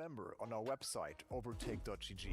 member on our website, overtake.gg.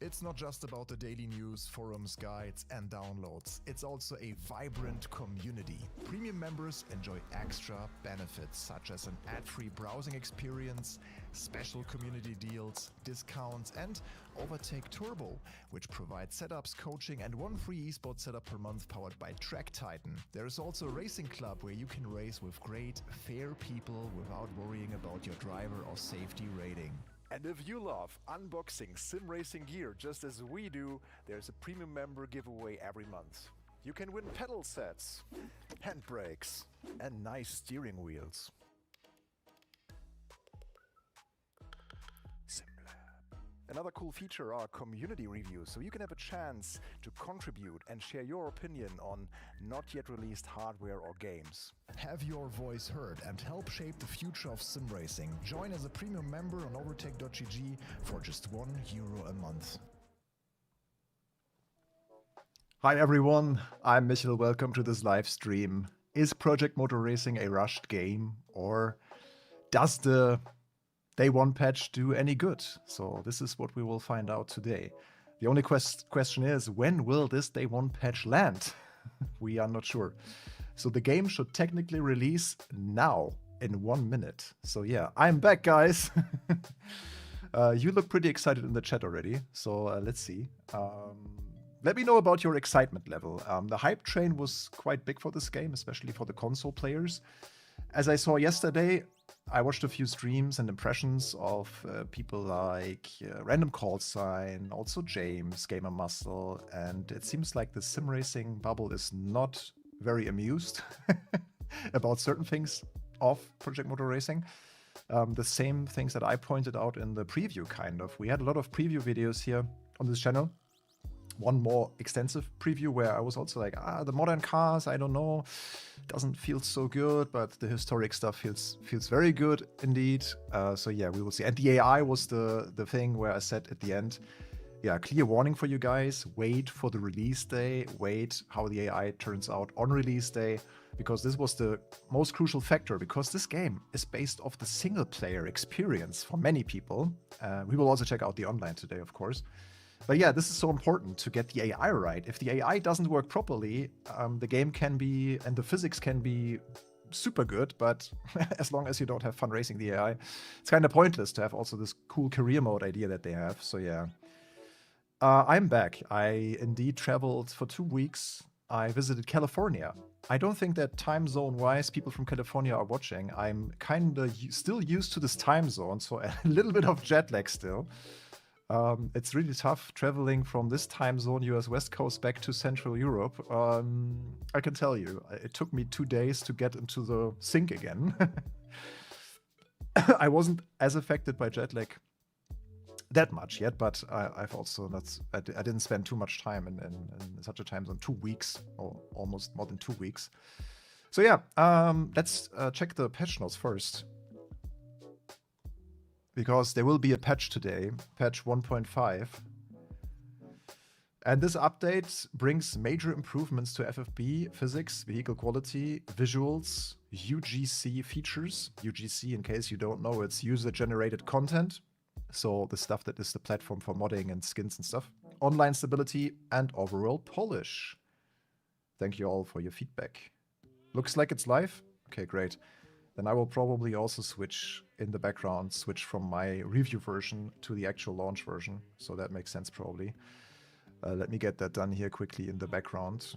It's not just about the daily news, forums, guides, and downloads. It's also a vibrant community. Premium members enjoy extra benefits such as an ad-free browsing experience, special community deals, discounts, and Overtake Turbo, which provides setups, coaching, and one free esports setup per month powered by Track Titan. There is also a racing club where you can race with great, fair people without worrying about your driver or safety rating. And if you love unboxing sim racing gear just as we do, there's a premium member giveaway every month. You can win pedal sets, handbrakes, and nice steering wheels. Another cool feature are community reviews, so you can have a chance to contribute and share your opinion on not yet released hardware or games. Have your voice heard and help shape the future of sim racing. Join as a premium member on overtake.gg for just €1 a month. Hi everyone, I'm Michel. Welcome to this live stream. Is Project Motor Racing a rushed game, or does the Day 1 patch do any good? So this is what we will find out today. The only question is, when will this Day 1 patch land? We are not sure. So the game should technically release now in 1 minute. So yeah, I'm back, guys. You look pretty excited in the chat already. So let's see. Let me know about your excitement level. The hype train was quite big for this game, especially for the console players. As I saw yesterday, I watched a few streams and impressions of people like Random Call Sign, also James, Gamer Muscle, and it seems like the sim racing bubble is not very amused about certain things of Project Motor Racing. The same things that I pointed out in the preview, kind of. We had a lot of preview videos here on this channel. One more extensive preview where I was also like, the modern cars, I don't know, doesn't feel so good, but the historic stuff feels very good indeed. So yeah, we will see. And the AI was the thing where I said at the end, yeah, clear warning for you guys, wait for the release day, wait how the AI turns out on release day, because this was the most crucial factor, because this game is based off the single player experience for many people. We will also check out the online today, of course. But yeah, this is so important to get the AI right. If the AI doesn't work properly, the game can be, and the physics can be super good, but as long as you don't have fun racing the AI, it's kind of pointless to have also this cool career mode idea that they have. So yeah, I'm back. I indeed traveled for 2 weeks. I visited California. I don't think that time zone-wise people from California are watching. I'm kind of still used to this time zone, so a little bit of jet lag still. It's really tough traveling from this time zone, US West Coast, back to Central Europe. I can tell you, it took me 2 days to get into the sync again. I wasn't as affected by jet lag that much yet, but I've also I didn't spend too much time in such a time zone. 2 weeks, or almost more than 2 weeks. So yeah, let's check the patch notes first, because there will be a patch today, patch 1.5. And this update brings major improvements to FFB, physics, vehicle quality, visuals, UGC features. UGC, in case you don't know, it's user-generated content. So the stuff that is the platform for modding and skins and stuff. Online stability and overall polish. Thank you all for your feedback. Looks like it's live? Okay, great. Then I will probably also switch in the background, switch from my review version to the actual launch version. So that makes sense probably. Let me get that done here quickly in the background.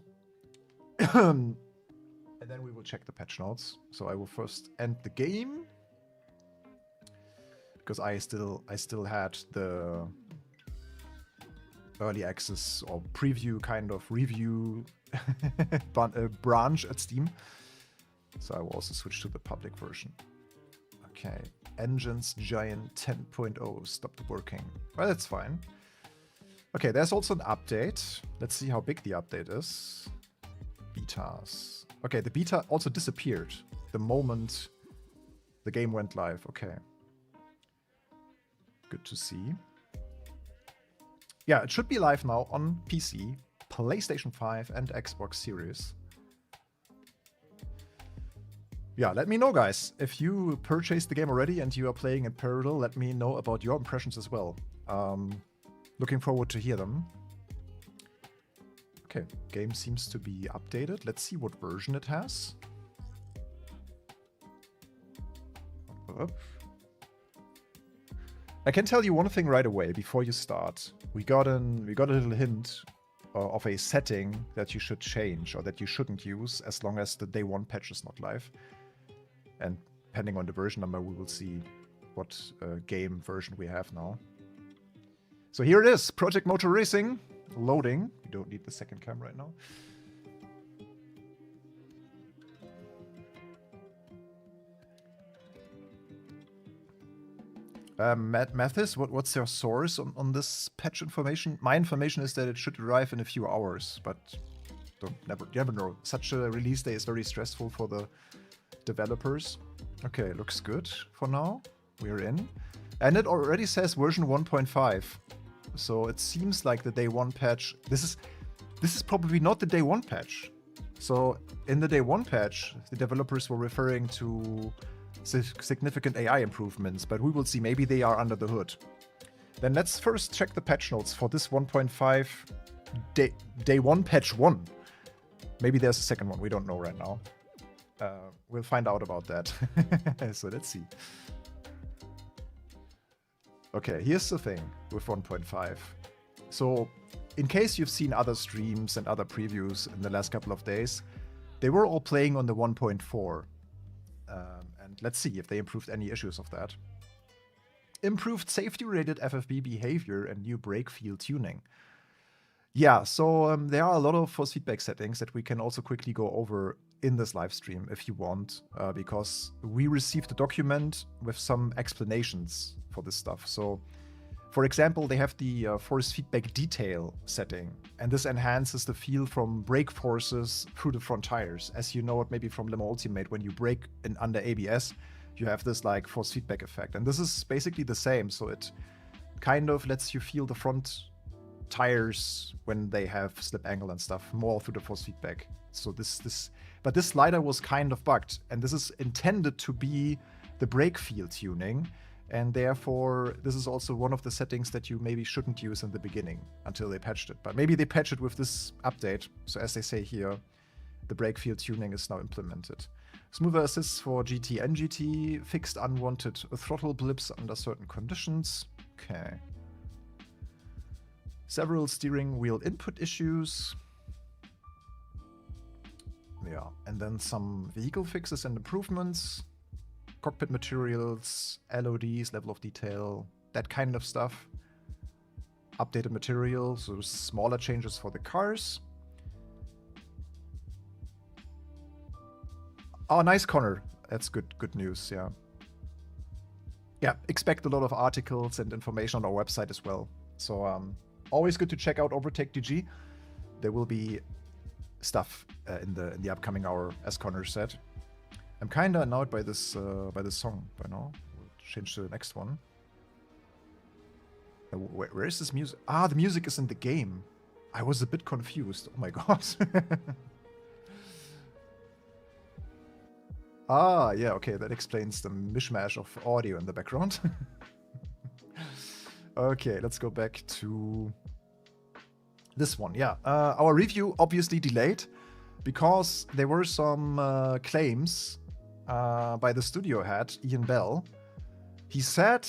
And then we will check the patch notes. So I will first end the game, because I still had the early access or preview kind of review branch at Steam. So I will also switch to the public version. Okay, Engines Giant 10.0 stopped working. Well, that's fine. Okay, there's also an update. Let's see how big the update is. Betas. Okay, the beta also disappeared the moment the game went live. Okay. Good to see. Yeah, it should be live now on PC, PlayStation 5 and Xbox Series. Yeah, let me know, guys. If you purchased the game already and you are playing in parallel, let me know about your impressions as well. Looking forward to hear them. Okay, game seems to be updated. Let's see what version it has. Up. I can tell you one thing right away before you start. We got a little hint of a setting that you should change or that you shouldn't use as long as the day one patch is not live. And depending on the version number, we will see what game version we have now. So here it is, Project Motor Racing, loading. We don't need the second cam right now. Mathis, what's your source on this patch information? My information is that it should arrive in a few hours, but you never know. Such a release day is very stressful for the developers. Okay, looks good for now. We're in. And it already says version 1.5. So it seems like the day one patch. This is probably not the day one patch. So in the day one patch, the developers were referring to significant AI improvements, but we will see. Maybe they are under the hood. Then let's first check the patch notes for this 1.5 day one patch 1. Maybe there's a second one. We don't know right now. We'll find out about that. So let's see. Okay, here's the thing with 1.5. So in case you've seen other streams and other previews in the last couple of days, they were all playing on the 1.4. And let's see if they improved any issues of that. Improved safety-related FFB behavior and new brake feel tuning. Yeah, so there are a lot of force feedback settings that we can also quickly go over in this live stream if you want, because we received a document with some explanations for this stuff. So, for example, they have the force feedback detail setting, and this enhances the feel from brake forces through the front tires. As you know it maybe from Limo Ultimate, when you brake under ABS, you have this like force feedback effect. And this is basically the same, so it kind of lets you feel the front tires when they have slip angle and stuff more through the force feedback. So but this slider was kind of bugged, and this is intended to be the brake feel tuning, and therefore this is also one of the settings that you maybe shouldn't use in the beginning until they patched it. But maybe they patch it with this update. So as they say here, the brake feel tuning is now implemented. Smoother assists for GT and GT, fixed unwanted throttle blips under certain conditions. Okay. Several steering wheel input issues. Yeah, and then some vehicle fixes and improvements. Cockpit materials, LODs, level of detail, that kind of stuff. Updated materials, so smaller changes for the cars. Oh, nice, Connor. That's good news, yeah. Yeah, expect a lot of articles and information on our website as well. So, always good to check out Overtake DG. There will be stuff in the upcoming hour, as Connor said. I'm kind of annoyed by this song by now. We'll change to the next one. Where is this music? Ah, the music is in the game. I was a bit confused. Oh my god. Ah, yeah, okay, that explains the mishmash of audio in the background. Okay, let's go back to this one. Yeah, our review obviously delayed because there were some claims by the studio head, Ian Bell. He said,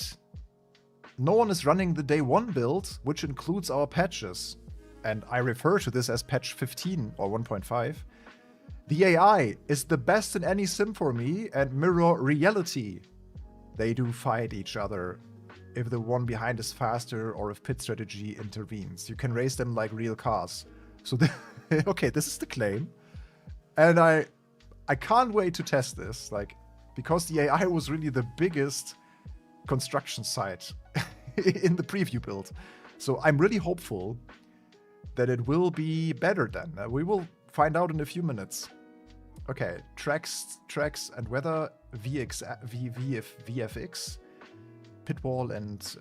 no one is running the day one build, which includes our patches. And I refer to this as patch 15 or 1.5. The AI is the best in any sim for me and mirror reality. They do fight each other if the one behind is faster or if pit strategy intervenes. You can race them like real cars. So, okay, this is the claim. And I can't wait to test this, like, because the AI was really the biggest construction site in the preview build. So I'm really hopeful that it will be better then. We will find out in a few minutes. Okay, tracks and weather, VFX, pit wall and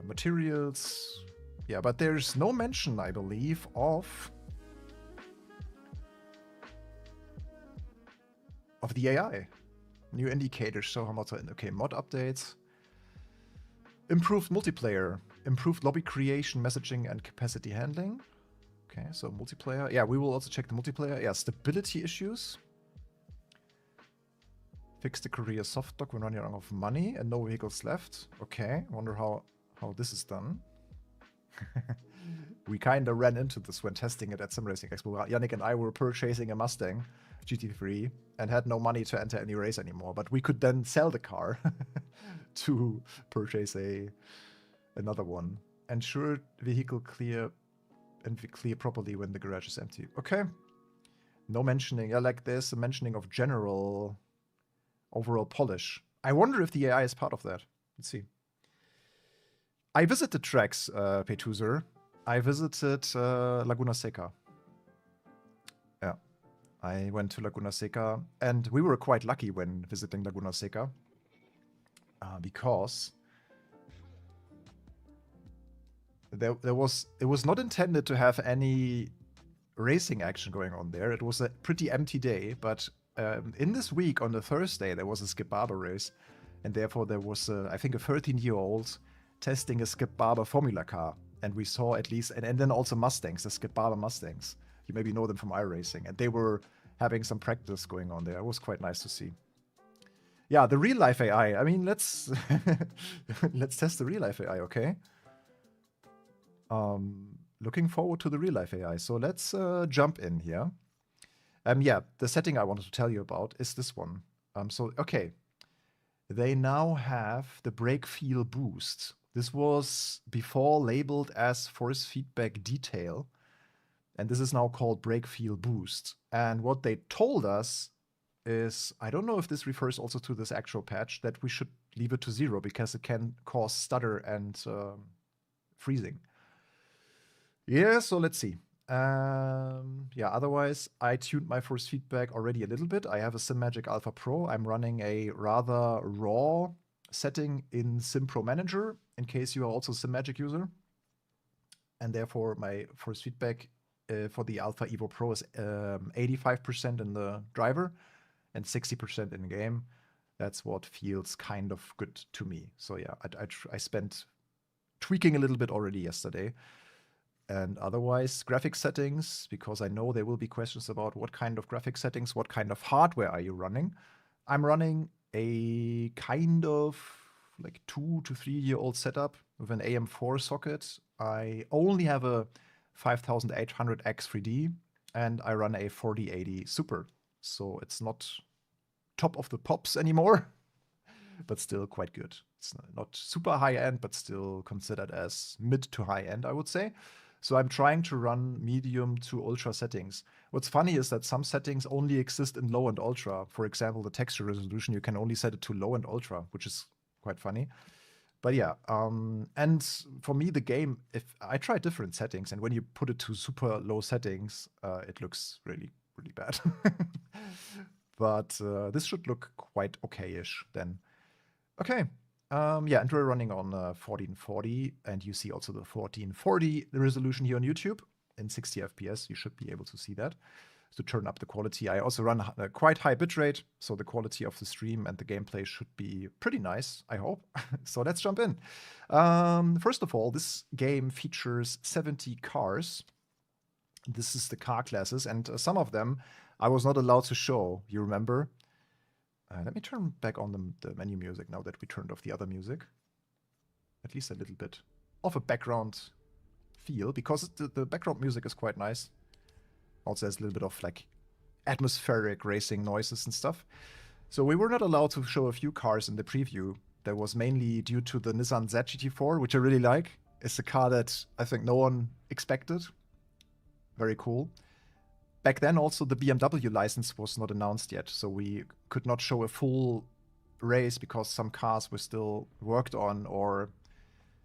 materials. Yeah, but there's no mention, I believe, of the AI. New indicators show how much. Okay, mod updates. Improved multiplayer. Improved lobby creation, messaging, and capacity handling. Okay, so multiplayer. Yeah, we will also check the multiplayer. Yeah, stability issues. Fix the career soft dock when running out of money and no vehicles left. Okay, wonder how this is done. We kind of ran into this when testing it at Sim Racing Expo. Yannick and I were purchasing a Mustang GT3 and had no money to enter any race anymore, but we could then sell the car to purchase another one. Ensure vehicle clear and clear properly when the garage is empty. Okay. No mentioning. I like this. A mentioning of general overall polish. I wonder if the AI is part of that. Let's see. I visited tracks, Petuzer. I visited Laguna Seca. Yeah. I went to Laguna Seca, and we were quite lucky when visiting Laguna Seca because it was not intended to have any racing action going on there. It was a pretty empty day, but in this week on the Thursday there was a Skip Barber race, and therefore there was I think a 13-year-old testing a Skip Barber Formula car, and we saw at least and then also Mustangs, the Skip Barber Mustangs. You maybe know them from iRacing, and they were having some practice going on there. It was quite nice to see. Yeah, the real life AI. I mean, let's let's test the real life AI, okay? Looking forward to the real life AI. So let's jump in here. Yeah, the setting I wanted to tell you about is this one. Okay. They now have the brake feel boost. This was before labeled as force feedback detail. And this is now called brake feel boost. And what they told us is, I don't know if this refers also to this actual patch, that we should leave it to 0 because it can cause stutter and freezing. Yeah, so let's see. Yeah, otherwise, I tuned my force feedback already a little bit. I have a SimMagic Alpha Pro. I'm running a rather raw setting in SimPro Manager, in case you are also a SimMagic user. And therefore, my force feedback for the Alpha Evo Pro is 85% in the driver and 60% in game. That's what feels kind of good to me. So yeah, I spent tweaking a little bit already yesterday. And otherwise, graphic settings, because I know there will be questions about what kind of graphic settings, what kind of hardware are you running. I'm running a kind of like 2 to 3 year old setup with an AM4 socket. I only have a 5800X3D and I run a 4080 Super. So it's not top of the pops anymore, but still quite good. It's not super high end, but still considered as mid to high end, I would say. So I'm trying to run medium to ultra settings. What's funny is that some settings only exist in low and ultra. For example, the texture resolution, you can only set it to low and ultra, which is quite funny. But yeah, and for me, the game, if I try different settings, and when you put it to super low settings, it looks really, really bad. But this should look quite okay-ish then. Okay. Yeah, and we're running on 1440, and you see also the 1440 resolution here on YouTube in 60 FPS. You should be able to see that. To turn up the quality, I also run a quite high bitrate, so the quality of the stream and the gameplay should be pretty nice, I hope. So let's jump in. First of all, this game features 70 cars. This is the car classes, and some of them I was not allowed to show, you remember? Let me turn back on the menu music now that we turned off the other music. At least a little bit of a background feel, because the background music is quite nice. Also has a little bit of like atmospheric racing noises and stuff. So we were not allowed to show a few cars in the preview. That was mainly due to the Nissan Z GT4, which I really like. It's a car that I think no one expected. Very cool. Back then, also, the BMW license was not announced yet, so we could not show a full race because some cars were still worked on or,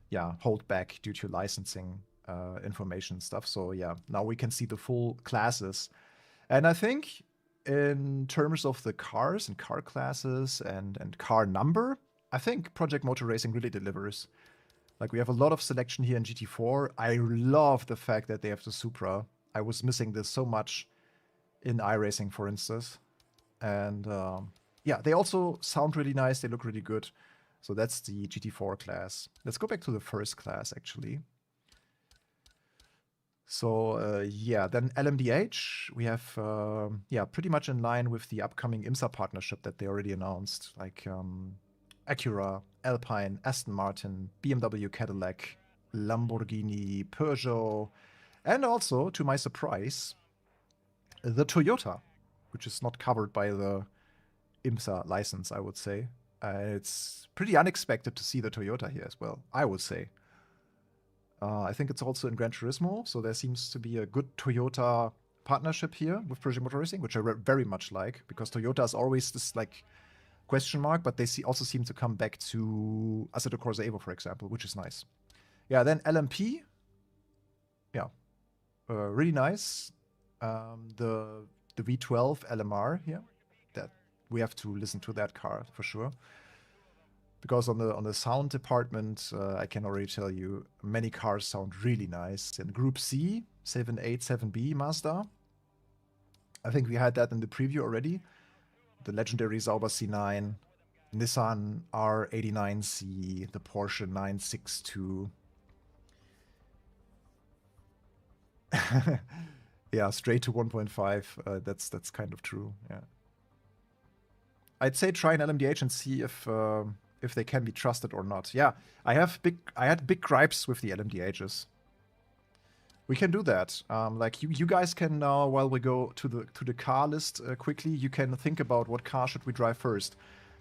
yeah, hold back due to licensing information stuff. So, yeah, now we can see the full classes. And I think in terms of the cars and car classes and car number, I think Project Motor Racing really delivers. Like, we have a lot of selection here in GT4. I love the fact that they have the Supra. I was missing this so much in iRacing, for instance. And yeah, they also sound really nice. They look really good. So that's the GT4 class. Let's go back to the first class, actually. So, yeah, then LMDh, we have, yeah, pretty much in line with the upcoming IMSA partnership that they already announced, like Acura, Alpine, Aston Martin, BMW, Cadillac, Lamborghini, Peugeot, and also, to my surprise, the Toyota, which is not covered by the IMSA license, I would say. It's pretty unexpected to see the Toyota here as well, I would say. I think it's also in Gran Turismo, so there seems to be a good Toyota partnership here with Project Motor Racing, which I very much like, because Toyota is always this like question mark, but they also seem to come back to Assetto Corsa Evo, for example, which is nice. Yeah, then LMP, yeah, really nice. The V12 LMR here, that we have to listen to that car for sure. Because on the sound department, I can already tell you, many cars sound really nice. In Group C, 787B Mazda. I think we had that in the preview already. The legendary Sauber C9, Nissan R89C, the Porsche 962. Yeah, straight to 1.5. That's kind of true. Yeah, I'd say try an LMDh and see if they can be trusted or not. Yeah, I had big gripes with the LMDHs. We can do that. Like you guys can now, while we go to the car list quickly, you can think about what car should we drive first.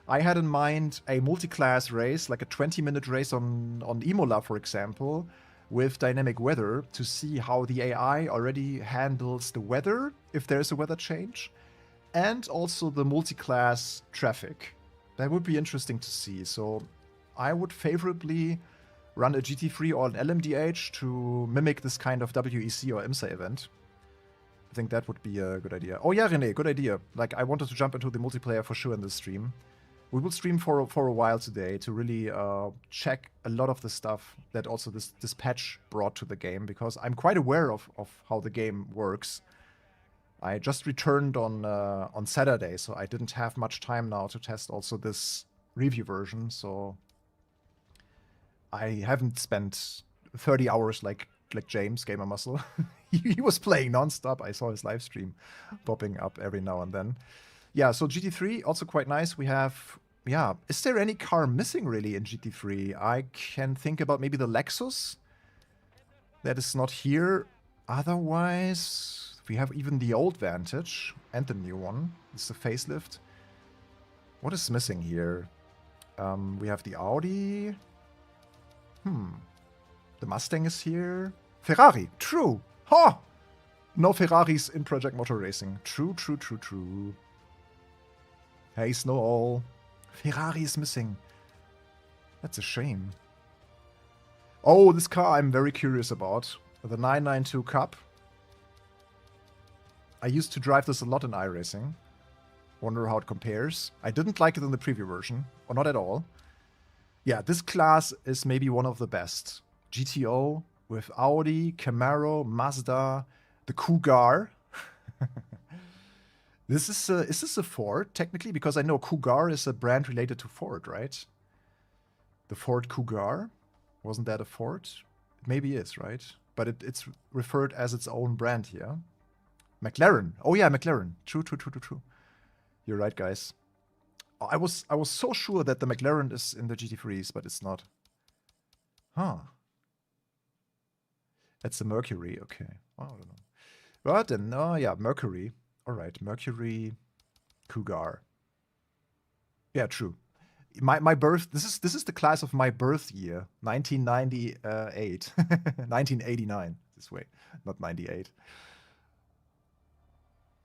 I had in mind a multi-class race, like a 20-minute race on Imola, for example, with dynamic weather, to see how the AI already handles the weather, if there's a weather change, and also the multi-class traffic. That would be interesting to see. So I would favorably run a GT3 or an LMDh to mimic this kind of WEC or IMSA event. I think that would be a good idea. Oh yeah, René, good idea. Like, I wanted to jump into the multiplayer for sure in this stream. We will stream for a while today to really check a lot of the stuff that also this patch brought to the game, because I'm quite aware of how the game works. I just returned on Saturday, so I didn't have much time now to test also this review version, so I haven't spent 30 hours like James, Gamer Muscle. He was playing non-stop. I saw his live stream popping up every now and then. Yeah, so GT3, also quite nice. We have, yeah, is there any car missing really in GT3? I can think about maybe the Lexus. That is not here. Otherwise, we have even the old Vantage and the new one. It's the facelift. What is missing here? We have the Audi. The Mustang is here. Ferrari, true. Ha! No Ferraris in Project Motor Racing. True, true, true, true. Hey, Snow. Ferrari is missing. That's a shame. Oh, this car I'm very curious about. The 992 Cup. I used to drive this a lot in iRacing. Wonder how it compares. I didn't like it in the preview version, or not at all. Yeah, this class is maybe one of the best. GTO with Audi, Camaro, Mazda, the Cougar. Is this a Ford, technically? Because I know Cougar is a brand related to Ford, right? The Ford Cougar? Wasn't that a Ford? It maybe is, right? But it's referred as its own brand here. McLaren. Oh yeah, McLaren. True, true, true, true, true. You're right, guys. I was so sure that the McLaren is in the GT3s, but it's not. Huh. That's the Mercury, okay. Oh, I don't know. But then, yeah, Mercury. All right, Mercury, Cougar. Yeah, true. My birth. This is the class of my birth year, 1998, 1989. This way, not 98.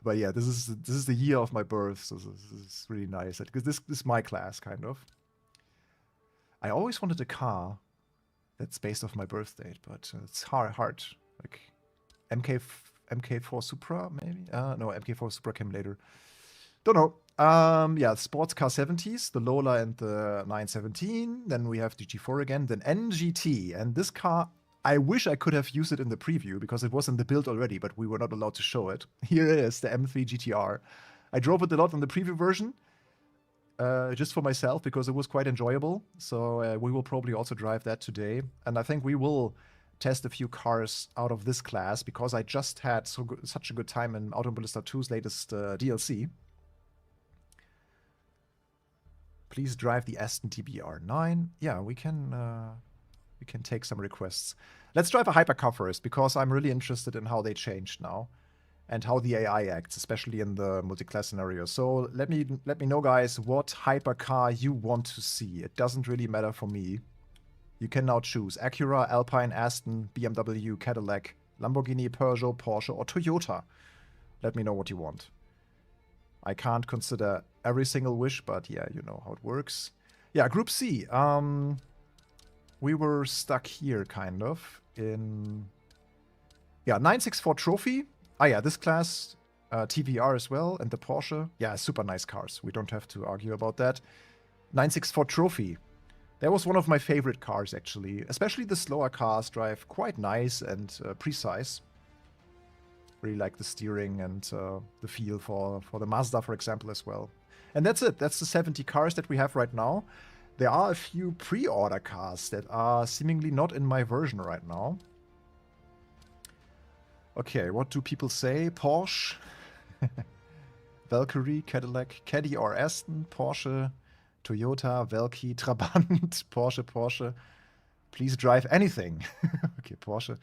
But yeah, this is the year of my birth, so this is really nice. Because this is my class, kind of. I always wanted a car that's based off my birth date, but it's hard. Like MK4 Supra, maybe? No, MK4 Supra came later. Don't know. Yeah, sports car 70s, the Lola and the 917. Then we have the G4 again, then NGT. And this car, I wish I could have used it in the preview because it was in the build already, but we were not allowed to show it. Here it is, the M3 GTR. I drove it a lot in the preview version. just for myself because it was quite enjoyable. So we will probably also drive that today. And I think we will test a few cars out of this class because I just had such a good time in Automobilista 2's latest DLC. Please drive the Aston TBR9. Yeah, we can take some requests. Let's drive a hypercar first because I'm really interested in how they changed now and how the AI acts, especially in the multi-class scenario. So let me know, guys, what hypercar you want to see. It doesn't really matter for me. You can now choose Acura, Alpine, Aston, BMW, Cadillac, Lamborghini, Peugeot, Porsche, or Toyota. Let me know what you want. I can't consider every single wish, but yeah, you know how it works. Yeah, Group C. We were stuck here, kind of, in... Yeah, 964 Trophy. Ah, yeah, this class, TVR as well, and the Porsche. Yeah, super nice cars. We don't have to argue about that. 964 Trophy. That was one of my favorite cars, actually. Especially the slower cars drive quite nice and precise. Really like the steering and the feel for the Mazda, for example, as well. And that's it. That's the 70 cars that we have right now. There are a few pre-order cars that are seemingly not in my version right now. Okay, what do people say? Porsche, Valkyrie, Cadillac, Caddy or Aston, Porsche, Toyota, Valky, Trabant, Porsche. Please drive anything. Okay, Porsche.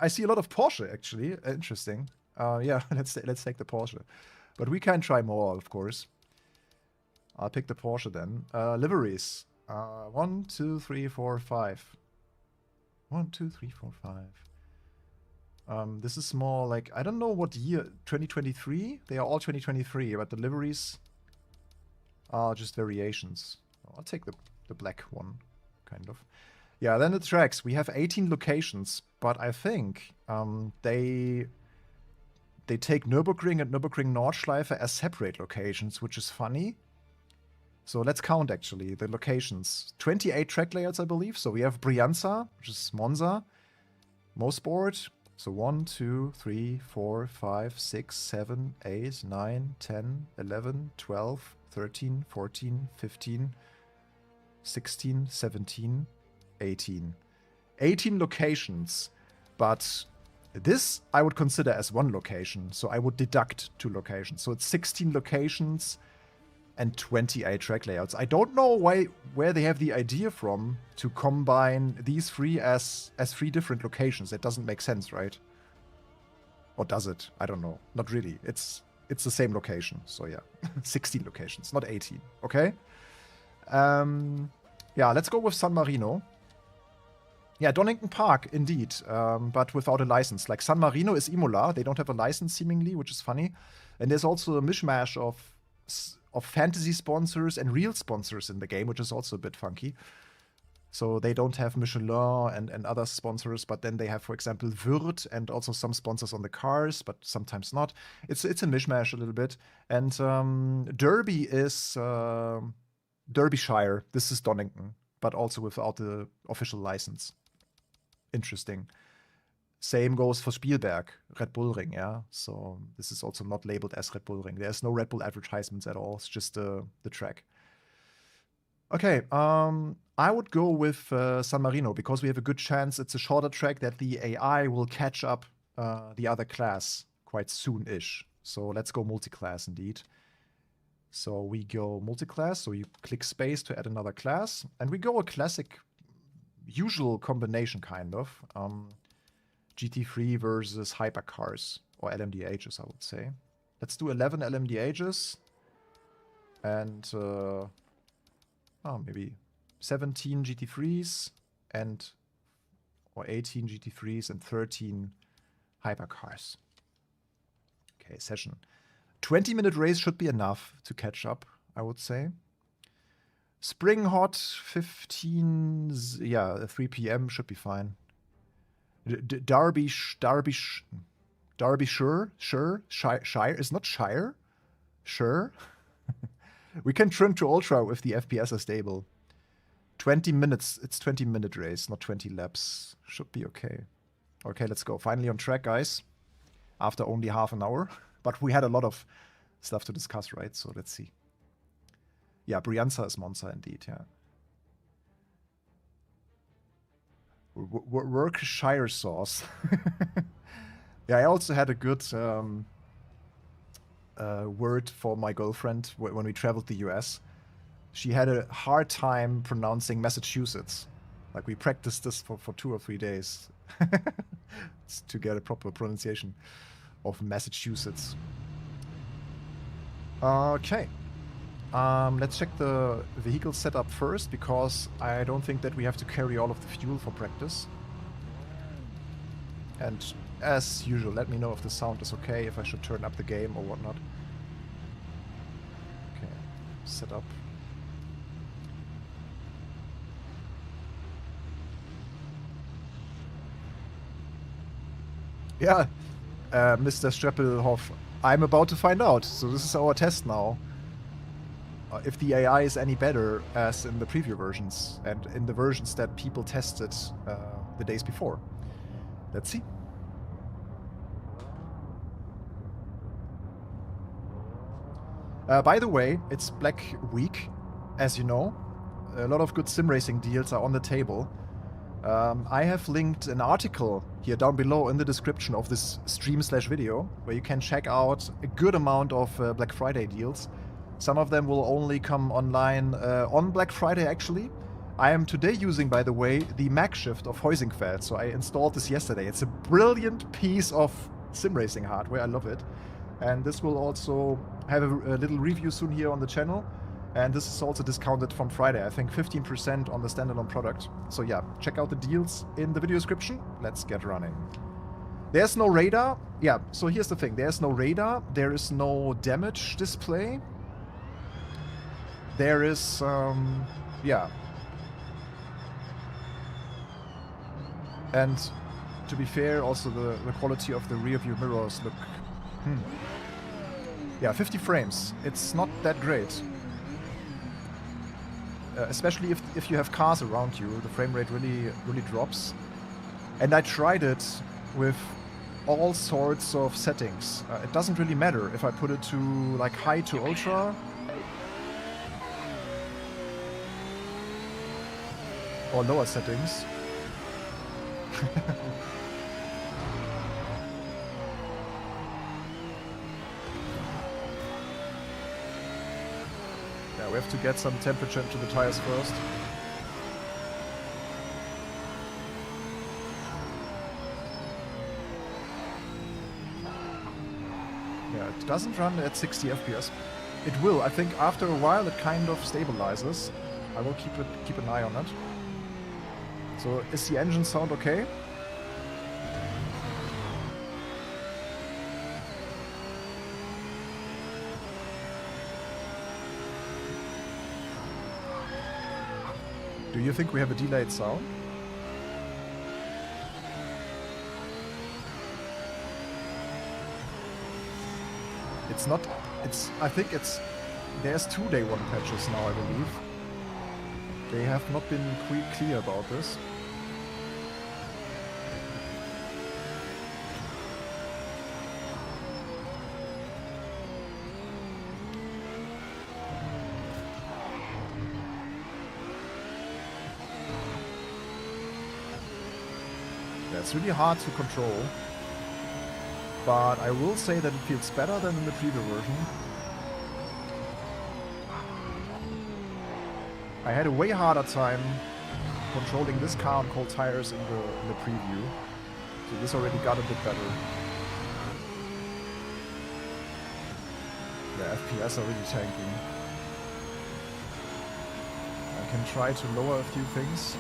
I see a lot of Porsche, actually. Interesting. Yeah, let's take the Porsche. But we can try more, of course. I'll pick the Porsche then. Liveries. 1, 2, 3, 4, 5. 1, 2, 3, 4, 5. This is more like, I don't know what year, 2023? They are all 2023, but the liveries are just variations. I'll take the black one, kind of. Yeah, then the tracks. We have 18 locations, but I think they take Nürburgring and Nürburgring Nordschleife as separate locations, which is funny. So let's count, actually, the locations. 28 track layouts, I believe. So we have Brianza, which is Monza, Mosport. So 1, 2, 3, 4, 5, 6, 7, 8, 9, 10, 11, 12, 13, 14, 15, 16, 17, 18. 18 locations. But this I would consider as one location. So I would deduct 2 locations. So it's 16 locations and 28 track layouts. I don't know where they have the idea from to combine these 3 as 3 different locations. It doesn't make sense, right? Or does it? I don't know. Not really. It's the same location. So yeah, 16 locations, not 18. Okay. Yeah, let's go with San Marino. Yeah, Donington Park, indeed, but without a license. Like San Marino is Imola. They don't have a license, seemingly, which is funny. And there's also a mishmash of fantasy sponsors and real sponsors in the game, which is also a bit funky. So they don't have Michelin and other sponsors, but then they have, for example, Würth and also some sponsors on the cars, but sometimes not. It's a mishmash a little bit. And Derby is Derbyshire. This is Donington, but also without the official license. Interesting. Same goes for Spielberg, Red Bull Ring, yeah. So this is also not labeled as Red Bull Ring. There's no Red Bull advertisements at all. It's just the track. Okay, I would go with San Marino because we have a good chance it's a shorter track that the AI will catch up the other class quite soon-ish. So let's go multi-class indeed. So we go multi-class, so you click space to add another class. And we go a classic, usual combination, kind of. GT3 versus hypercars, or LMDhs, I would say. Let's do 11 LMDhs. And, maybe 17 GT3s or 18 GT3s and 13 hypercars. Okay, session. 20-minute race should be enough to catch up, I would say. Spring hot, 15, yeah, 3 p.m. should be fine. Derbyshire, Shire, is not Shire? Sure. We can trim to ultra if the FPS are stable. 20 minutes, it's 20-minute race, not 20 laps. Should be okay. Okay, let's go. Finally on track, guys. After only half an hour. But we had a lot of stuff to discuss, right? So let's see. Yeah, Brianza is Monza indeed, yeah. Worcestershire sauce. Yeah, I also had a good word for my girlfriend when we traveled the US. She had a hard time pronouncing Massachusetts. Like, we practiced this for 2 or 3 days to get a proper pronunciation of Massachusetts. Okay. Let's check the vehicle setup first, because I don't think that we have to carry all of the fuel for practice. And as usual, let me know if the sound is okay, if I should turn up the game or whatnot. Okay, setup. Yeah, Mr. Streppelhoff, I'm about to find out. So this is our test now. If the AI is any better as in the preview versions and in the versions that people tested the days before. Let's see. By the way, it's Black Week, as you know. A lot of good sim racing deals are on the table. I have linked an article here down below in the description of this stream/video, where you can check out a good amount of Black Friday deals. Some of them will only come online on Black Friday, actually. I am today using, by the way, the Magshift of Heusingfeld, so I installed this yesterday. It's a brilliant piece of sim racing hardware, I love it. And this will also have a little review soon here on the channel. And this is also discounted from Friday, I think 15% on the standalone product. So yeah, check out the deals in the video description. Let's get running. There's no radar. Yeah, so here's the thing. There's no radar. There is no damage display. There is, yeah. And to be fair, also the quality of the rear view mirrors look... Yeah, 50 frames. It's not that great. Especially if you have cars around you, the frame rate really drops. And I tried it with all sorts of settings. It doesn't really matter if I put it to like high to ultra, or lower settings. Yeah, we have to get some temperature into the tires first. Yeah, it doesn't run at 60 FPS. It will. I think after a while it kind of stabilizes. I will keep an eye on it. So, is the engine sound okay? Do you think we have a delayed sound? It's not... I think there's 2 day 1 patches now, I believe. They have not been clear about this. Yeah, it's really hard to control. But I will say that it feels better than in the preview version. I had a way harder time controlling this car on cold tires in the preview. So this already got a bit better. The FPS are really tanking. I can try to lower a few things.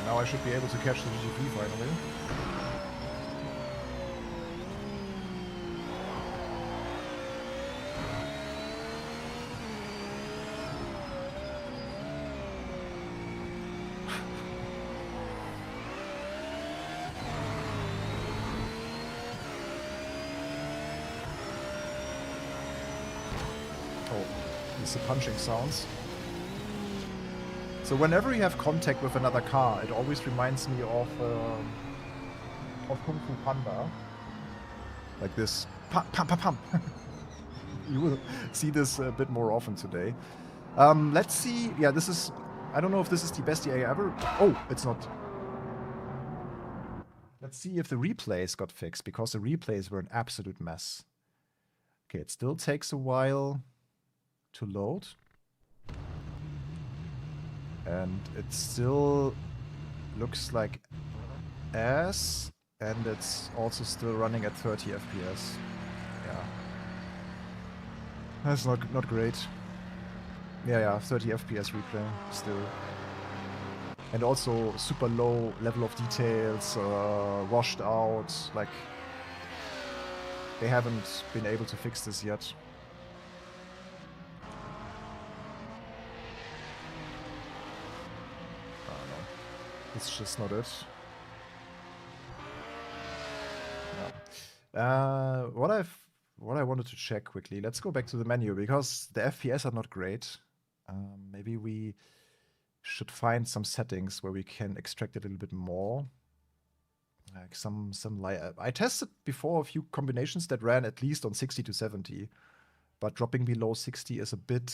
Now I should be able to catch the GP finally. Oh, it's the punching sounds. So whenever you have contact with another car, it always reminds me of Kung Fu Panda. Like this. Pam, pam, pam, pam. You will see this a bit more often today. Let's see. Yeah, this is... I don't know if this is the best EA ever. Oh, it's not. Let's see if the replays got fixed, because the replays were an absolute mess. Okay, it still takes a while to load. And it still looks like ass, and it's also still running at 30 FPS. Yeah. That's not great. Yeah, 30 FPS replay still. And also super low level of details, washed out, like they haven't been able to fix this yet. I don't know. It's just not it. No. What I wanted to check quickly, let's go back to the menu, because the FPS are not great. Maybe we should find some settings where we can extract a little bit more. Like some light. I tested before a few combinations that ran at least on 60 to 70, but dropping below 60 is a bit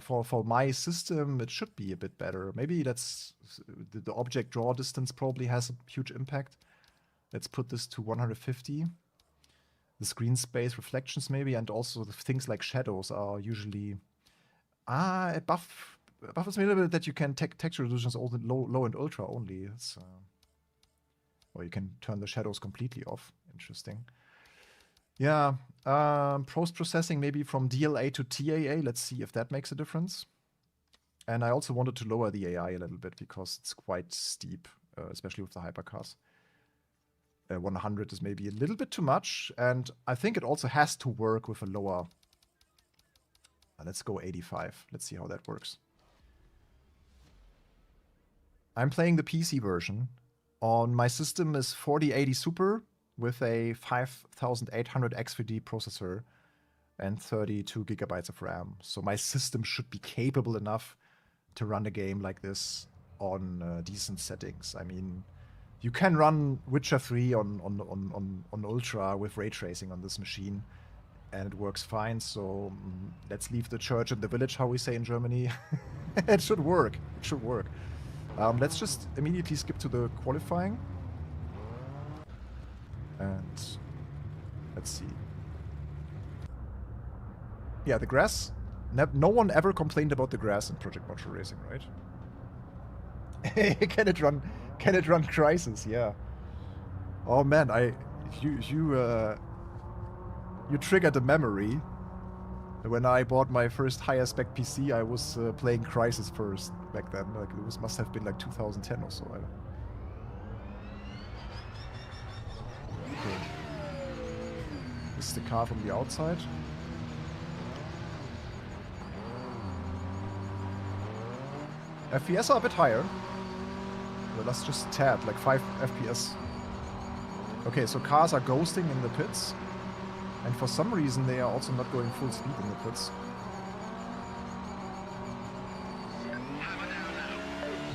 for my system. It should be a bit better. Maybe that's the object draw distance probably has a huge impact. Let's put this to 150. The screen space reflections maybe, and also the things like shadows are usually it buffers me a little bit that you can texture resolutions all low and ultra only. It's or you can turn the shadows completely off. Interesting. Yeah, post-processing maybe from DLA to TAA. Let's see if that makes a difference. And I also wanted to lower the AI a little bit because it's quite steep, especially with the hypercars. 100 is maybe a little bit too much, and I think it also has to work with a lower. Let's go 85. Let's see how that works. I'm playing the PC version. On my system is 4080 Super with a 5800 X3D processor and 32 gigabytes of RAM. So my system should be capable enough to run a game like this on decent settings. I mean, you can run Witcher 3 on Ultra with ray tracing on this machine, and it works fine. So let's leave the church in the village, how we say in Germany. It should work. It should work. Let's just immediately skip to the qualifying. And let's see. Yeah, the grass. No one ever complained about the grass in Project Motor Racing, right? Can it run Crisis? Yeah. Oh man, you triggered a memory. When I bought my first higher spec PC, I was playing Crisis first back then. Like it must have been like 2010 or so. Okay. This is the car from the outside. FPS are a bit higher. Well, that's just a tad, like 5 FPS. Okay, so cars are ghosting in the pits. And for some reason, they are also not going full speed in the pits.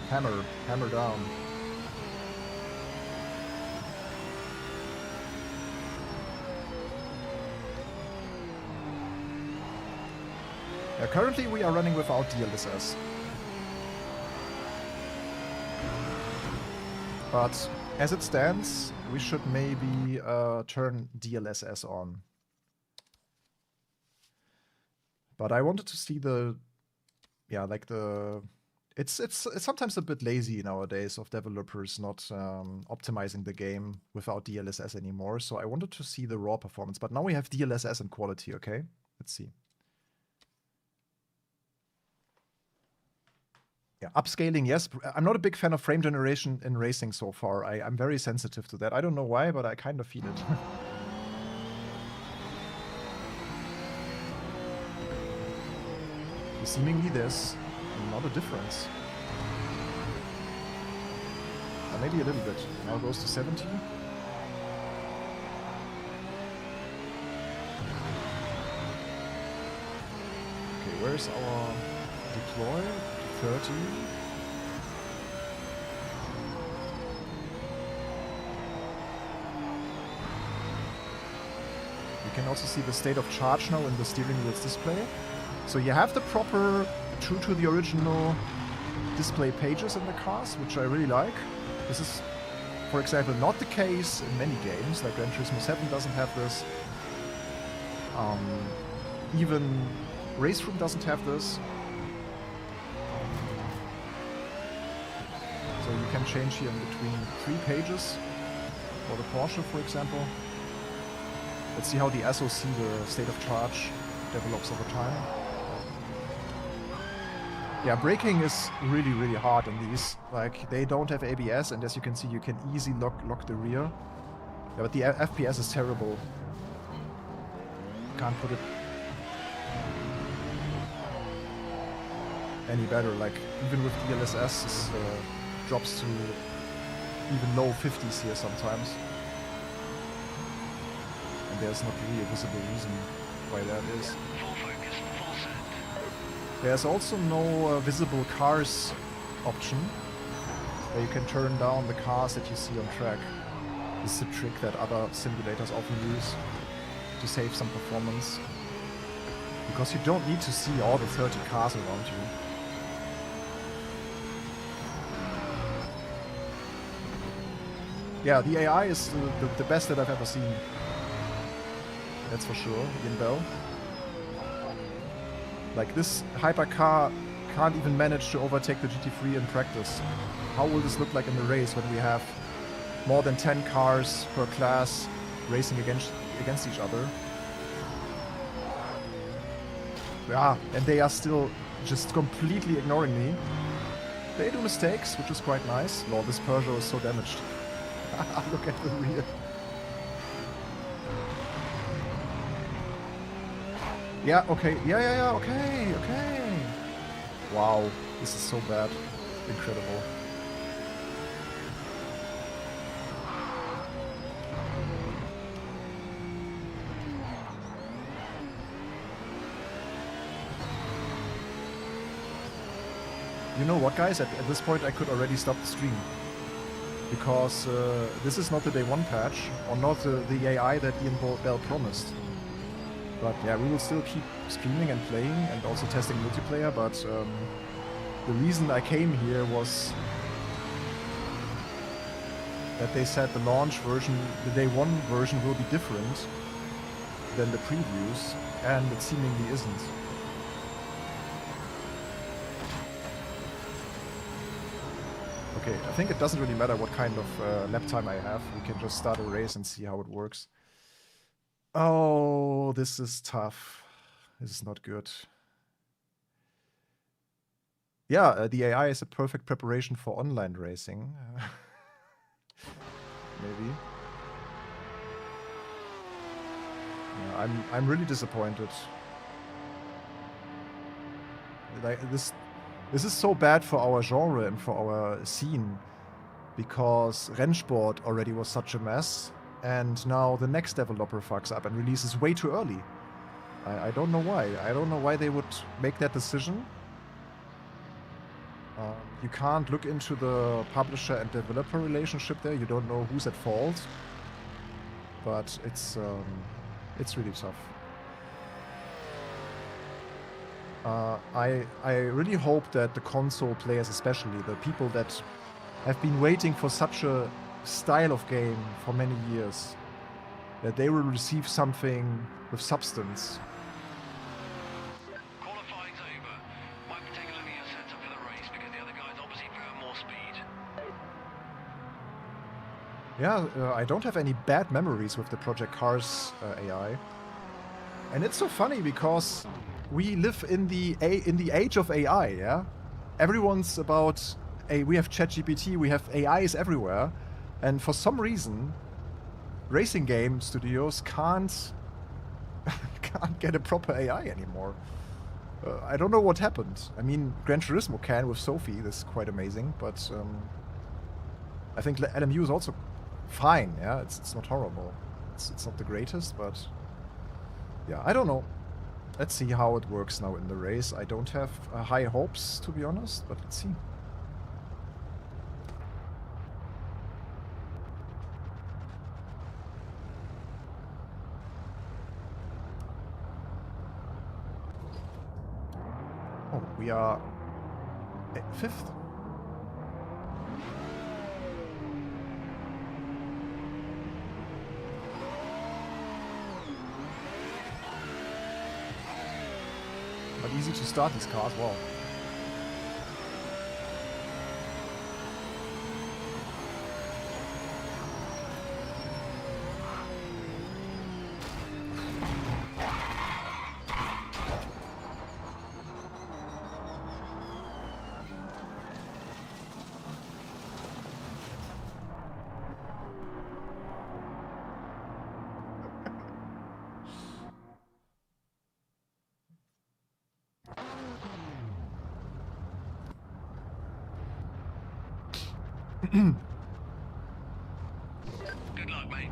Hammer down. Currently, we are running without DLSS. But as it stands, we should maybe turn DLSS on. But I wanted to see it's sometimes a bit lazy nowadays of developers not optimizing the game without DLSS anymore. So I wanted to see the raw performance. But now we have DLSS and quality, okay? Let's see. Yeah, upscaling, yes. I'm not a big fan of frame generation in racing so far. I'm very sensitive to that. I don't know why, but I kind of feel it. Seemingly there's not a difference. Maybe a little bit. Now it goes to 70. where's our deploy? 30. You can also see the state of charge now in the steering wheel's display. So you have the proper, true to the original display pages in the cars, which I really like. This is, for example, not the case in many games, like Gran Turismo 7 doesn't have this. Even Race Room doesn't have this. So you can change here in between 3 pages for the Porsche, for example. Let's see how the SoC, the state of charge, develops over time. Yeah, braking is really, really hard in these. Like, they don't have ABS, and as you can see, you can easily lock the rear. Yeah, but the FPS is terrible. Can't put it any better. Like, even with DLSS, this drops to even low 50s here sometimes. And there's not really a visible reason why that is. There's also no visible cars option, where you can turn down the cars that you see on track. This is a trick that other simulators often use to save some performance. Because you don't need to see all the 30 cars around you. Yeah, the AI is the best that I've ever seen. That's for sure, Ian Bell. Like, this hypercar can't even manage to overtake the GT3 in practice. How will this look like in the race when we have more than 10 cars per class racing against each other? Yeah, and they are still just completely ignoring me. They do mistakes, which is quite nice. Lord, this Peugeot is so damaged. Look at the rear. Yeah, okay. Yeah, okay. Wow, this is so bad. Incredible. You know what, guys? At this point I could already stop the stream. Because this is not the day 1 patch, or not the AI that Ian Bell promised. But yeah, we will still keep streaming and playing and also testing multiplayer, but the reason I came here was that they said the launch version, the day 1 version will be different than the previews, and it seemingly isn't. Okay, I think it doesn't really matter what kind of lap time I have. We can just start a race and see how it works. Oh, this is tough. This is not good. Yeah, the AI is a perfect preparation for online racing. Maybe. Yeah, I'm really disappointed. Like, this is so bad for our genre and for our scene, because Rennsport already was such a mess. And now the next developer fucks up and releases way too early. I don't know why. I don't know why they would make that decision. You can't look into the publisher and developer relationship there. You don't know who's at fault. But it's really tough. I really hope that the console players, especially the people that have been waiting for such a style of game for many years, that they will receive something with substance. Qualifying's over. Might be taking a look at your setup for the race because the other guys obviously prefer more speed. Yeah, I don't have any bad memories with the Project Cars AI. And it's so funny because we live in the age of AI, yeah? Everyone's about we have ChatGPT, we have AIs everywhere. And for some reason, racing game studios can't get a proper AI anymore. I don't know what happened. I mean, Gran Turismo can with Sophie, that's quite amazing, but I think LMU is also fine, yeah? It's not horrible. It's not the greatest, but yeah, I don't know. Let's see how it works now in the race. I don't have high hopes, to be honest, but let's see. Oh, we are 5th. But easy to start these cars, wow. Good luck, mate.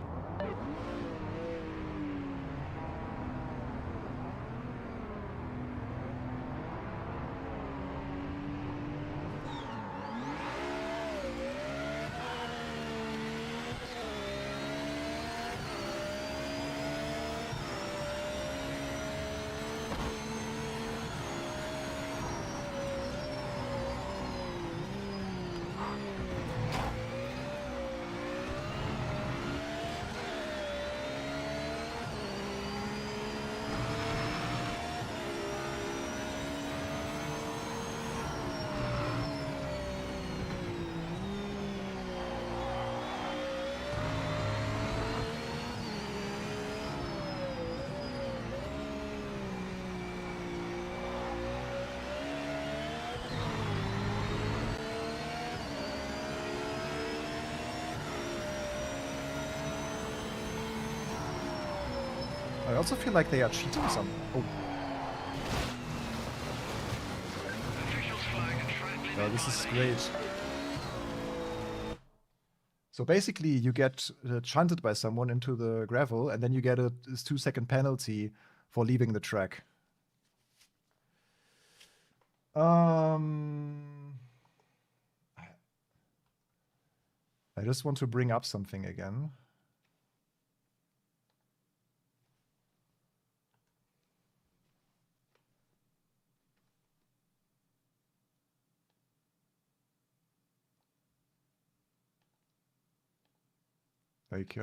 I also feel like they are cheating some. Oh. Officials flag and track limit Yeah, this is violation. great. So basically, you get shunted by someone into the gravel, and then you get a 2-second penalty for leaving the track. I just want to bring up something again. Like,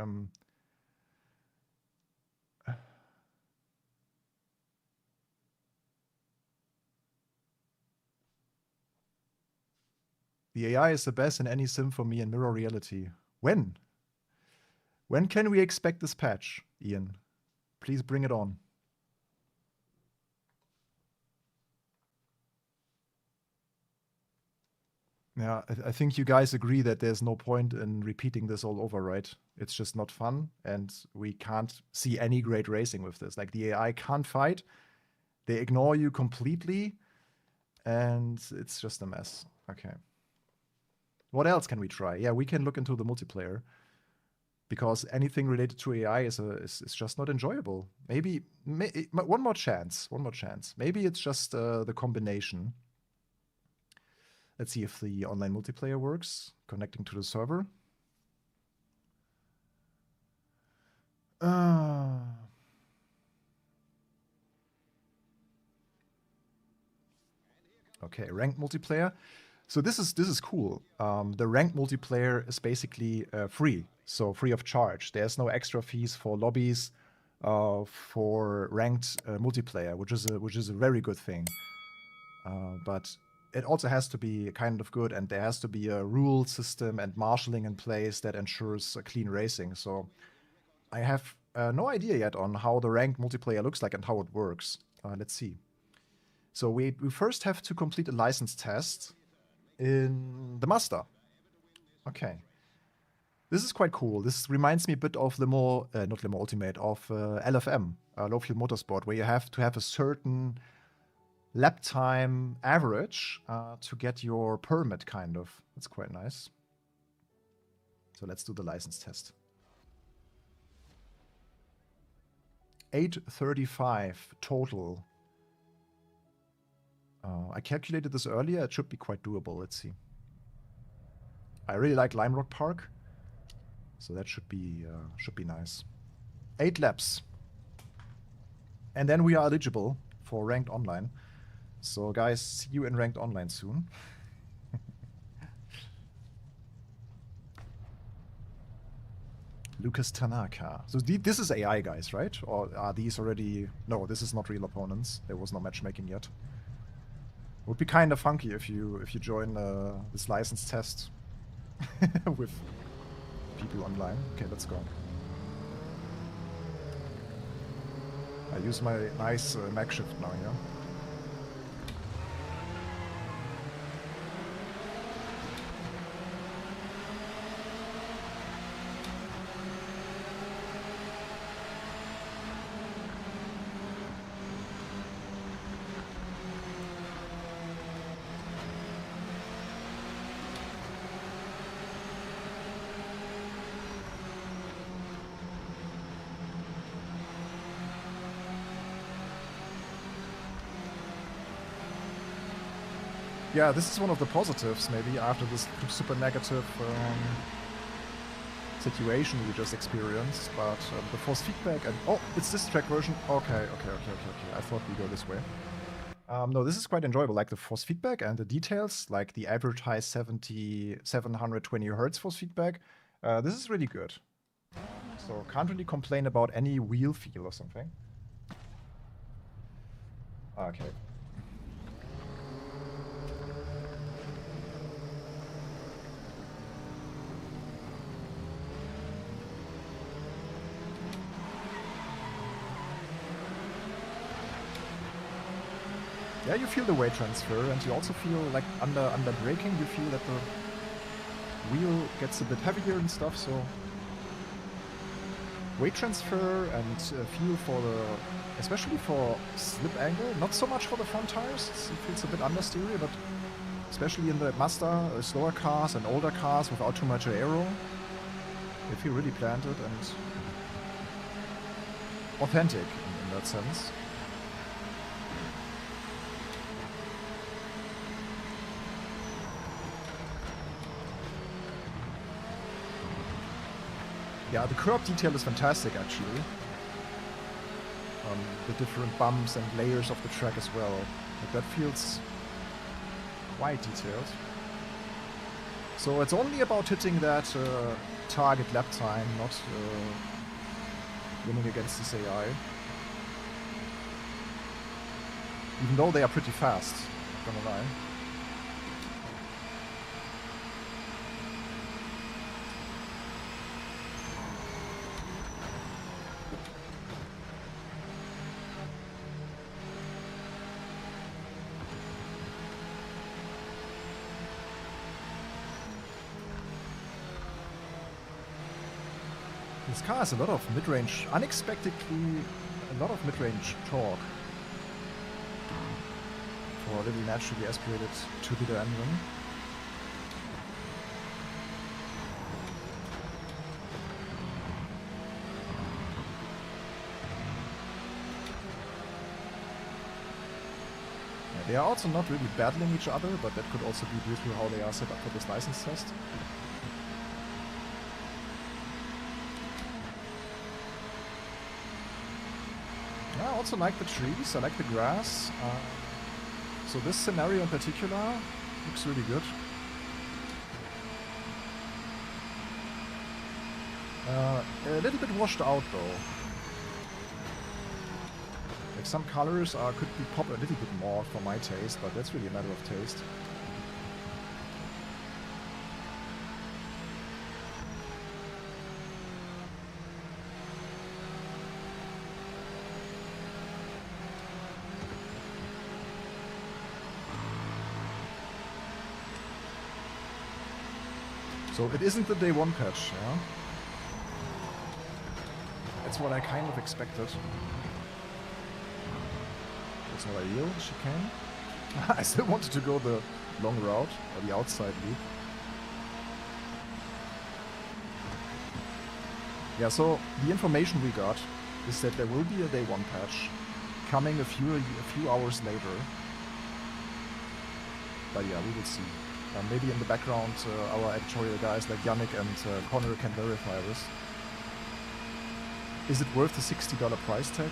the AI is the best in any sim for me in mirror reality. When? When can we expect this patch, Ian? Please bring it on. Yeah, I think you guys agree that there's no point in repeating this all over, right? It's just not fun, and we can't see any great racing with this. Like, the AI can't fight, they ignore you completely, and it's just a mess. Okay. What else can we try? Yeah, we can look into the multiplayer, because anything related to AI is just not enjoyable. Maybe one more chance. Maybe it's just the combination. Let's see if the online multiplayer works. Connecting to the server. Okay, ranked multiplayer. So this is cool. The ranked multiplayer is basically free, so free of charge. There's no extra fees for lobbies for ranked multiplayer, which is a very good thing. But it also has to be kind of good, and there has to be a rule system and marshalling in place that ensures clean racing. So I have no idea yet on how the ranked multiplayer looks like and how it works. Let's see. So we first have to complete a license test in the Mazda. Okay. This is quite cool. This reminds me a bit of not Limo Ultimate, of LFM, Low Fuel Motorsport, where you have to have a certain lap time average to get your permit, kind of. That's quite nice. So let's do the license test. 835 total I calculated this earlier. It should be quite doable. Let's see. I really like Lime Rock Park, so that should be nice. 8 laps, and then we are eligible for ranked online. So guys, see you in ranked online soon. Lucas Tanaka. So this is AI guys, right? Or are these already... No, this is not real opponents. There was no matchmaking yet. Would be kind of funky if you join this license test with people online. Okay, let's go. I use my nice Mac shift now, yeah? Yeah, this is one of the positives, maybe, after this super negative situation we just experienced. But the force feedback and... Oh, it's this track version. Okay. I thought we go this way. No, this is quite enjoyable. Like the force feedback and the details, like the advertised 720 Hertz force feedback. This is really good. So can't really complain about any wheel feel or something. Okay. Yeah, you feel the weight transfer, and you also feel like under braking, you feel that the wheel gets a bit heavier and stuff. So weight transfer and feel for the, especially for slip angle, not so much for the front tires. It feels a bit understeery, but especially in the Mazda, slower cars and older cars without too much aero, they feel really planted and authentic in that sense. Yeah, the curb detail is fantastic, actually. The different bumps and layers of the track as well. Like, that feels quite detailed. So it's only about hitting that target lap time, not winning against this AI. Even though they are pretty fast, not gonna lie. This car has a lot of mid-range, unexpectedly, a lot of mid-range torque for a little naturally aspirated 2-liter engine. Yeah, they are also not really battling each other, but that could also be due to how they are set up for this license test. I also like the trees, I like the grass. So this scenario in particular looks really good. A little bit washed out though. Like some colors could be popped a little bit more for my taste, but that's really a matter of taste. So it isn't the day one patch, yeah? That's what I kind of expected. That's how I yield, chicane. I still wanted to go the long route, or the outside loop. Yeah, so the information we got is that there will be a day one patch coming a few hours later. But yeah, we will see. Maybe in the background, our editorial guys like Yannick and Connor can verify this. Is it worth the $60 price tag?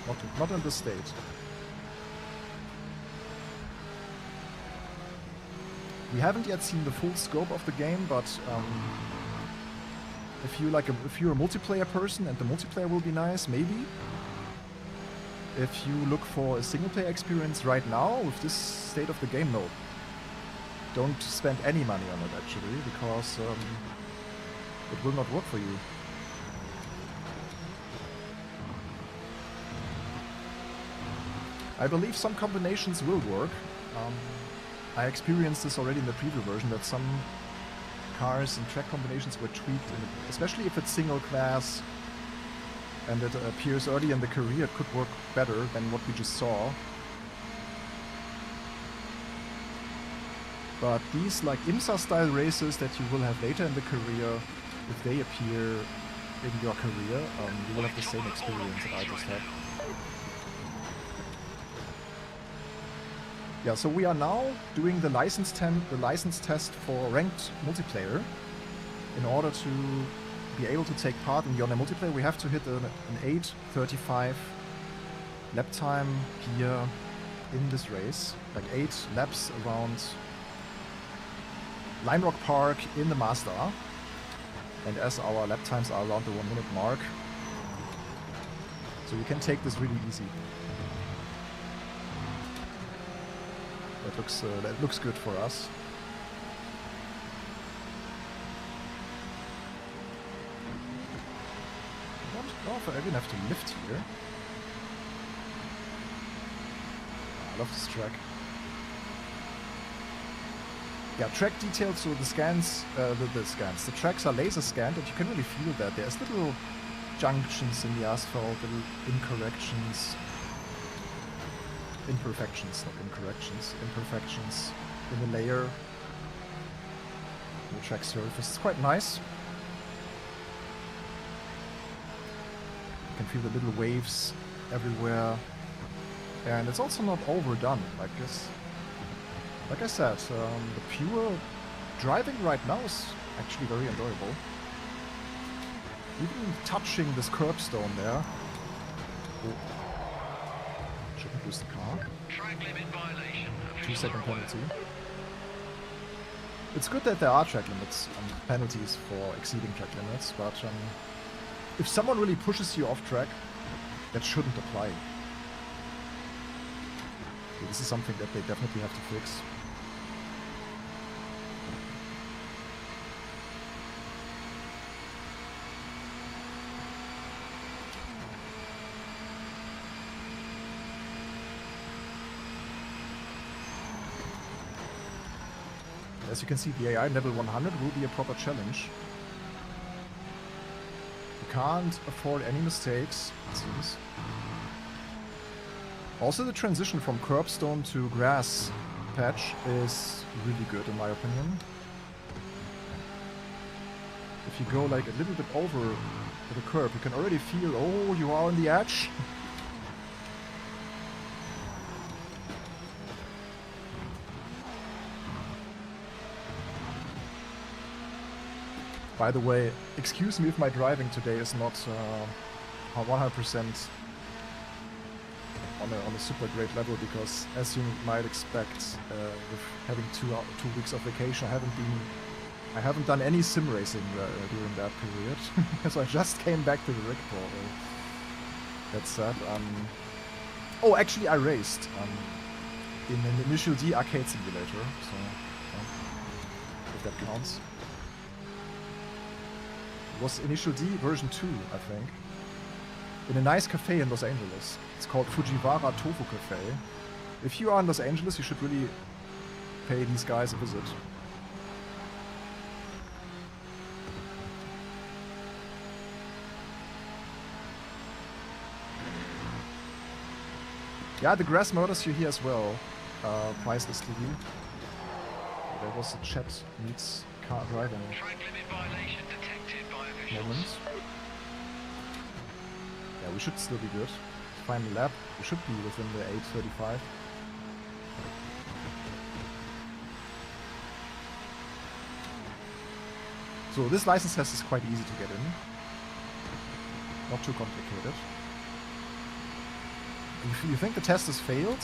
No. Not in this state. We haven't yet seen the full scope of the game, but if you're a multiplayer person and the multiplayer will be nice, maybe. If you look for a single player experience right now with this state of the game, no. Don't spend any money on it actually, because it will not work for you. I believe some combinations will work. I experienced this already in the preview version, that some cars and track combinations were tweaked, especially if it's single class and it appears early in the career, it could work better than what we just saw. But these like IMSA style races that you will have later in the career, if they appear in your career, you will have the same experience that I just had. Yeah, so we are now doing the license test for ranked multiplayer. In order to be able to take part in the online multiplayer, we have to hit an 8:35 lap time here in this race. Like 8 laps around Lime Rock Park in the Mazda. And as our lap times are around the 1 minute mark, so you can take this really easy. That looks good for us. I didn't have to lift here. I love this track. Yeah, track details. So the scans, the tracks are laser scanned, and you can really feel that there's little junctions in the asphalt, little imperfections, not incorrections, imperfections in the layer, in the track surface. It's quite nice. You can feel the little waves everywhere, and it's also not overdone. Like I said, the pure driving right now is actually very enjoyable. Even touching this curbstone there. Oh. Shouldn't lose the car. Track limit violation. 2-second penalty. It's good that there are track limits and penalties for exceeding track limits, but if someone really pushes you off track, that shouldn't apply. This is something that they definitely have to fix. As you can see, the AI level 100 will be a proper challenge. You can't afford any mistakes, it seems. Also, the transition from curbstone to grass patch is really good, in my opinion. If you go like a little bit over the curb, you can already feel, oh, you are on the edge. By the way, excuse me if my driving today is not 100% on a super great level, because as you might expect, with having 2 weeks of vacation, I haven't done any sim racing during that period. So I just came back to the rig portal. That's sad. Oh, actually, I raced in an Initial D arcade simulator, so if that counts. It was Initial D version 2, I think. In a nice cafe in Los Angeles. It's called Fujiwara Tofu Cafe. If you are in Los Angeles, you should really pay these guys a visit. Yeah, the grass murders you here as well, pricelessly. There was a chat meets car driving moments. Yeah, we should still be good. Final lap, we should be within the 8:35. So this license test is quite easy to get in. Not too complicated. If you think the test has failed,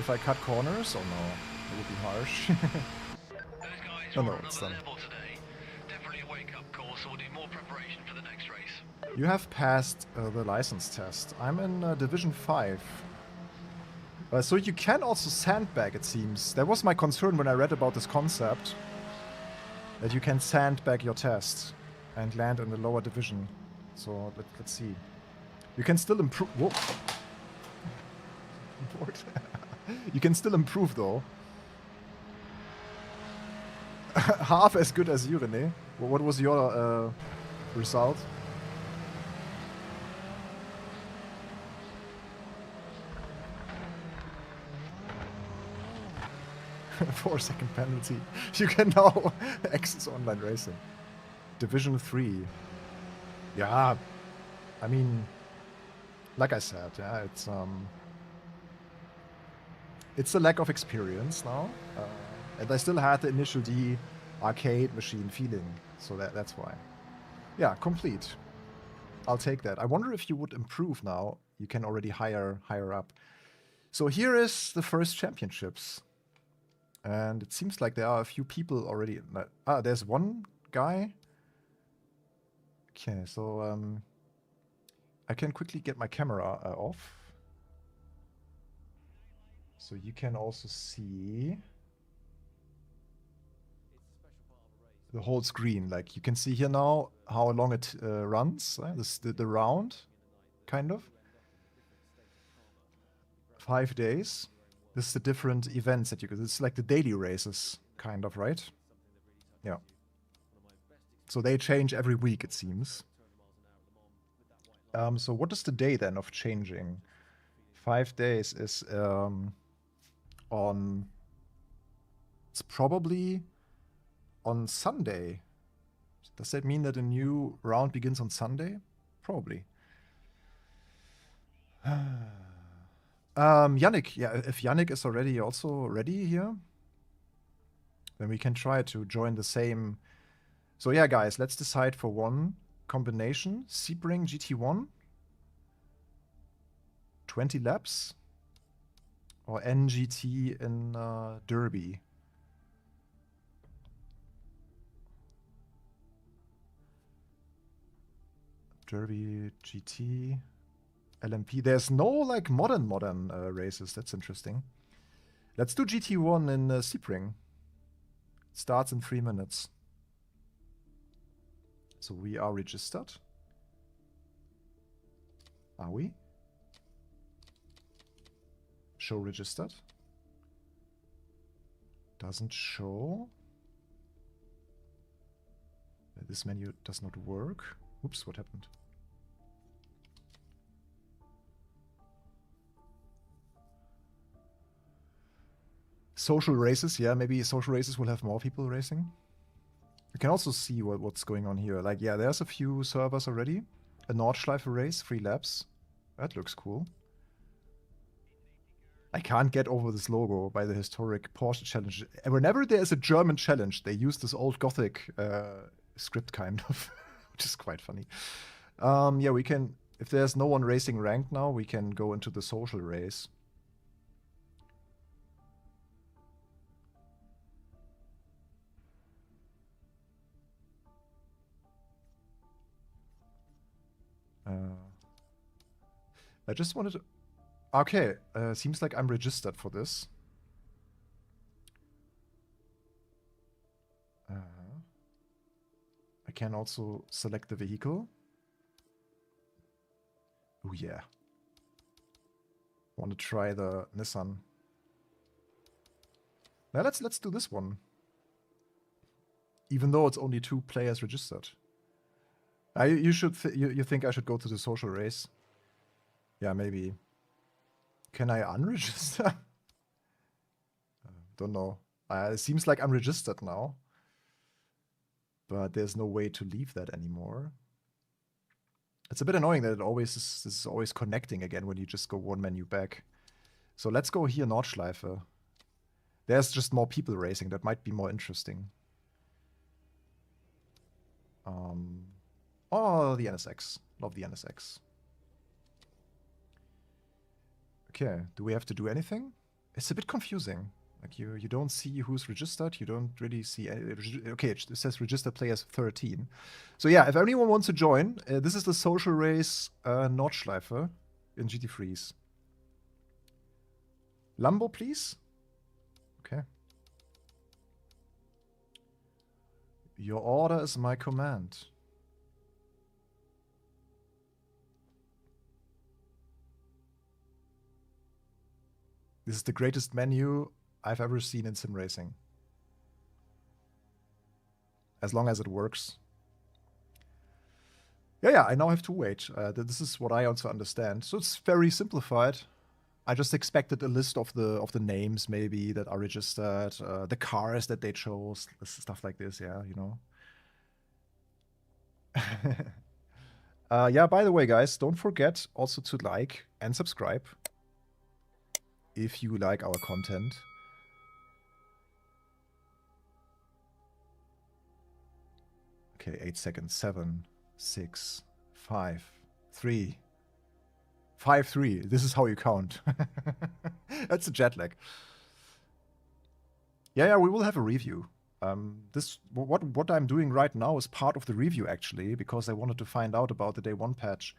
if I cut corners, oh no, it would be harsh. Those guys No, are no, on it's another done. level today. Definitely a wake-up call, so we'll do more preparation for the next race. You have passed the license test. I'm in Division 5. So you can also sandbag, it seems. That was my concern when I read about this concept. That you can sandbag your test and land in the lower division. So let's see. You can still improve. Whoa. You can still improve though. Half as good as you, René. What was your result? 4-second penalty. You can now access online racing. Division 3. Yeah. I mean, like I said, yeah, it's a lack of experience now. And I still had the initial D arcade machine feeling. So that's why. Yeah, complete. I'll take that. I wonder if you would improve now. You can already higher up. So here is the first championships. And it seems like there are a few people already. There's one guy. Okay, so I can quickly get my camera off. So you can also see the whole screen. Like you can see here now how long it runs. This the round, kind of. 5 days. This is the different events that you could. It's like the daily races, kind of, right? Yeah. So they change every week, it seems. So what is the day then of changing? 5 days is on. It's probably on Sunday. Does that mean that a new round begins on Sunday? Probably. Yannick, yeah, if Yannick is already also ready here, then we can try to join the same. So yeah, guys, let's decide for one combination. Sebring GT1, 20 laps, or NGT in Derby. Derby GT. LMP. There's no like modern races. That's interesting. Let's do GT1 in Sebring. Starts in 3 minutes. So we are registered. Are we? Show registered. Doesn't show. This menu does not work. Oops, what happened? Social races, yeah, maybe social races will have more people racing. You can also see what's going on here. Like, yeah, there's a few servers already. A Nordschleife race, 3 laps. That looks cool. I can't get over this logo by the historic Porsche challenge. Whenever there's a German challenge, they use this old Gothic script, kind of, which is quite funny. Yeah, we can, if there's no one racing ranked now, we can go into the social race. I just wanted to... Okay, seems like I'm registered for this. I can also select the vehicle. Oh yeah. Want to try the Nissan. Now let's do this one. Even though it's only 2 players registered. You should you think I should go to the social race? Yeah, maybe. Can I unregister? Don't know. It seems like I'm registered now. But there's no way to leave that anymore. It's a bit annoying that this is always connecting again when you just go one menu back. So let's go here, Nordschleife. There's just more people racing. That might be more interesting. Oh, the NSX. Love the NSX. Okay, do we have to do anything? It's a bit confusing. Like you don't see who's registered. You don't really see. Okay, it says registered players 13. So yeah, if anyone wants to join, this is the social race Nordschleife in GT3s. Lambo, please. Okay. Your order is my command. This is the greatest menu I've ever seen in sim racing. As long as it works. Yeah, I now have to wait. This is what I also understand. So it's very simplified. I just expected a list of the names maybe that are registered, the cars that they chose, stuff like this. Yeah, you know. Yeah, by the way, guys, don't forget also to like and subscribe if you like our content. Okay, 8 seconds. 7, 6, 5, 3. 5, 3. This is how you count. That's a jet lag. Yeah, we will have a review. What I'm doing right now is part of the review, actually, because I wanted to find out about the day 1 patch.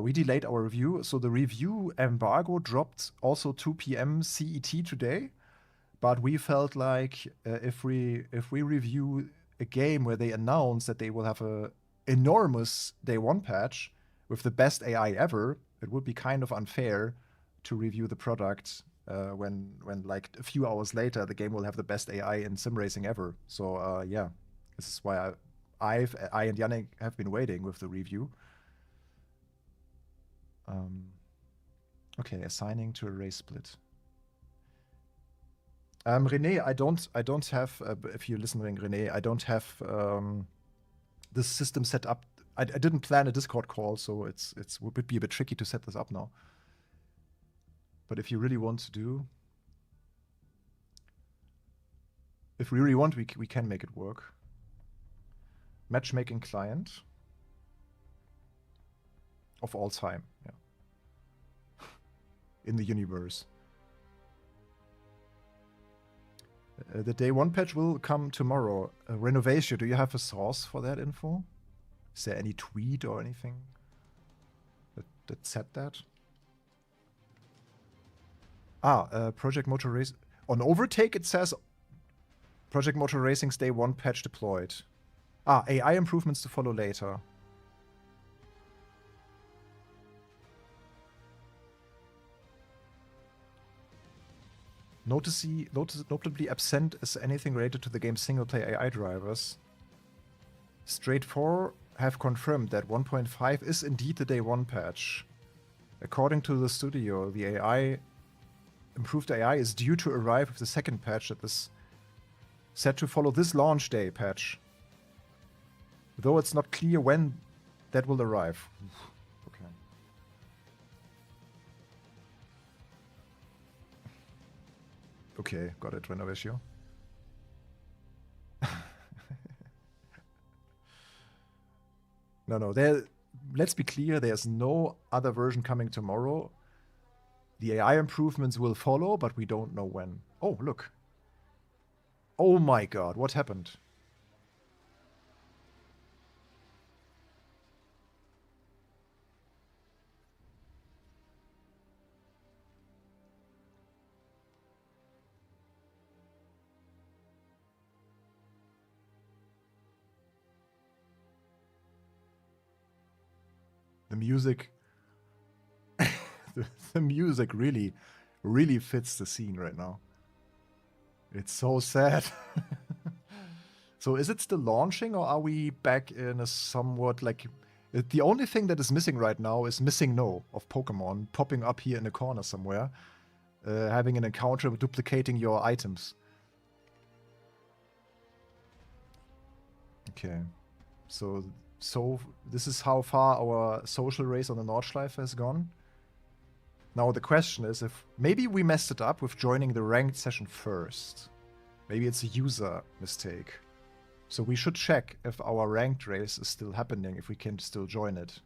We delayed our review, so the review embargo dropped also 2 p.m. CET today. But we felt like if we review a game where they announce that they will have a enormous day 1 patch with the best AI ever, it would be kind of unfair to review the product when like a few hours later the game will have the best AI in sim racing ever. So yeah, this is why I and Yannick have been waiting with the review. Okay, assigning to a race split. René, I don't have. If you're listening, René, I don't have this system set up. I didn't plan a Discord call, so it would be a bit tricky to set this up now. But if you really want to do, if we really want, we can make it work. Matchmaking client of all time, yeah, in the universe. The day 1 patch will come tomorrow. Renovation, do you have a source for that info? Is there any tweet or anything that said that? Project Motor Race. On Overtake it says Project Motor Racing's day 1 patch deployed. AI improvements to follow later. Notably absent is anything related to the game's single-player AI drivers. Straight 4 have confirmed that 1.5 is indeed the day 1 patch. According to the studio, the improved AI is due to arrive with the second patch that is set to follow this launch day patch. Though it's not clear when that will arrive. Okay. Okay, got it, Renovation. No, let's be clear, there's no other version coming tomorrow. The AI improvements will follow, but we don't know when. Oh, look. Oh my god, what happened? The music, the music really fits the scene right now. It's so sad. So is it still launching, or are we back in a somewhat like... The only thing that is missing right now is Missing No of Pokemon popping up here in a corner somewhere, having an encounter with duplicating your items. Okay, so this is how far our social race on the Nordschleife has gone. Now the question is if maybe we messed it up with joining the ranked session first. Maybe it's a user mistake. So we should check if our ranked race is still happening, if we can still join it.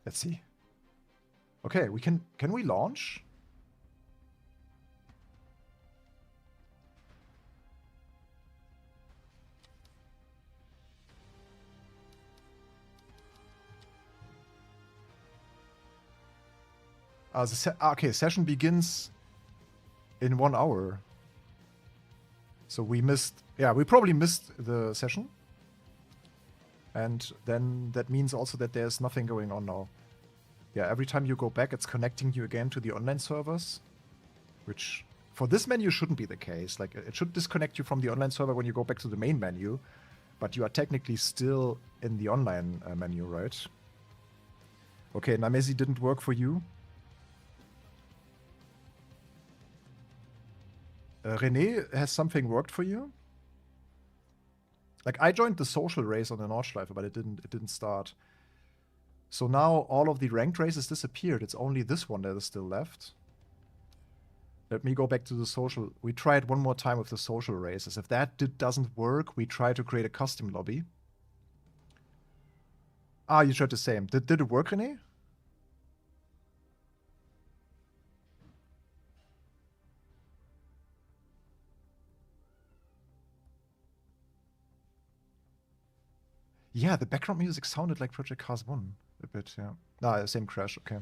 Let's see. Okay, we can we launch? Okay, session begins in 1 hour. So we missed, yeah, we probably missed the session. And then that means also that there's nothing going on now. Yeah, every time you go back, it's connecting you again to the online servers. Which, for this menu, shouldn't be the case. Like, it should disconnect you from the online server when you go back to the main menu. But you are technically still in the online menu, right? Okay, Namesi didn't work for you. René, has something worked for you? Like, I joined the social race on the Nordschleife, but it didn't start. So now all of the ranked races disappeared. It's only this one that is still left. Let me go back to the social. We tried one more time with the social races. If that doesn't work, we try to create a custom lobby. Ah, you tried the same. Did it work, René? Yeah, the background music sounded like Project Cars 1 a bit, yeah. Ah, same crash, okay.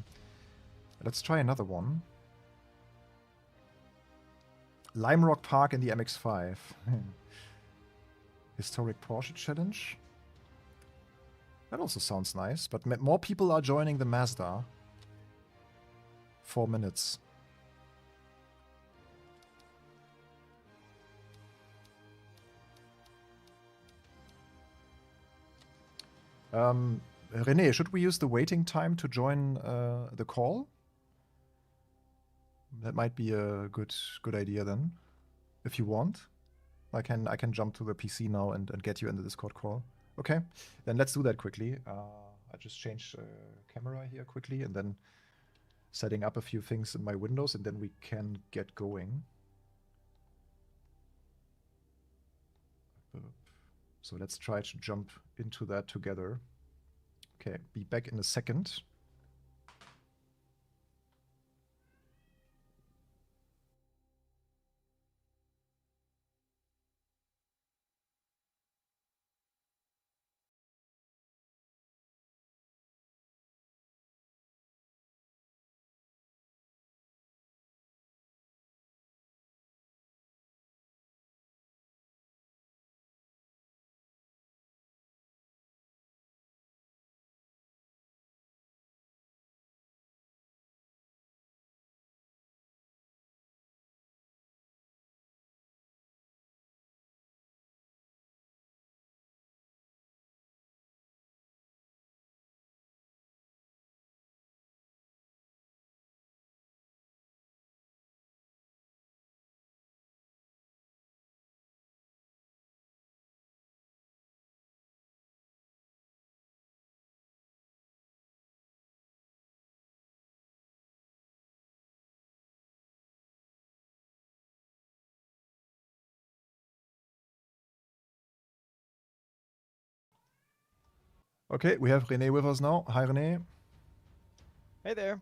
Let's try another one. Lime Rock Park in the MX-5. Historic Porsche Challenge. That also sounds nice, but more people are joining the Mazda. 4 minutes. René, should we use the waiting time to join the call? That might be a good idea then, if you want. I can jump to the PC now and get you in the Discord call. Okay, then let's do that quickly. I just changed camera here quickly and then setting up a few things in my windows and then we can get going. So let's try to jump into that together. Okay, be back in a second. Okay, we have René with us now. Hi, René. Hey there.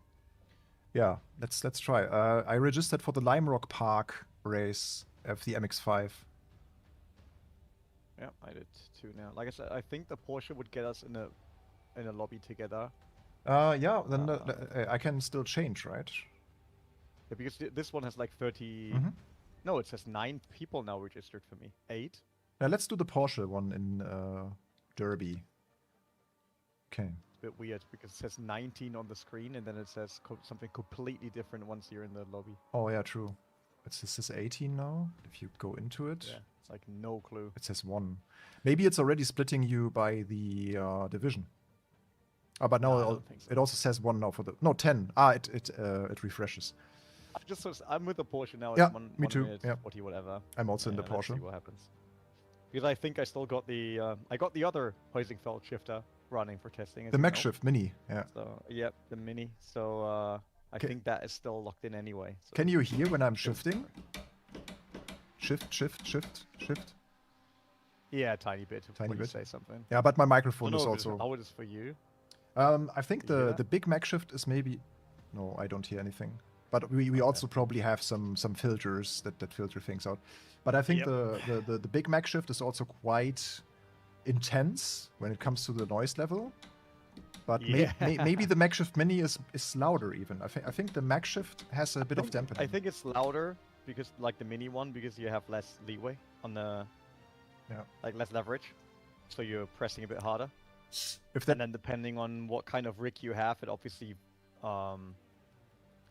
Yeah, let's try. I registered for the Lime Rock Park race of the MX-5. Yeah, I did too now. Like I said, I think the Porsche would get us in a lobby together. Yeah, then I can still change, right? Yeah, because this one has like 30... Mm-hmm. No, it says 9 people now registered for me. 8? Now let's do the Porsche one in Derby. Okay. It's a bit weird because it says 19 on the screen and then it says something completely different once you're in the lobby. Oh yeah, true. It says 18 now. If you go into it, Yeah, it's like no clue. it says 1. Maybe it's already splitting you by the division. Ah, but now No, I don't think so. it also says 1 now for the 10. Ah, it refreshes. I'm with the Porsche now. Yeah, It's one me too. minute, Yeah. 40 whatever. I'm also in the Let's see Porsche. what happens. Because I think I still got the I got the other Heusingfeld shifter running for testing. as The you Max know. Shift Mini. Yeah. So yep, the Mini. So I think that is still locked in anyway. So Can you hear when I'm shifting? Shift, shift, shift, shift. Yeah, a tiny bit. Tiny when you bit. say something. Yeah, but my I microphone don't is know if it's also. how it is for you. I think Do you hear the that? big Mac shift is maybe. No, I don't hear anything. But we also probably have some filters that filter things out. But I think Yep. the big Mac shift is also quite intense when it comes to the noise level. But Yeah. maybe the Mac shift Mini is louder even. I think the Mac shift has a bit of dampening. I think it's louder because like the mini one because you have less leeway on the like less leverage, so you're pressing a bit harder. If that And then depending on what kind of rig you have, it obviously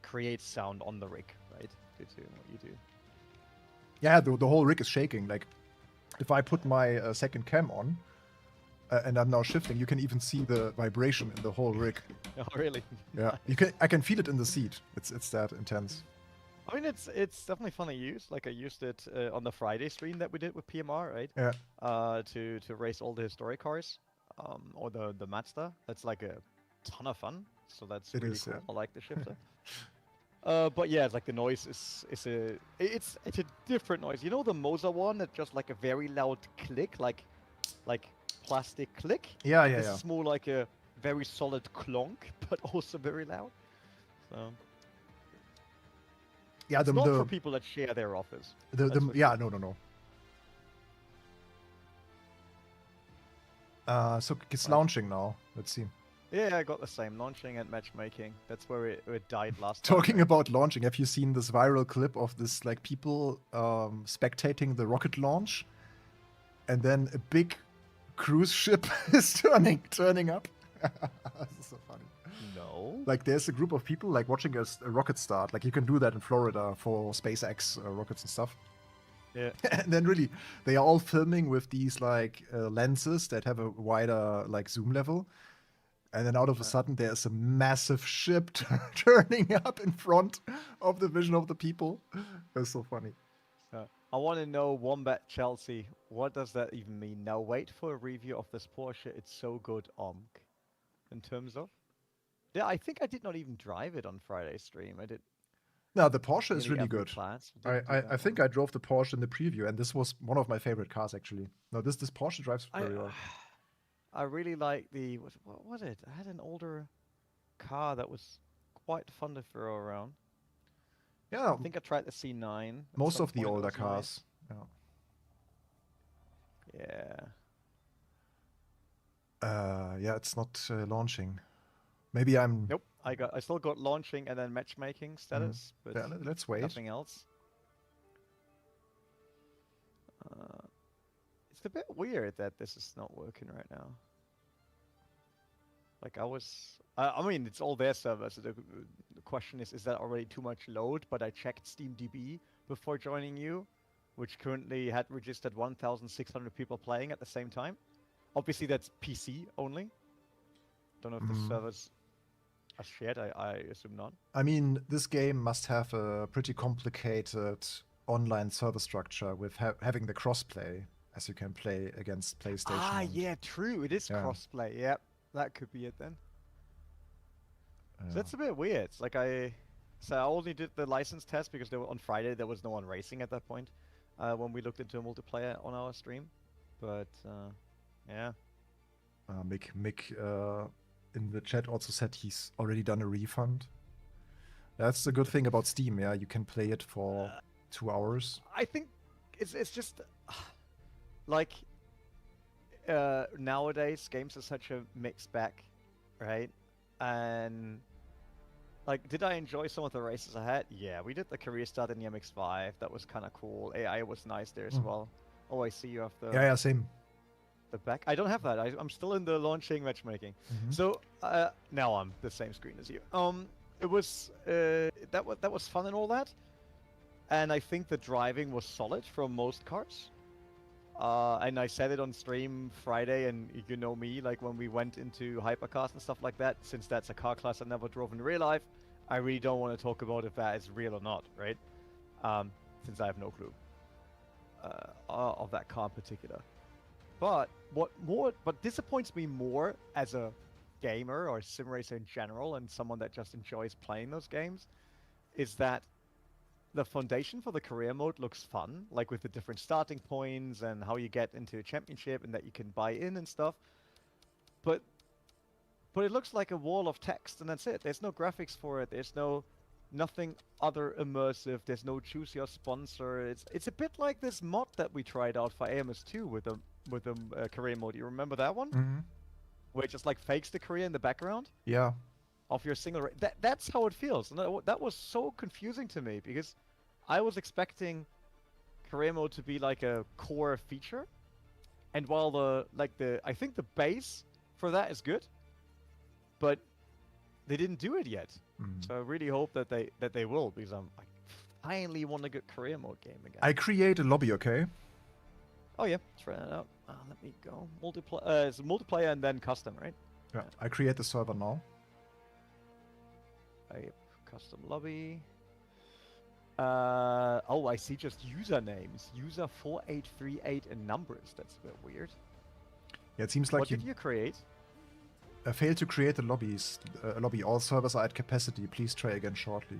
creates sound on the rig, right? Due to what you do. yeah, the whole rig is shaking. Like if I put my second cam on and I'm now shifting, you can even see the vibration in the whole rig. Oh, really? Yeah, I can feel it in the seat. It's that intense. I mean, it's definitely fun to use. Like I used it on the Friday stream that we did with PMR, right? Yeah. To race all the historic cars, or the Mazda. That's like a ton of fun. So that's It really is, cool. yeah. I like the shifter. But yeah, it's like the noise is a different noise. You know the Moza one that just like a very loud click, like plastic click. Yeah, This is more like a very solid clonk, but also very loud. So Yeah, it's not for people that share their office. That's for yeah, sure. no. So it's Right. launching now. Let's see. Yeah, I got the same launching and matchmaking. That's where it died last time. Talking right? about launching, have you seen this viral clip of this like people spectating the rocket launch, and then a big cruise ship is turning up? This is so funny. No. Like there's a group of people like watching a rocket start. Like you can do that in Florida for SpaceX rockets and stuff. Yeah. And then really, they are all filming with these like lenses that have a wider like zoom level. And then out of a sudden, there's a massive ship turning up in front of the vision of the people. That's so funny. I want to know Wombat Chelsea. What does that even mean? Now wait for a review of this Porsche. It's so good, Omk. In terms of, yeah, I think I did not even drive it on Friday's stream. I did. Now the Porsche is nearly really every good. class. Didn't do I that think one. I drove the Porsche in the preview, and this was one of my favorite cars actually. No, this Porsche drives very well. I really like the what was it? I had an older car that was quite fun to throw around. Yeah, I think I tried the C9. at most some of the point, that older was nice. cars. Yeah. Yeah, it's not launching. Maybe I'm. Nope. I still got launching and then matchmaking status, but Yeah, let's wait. nothing else. It's a bit weird that this is not working right now. Like I mean, it's all their servers. So the question is that already too much load? But I checked SteamDB before joining you, which currently had registered 1,600 people playing at the same time. Obviously, that's PC only. Don't know if the servers are shared. I assume not. I mean, this game must have a pretty complicated online server structure with having the crossplay, as you can play against PlayStation. Ah, and- yeah, true. It is Yeah. crossplay. Yep, that could be it then. So Yeah. that's a bit weird. It's like I only did the license test because on Friday there was no one racing at that point when we looked into multiplayer on our stream. But yeah, Mick in the chat also said he's already done a refund. That's the good thing about Steam. Yeah, you can play it for 2 hours. I think it's just like nowadays games are such a mixed bag, right? And like, did I enjoy some of the races I had? Yeah, we did the career start in the MX-5. That was kind of cool. AI was nice there as well. Oh, I see you have the Yeah, same. the back. I don't have that. I'm still in the launching matchmaking. So now I'm the same screen as you. It was that was fun and all that, and I think the driving was solid from most cars. And I said it on stream Friday, and you know me, like when we went into hypercars and stuff like that. Since that's a car class I never drove in real life, I really don't want to talk about if that is real or not, right? Since I have no clue of that car in particular. But what disappoints me more as a gamer or sim racer in general and someone that just enjoys playing those games is that the foundation for the career mode looks fun, like with the different starting points and how you get into a championship and that you can buy in and stuff. But it looks like a wall of text and that's it. There's no graphics for it. There's nothing other immersive. There's no choose your sponsor. It's a bit like this mod that we tried out for AMS2 with the career mode. You remember that one? Mm-hmm. Where it just like fakes the career in the background Yeah. of your single race. That's how it feels. And that was so confusing to me because I was expecting career mode to be like a core feature, and while I think the base for that is good, but they didn't do it yet. So I really hope that they will, because I finally want a good career mode game again. I create a lobby, okay? Oh yeah, try that out. Let me go. It's multiplayer and then custom, right? Yeah. I create the server now. Custom lobby. Oh, I see just usernames. User 4838 and numbers. That's a bit weird. Yeah, it seems like What did you create? failed to create the lobby. All servers are at capacity. Please try again shortly.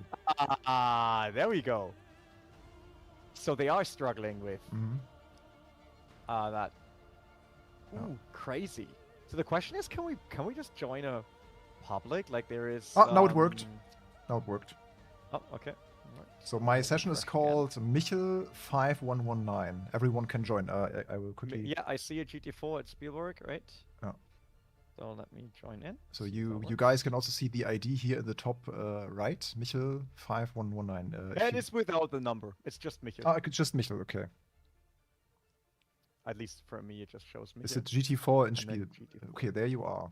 There we go. So they are struggling with that. Ooh, crazy. So the question is, can we just join a public like there is? Oh, now it worked. Now it worked. Oh, okay. Alright. So my session is refresh called Michel 5119. Everyone can join. I will quickly. Yeah, I see a GT4 at Spielberg, right? Yeah. So let me join in. So See if you that you guys can also see the ID here in the top right. Michel 5119. And it's without the number. It's just Michel. Oh, it's just Michel. Okay. At least for me, it just shows Michel. Is it GT4 in And then Spiel? GT4. Okay, there you are.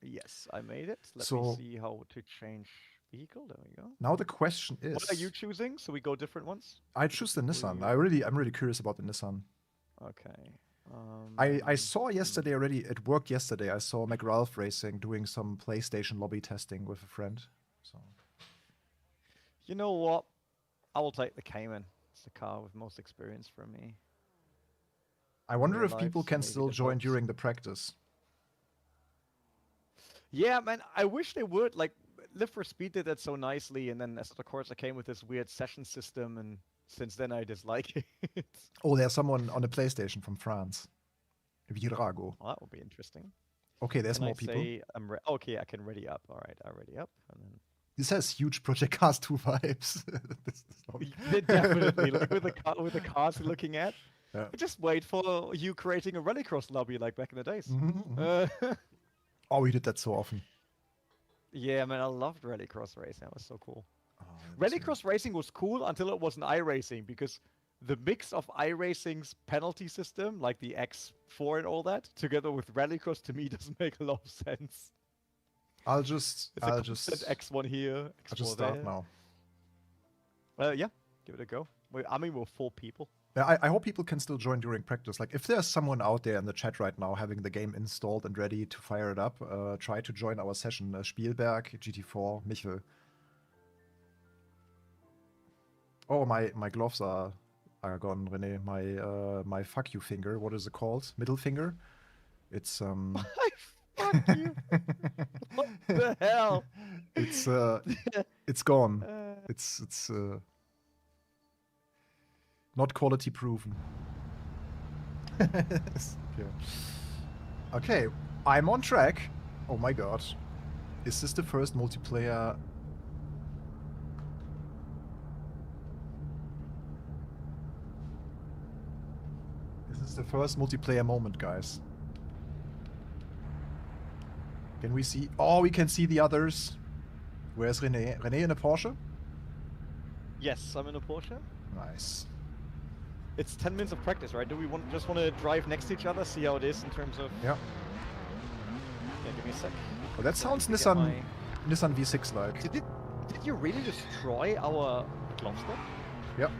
Yes, I made it. Let So- me see how to change vehicle. There we go. Now the question is. What are you choosing? So we go different ones? I choose the Nissan. you- I'm really curious about the Nissan. Okay. I saw yesterday already. It worked yesterday. I saw McRalph Racing doing some PlayStation lobby testing with a friend. So You know what? I will take the Cayman. It's the car with most experience for me. I wonder Real if people life, can maybe still the join bots. during the practice. Yeah, man, I wish they would. Like, Live for Speed did that so nicely, and then, of course, I came with this weird session system, and since then I dislike it. Oh, there's someone on a PlayStation from France. Virago. Well, that would be interesting. Okay, there's Can more I people. say okay, I can ready up. All right, I ready up, and then This has huge Project Cars 2 vibes. This is not- definitely like with the cars you're looking at. Yeah. Just wait for you creating a rallycross lobby like back in the days. Mhm, mhm. Oh, we did that so often. Yeah, man, I loved rallycross racing. That was so cool. Oh, that's Rallycross racing was cool until it was an iRacing, because the mix of iRacing's penalty system, like the X4 and all that, together with rallycross, to me doesn't make a lot of sense. I'll just It's a constant X1 here, X4 I'll just start there. now. Yeah, give it a go. I mean, we're 4 people. Yeah, I hope people can still join during practice. Like, if there's someone out there in the chat right now having the game installed and ready to fire it up, try to join our session. Spielberg, GT4, Michel. Oh, my gloves are gone, René. My fuck you finger. What is it called? Middle finger. It's Fuck you! What the hell? it's gone. It's not quality proven. Yeah. Okay, I'm on track. Oh my god. Is this the first multiplayer? This is the first multiplayer moment, guys. Can we see? Oh, we can see the others. Where's René? René in a Porsche? Yes, I'm in a Porsche. Nice. It's 10 minutes of practice, right? Do we just want to drive next to each other, see how it is in terms of... Yeah. Yeah, give me a sec. Oh, that sounds Get Nissan my- Nissan V6 like. Did you really destroy our glove stop? Yep.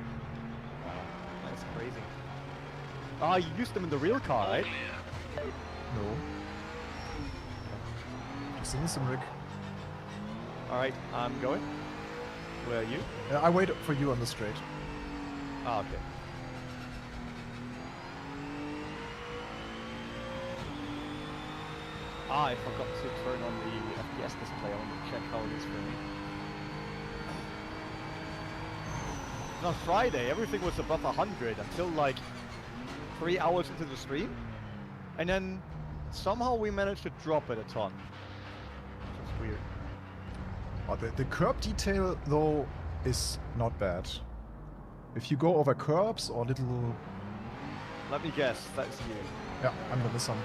That's crazy. Ah, you used them in the real car, right? No. Just in the sim rig. Alright, I'm going. Where are you? I wait for you on the straight. Ah, okay. Ah, I forgot to turn on the FPS display. I want to check how it is for me. on Friday, everything was above 100 until like 3 hours into the stream. And then somehow we managed to drop it a ton. Which is weird. Oh, the curb detail, though, is not bad. If you go over curbs or little... Let me guess, that's you. Yeah, I'm the Nissan.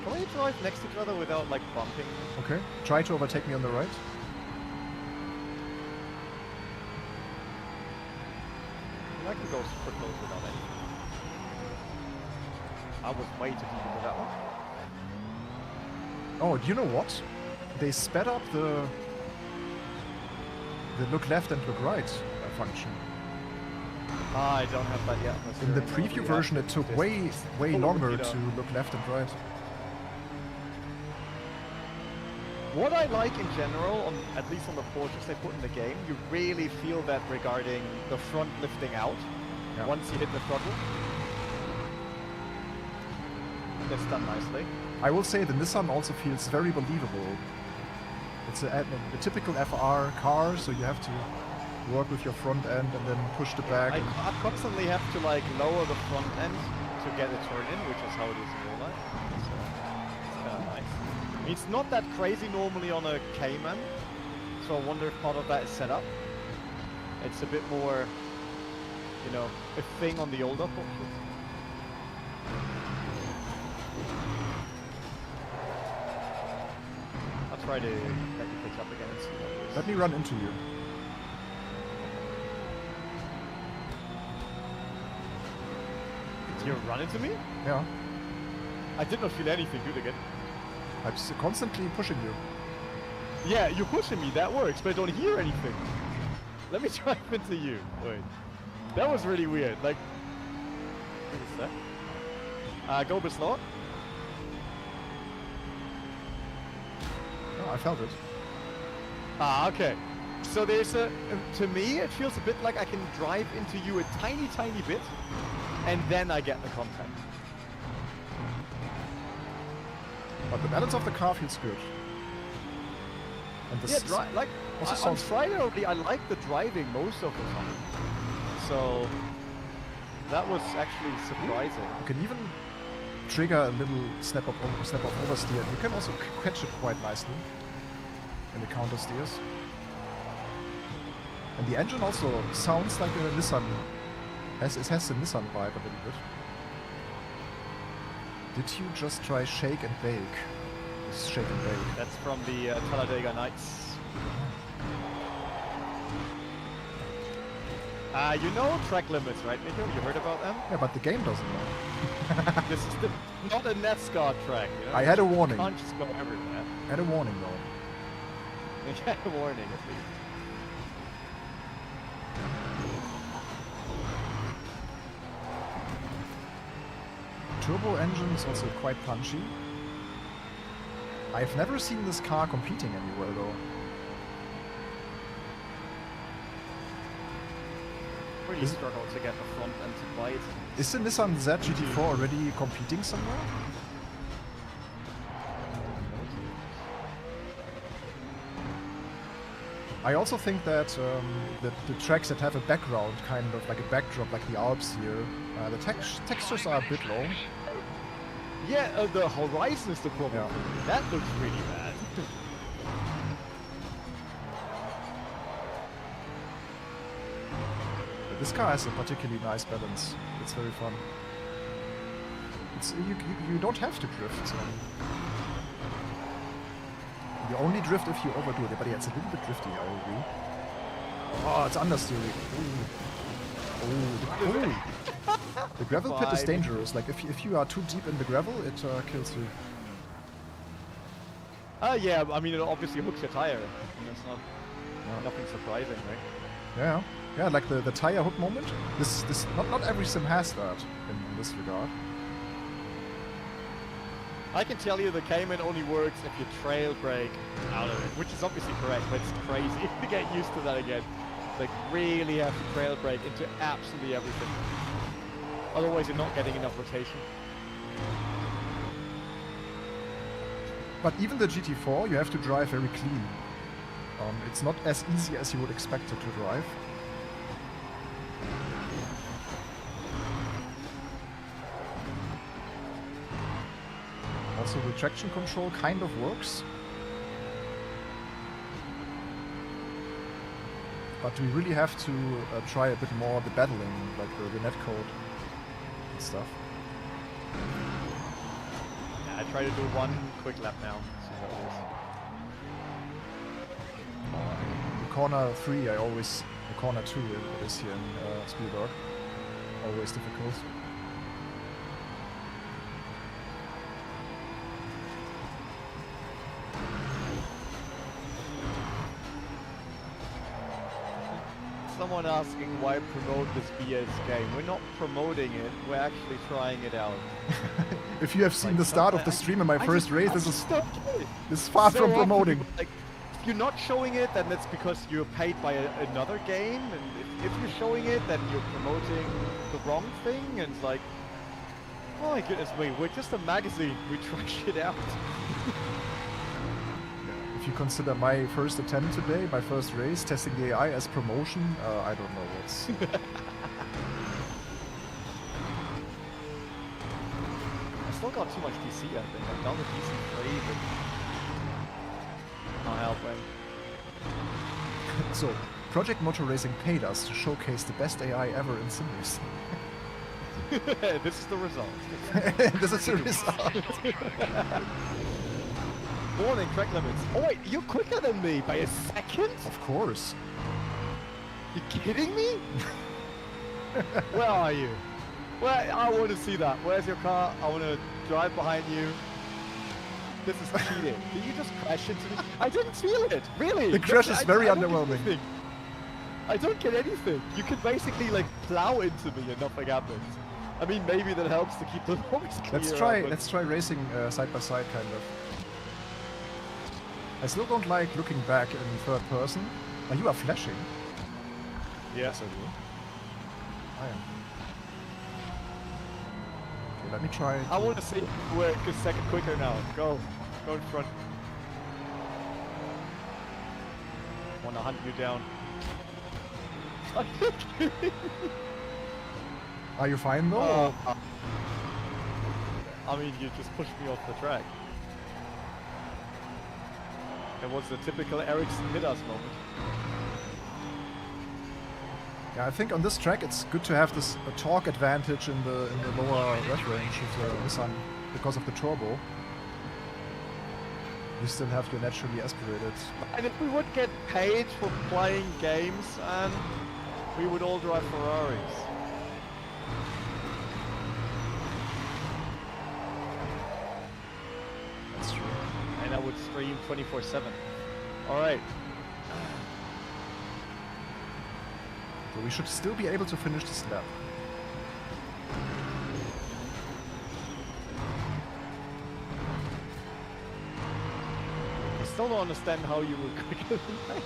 Can we drive next to each other without like bumping? Okay, try to overtake me on the right. I can go super close without anything. I was way too deep into that one. Oh, do you know what? They sped up the look left and look right function. I don't have that yet. In the preview version, it took way longer to look left and right. What I like in general, at least on the portraits they put in the game, you really feel that regarding the front lifting out once you hit the throttle. That's done nicely. I will say the Nissan also feels very believable. It's a typical FR car, so you have to work with your front end and then push the back. I constantly have to like lower the front end to get a turn in, which is how it is in real life. So it's kind of nice. It's not that crazy normally on a Cayman, so I wonder if part of that is set up. It's a bit more, you know, a thing on the older Porsches. I'll try to let you pick up again and see what it is. Let me run into you. Did you run into me? Yeah. I did not feel anything, dude, again. I'm constantly pushing you. Yeah, you're pushing me, that works, but I don't hear anything. Let me drive into you. Wait. That was really weird, like... What is that? Go a bit slower. Oh, I felt it. Ah, okay. So there's a... to me, it feels a bit like I can drive into you a tiny, tiny bit, and then I get the contact. But the balance of the car feels good. And the like on Friday already, I like the driving most of the time. So that was actually surprising. You can even trigger a little snap off oversteer. You can also catch it quite nicely when it counter steers. And the engine also sounds like a Nissan. It has the Nissan vibe a little bit. Did you just try shake and bake? It's shake and bake. That's from the Talladega Nights. You know track limits, right, Michel? You heard about them? Yeah, but the game doesn't know. This is not a NASCAR track. You know? I had a warning. You can't just go everywhere. I had a warning though. You had a warning at least. Turbo engine is also quite punchy. I've never seen this car competing anywhere though. Really struggle to get the front end to bite. Is the Nissan Z GT4 already competing somewhere? I also think that the tracks that have a background, kind of like a backdrop, like the Alps here, the textures are a bit low. Yeah, the horizon is the problem. Yeah. That looks really bad. This car has a particularly nice balance. It's very fun. It's you don't have to drift. So. You only drift if you overdo it. But yeah, it's a little bit drifty, I agree. Oh, it's understeering. Oh, the gravel pit is dangerous. Like if you are too deep in the gravel, it kills you. Yeah, I mean it obviously hooks your tire. That's nothing surprising, right? Yeah, yeah, like the tire hook moment. This not every sim has that in this regard. I can tell you the Cayman only works if you trail brake out of it, which is obviously correct, but it's crazy to get used to that again. Like really have to trail brake into absolutely everything. Otherwise you're not getting enough rotation. But even the GT4, you have to drive very clean. It's not as easy as you would expect it to drive. Also the traction control kind of works. But we really have to try a bit more the battling, like the netcode and stuff. Yeah, I try to do one quick lap now. See how it is. The corner 3, I always... The corner 2 it is here in Spielberg. Always difficult. Someone asking why promote this BS game. We're not promoting it, we're actually trying it out. If you have seen Like, the start of the stream in my first race, this is far So from often promoting. people, like, if you're not showing it, then that's because you're paid by another game, and if you're showing it, then you're promoting the wrong thing, and it's like, oh my goodness me, we're just a magazine, we try shit out. If you consider my first attempt today, my first race, testing the AI as promotion, I don't know what's... I still got too much DC, I think. I've done the DC 3, but not helping. So, Project Motor Racing paid us to showcase the best AI ever in sim racing. This is the result. This is the result. Warning, track limits. Oh wait, you're quicker than me by a second? Of course. You kidding me? Where are you? Where? I want to see that. Where's your car? I want to drive behind you. This is cheating. Did you just crash into me? I didn't feel it. Really? The crash is very I don't get underwhelming. anything. I don't get anything. You can basically like plow into me and nothing happens. I mean, maybe that helps to keep the noise clear. Let's try racing side by side, kind of. I still don't like looking back in third person. Oh, you are flashing. Yes, I do. I am. Okay, let me try. I want to see we're a second quicker now. Go in front. Want to hunt you down. Are you fine though? I mean, you just pushed me off the track. It was the typical Ericsson Midas moment. Yeah, I think on this track it's good to have this torque advantage in the lower rev range of the Nissan because of the turbo. You still have to naturally aspirate it. And if we would get paid for playing games, and we would all drive Ferraris. That's true. And I would stream 24/7. Alright. So we should still be able to finish this lap. I still don't understand how you were quicker than me.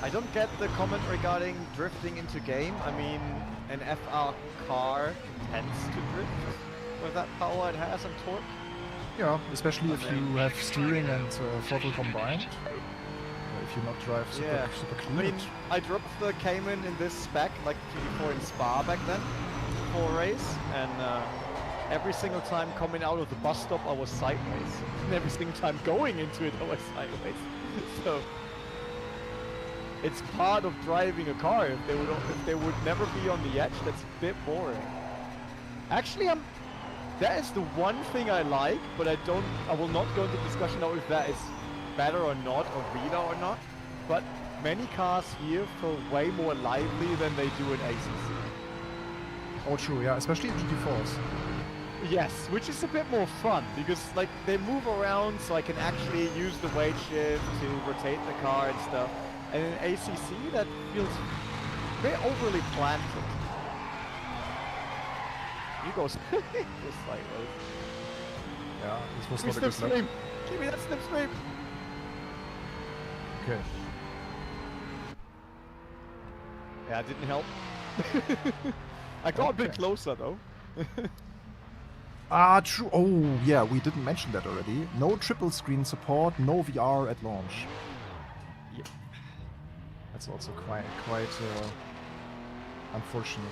I don't get the comment regarding drifting into game. I mean, an FR car tends to drift with that power it has and torque. Yeah, especially if you have steering and throttle combined. If you not drive super clean. I mean, I drove the Cayman in this spec, like GT4 in Spa back then, for a race, and every single time coming out of the bus stop I was sideways, and every single time going into it I was sideways. So it's part of driving a car. If they would never be on the edge, that's a bit boring. Actually, that is the one thing I like, but I will not go into discussion now if that is better or not, or Vita or not. But many cars here feel way more lively than they do in ACC. Oh, true, yeah, especially in GT4s. Yes, which is a bit more fun because like they move around, so I can actually use the weight shift to rotate the car and stuff. And in ACC, that feels very overly planted. You go sideways. Yeah, this was Give not me a good lap. slipstream! Give me that slipstream! Okay. Yeah, it didn't help. I got a bit Okay. closer though. Ah, true. Oh, yeah, we didn't mention that already. No triple screen support, no VR at launch. That's also quite unfortunate.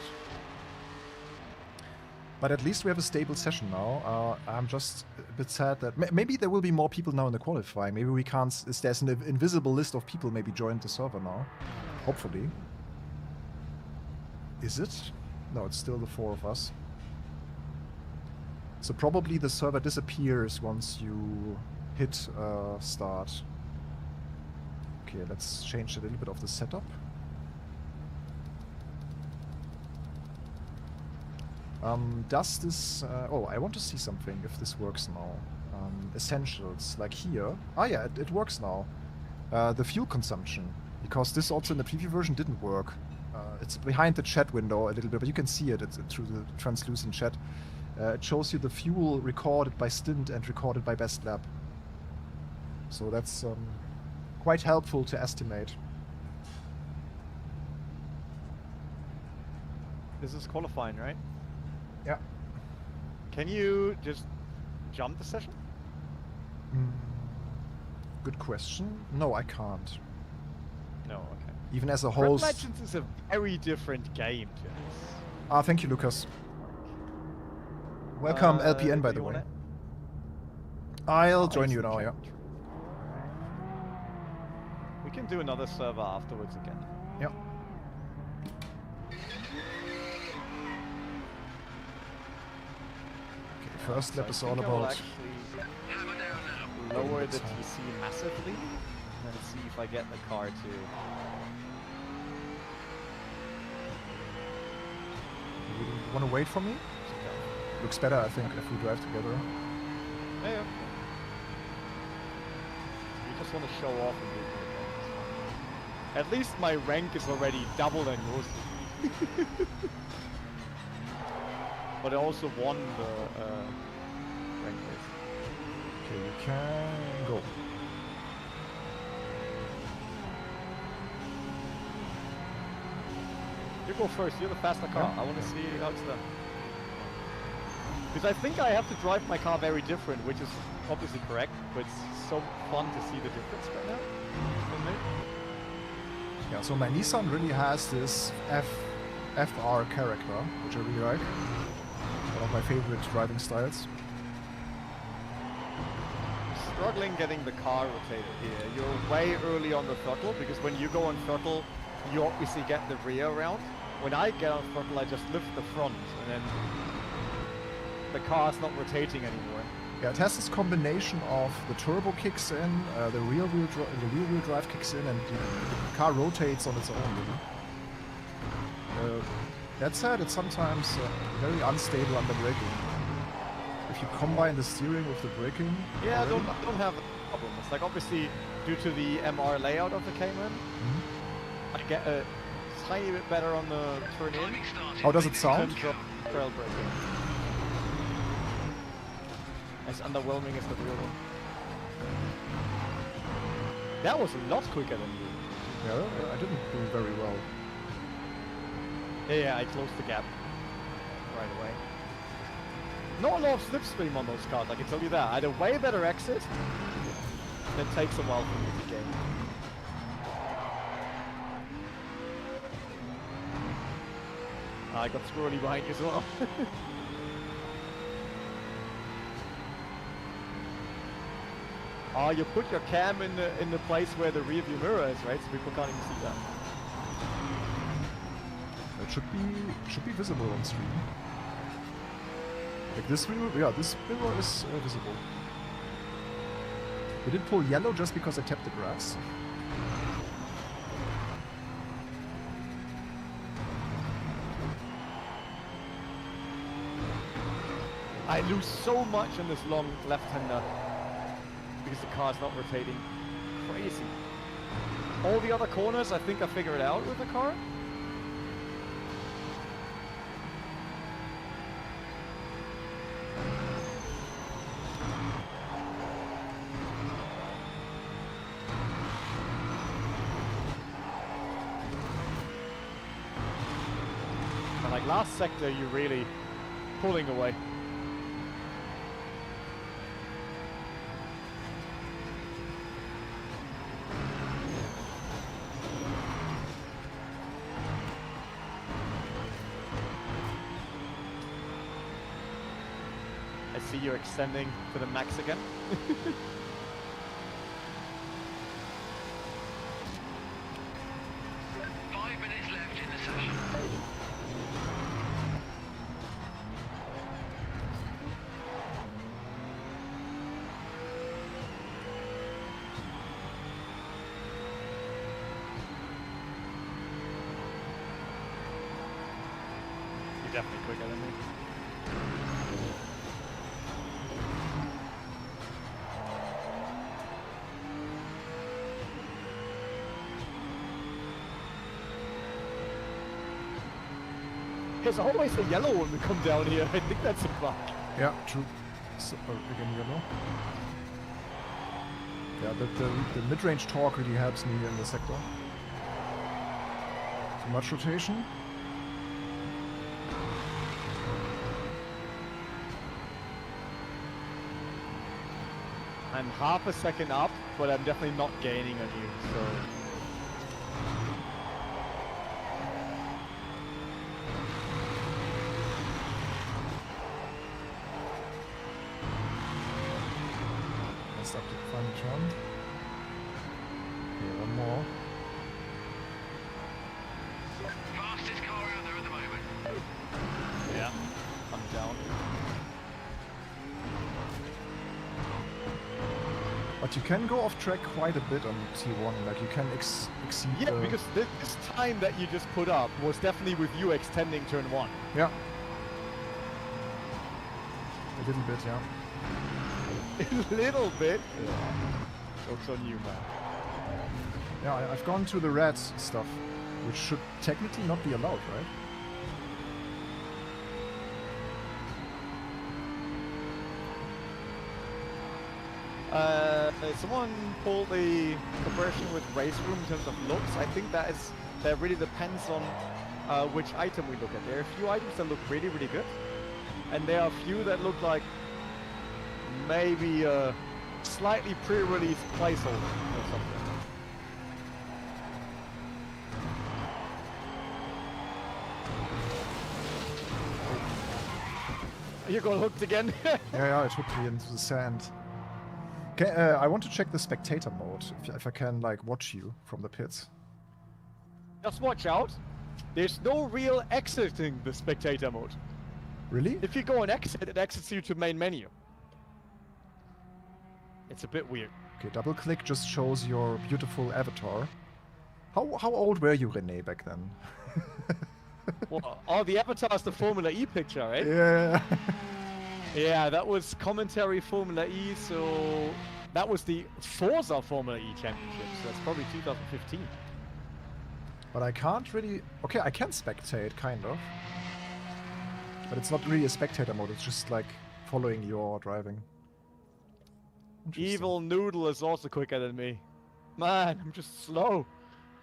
But at least we have a stable session now. I'm just a bit sad that maybe there will be more people now in the qualifying. Maybe we can't. There's an invisible list of people maybe joined the server now. Hopefully. Is it? No, it's still the 4 of us. So probably the server disappears once you hit start. Okay, let's change a little bit of the setup. Does this... oh, I want to see something, if this works now. Essentials, like here. Ah yeah, it works now. The fuel consumption. Because this also in the preview version didn't work. It's behind the chat window a little bit, but you can see it. It's through the translucent chat. It shows you the fuel recorded by stint and recorded by best lap. So that's quite helpful to estimate. This is qualifying, right? Yeah. Can you just jump the session? Good question. No, I can't. No, okay. Even as a Red host... Legends is a very different game to this. Ah, thank you, Lucas. Welcome, LPN, by the way. I'll join you now, yeah. We can do another server afterwards again. Yeah. Okay, first lap is all about... Lower the TC massively, and then see if I get the car to... You want to wait for me? Looks better, I think, if we drive together. Yeah. You just want to show off and do it. At least my rank is already double than yours. But I also won the rank race. Okay, you can go. You go first, you're the faster car. Yeah. I want to see how it's done. Because I think I have to drive my car very different, which is obviously correct, but it's so fun to see the difference right now. Yeah, so my Nissan really has this FR character, which I really like. One of my favorite driving styles. Struggling getting the car rotated here. You're way early on the throttle, because when you go on throttle, you obviously get the rear round. When I get on throttle, I just lift the front, and then the car's not rotating anymore. Yeah, it has this combination of the turbo kicks in, the rear wheel drive kicks in, and the car rotates on its own. Really. That said, it's sometimes very unstable under braking. If you combine the steering with the braking... Yeah, I don't have a problem. It's like, obviously, due to the MR layout of the Cayman, I get a tiny bit better on the turn-in. How does it sound? Trail braking. As underwhelming as the real one. That was a lot quicker than you. Yeah, I didn't do very well. Yeah, I closed the gap right away. Not a lot of slipstream on those cars, I can tell you that. I had a way better exit. It takes a while for me to gain. I got squirrely behind you as well. Oh, you put your cam in the place where the rear view mirror is, right? So people can't even see that. It should be visible on stream. Like this mirror, yeah, this mirror is visible. We did pull yellow just because I tapped the grass. I lose so much on this long left-hander because the car's not rotating. Crazy. All the other corners, I think I figure it out with the car. And like last sector, you're really pulling away. I see you're extending to the max again. 5 minutes left in the session. You're definitely quicker than me. There's always a yellow when we come down here. I think that's a bug. Yeah, true. So, again, yellow. Yeah, the mid-range torque really helps me in the sector. Too much rotation. I'm half a second up, but I'm definitely not gaining on you, so... Messed up the final turn. Okay, one more. Fastest car out there at the moment. Yeah, I'm down. But you can go off track quite a bit on T1, like you can exceed Yeah, because this time that you just put up was definitely with you extending turn 1. Yeah. A little bit, yeah. A little bit? Jokes on you, man. Yeah, I've gone to the red stuff, which should technically not be allowed, right? Someone pulled the comparison with race room in terms of looks. I think that really depends on which item we look at. There are a few items that look really, really good, and there are a few that look like maybe a slightly pre-released placeholder or something. You got hooked again? Yeah, it hooked me into the sand. Okay, I want to check the spectator mode, if I can, like, watch you from the pits. Just watch out. There's no real exiting the spectator mode. Really? If you go on exit, it exits you to main menu. It's a bit weird. Okay, double click just shows your beautiful avatar. How old were you, René, back then? Well, oh, the avatar is the Formula E picture, right? Yeah. Yeah, that was commentary Formula E, so that was the Forza Formula E Championship, so that's probably 2015. But I can't really... Okay, I can spectate, kind of. But it's not really a spectator mode, it's just like following your driving. Interesting. Evil Noodle is also quicker than me. Man, I'm just slow.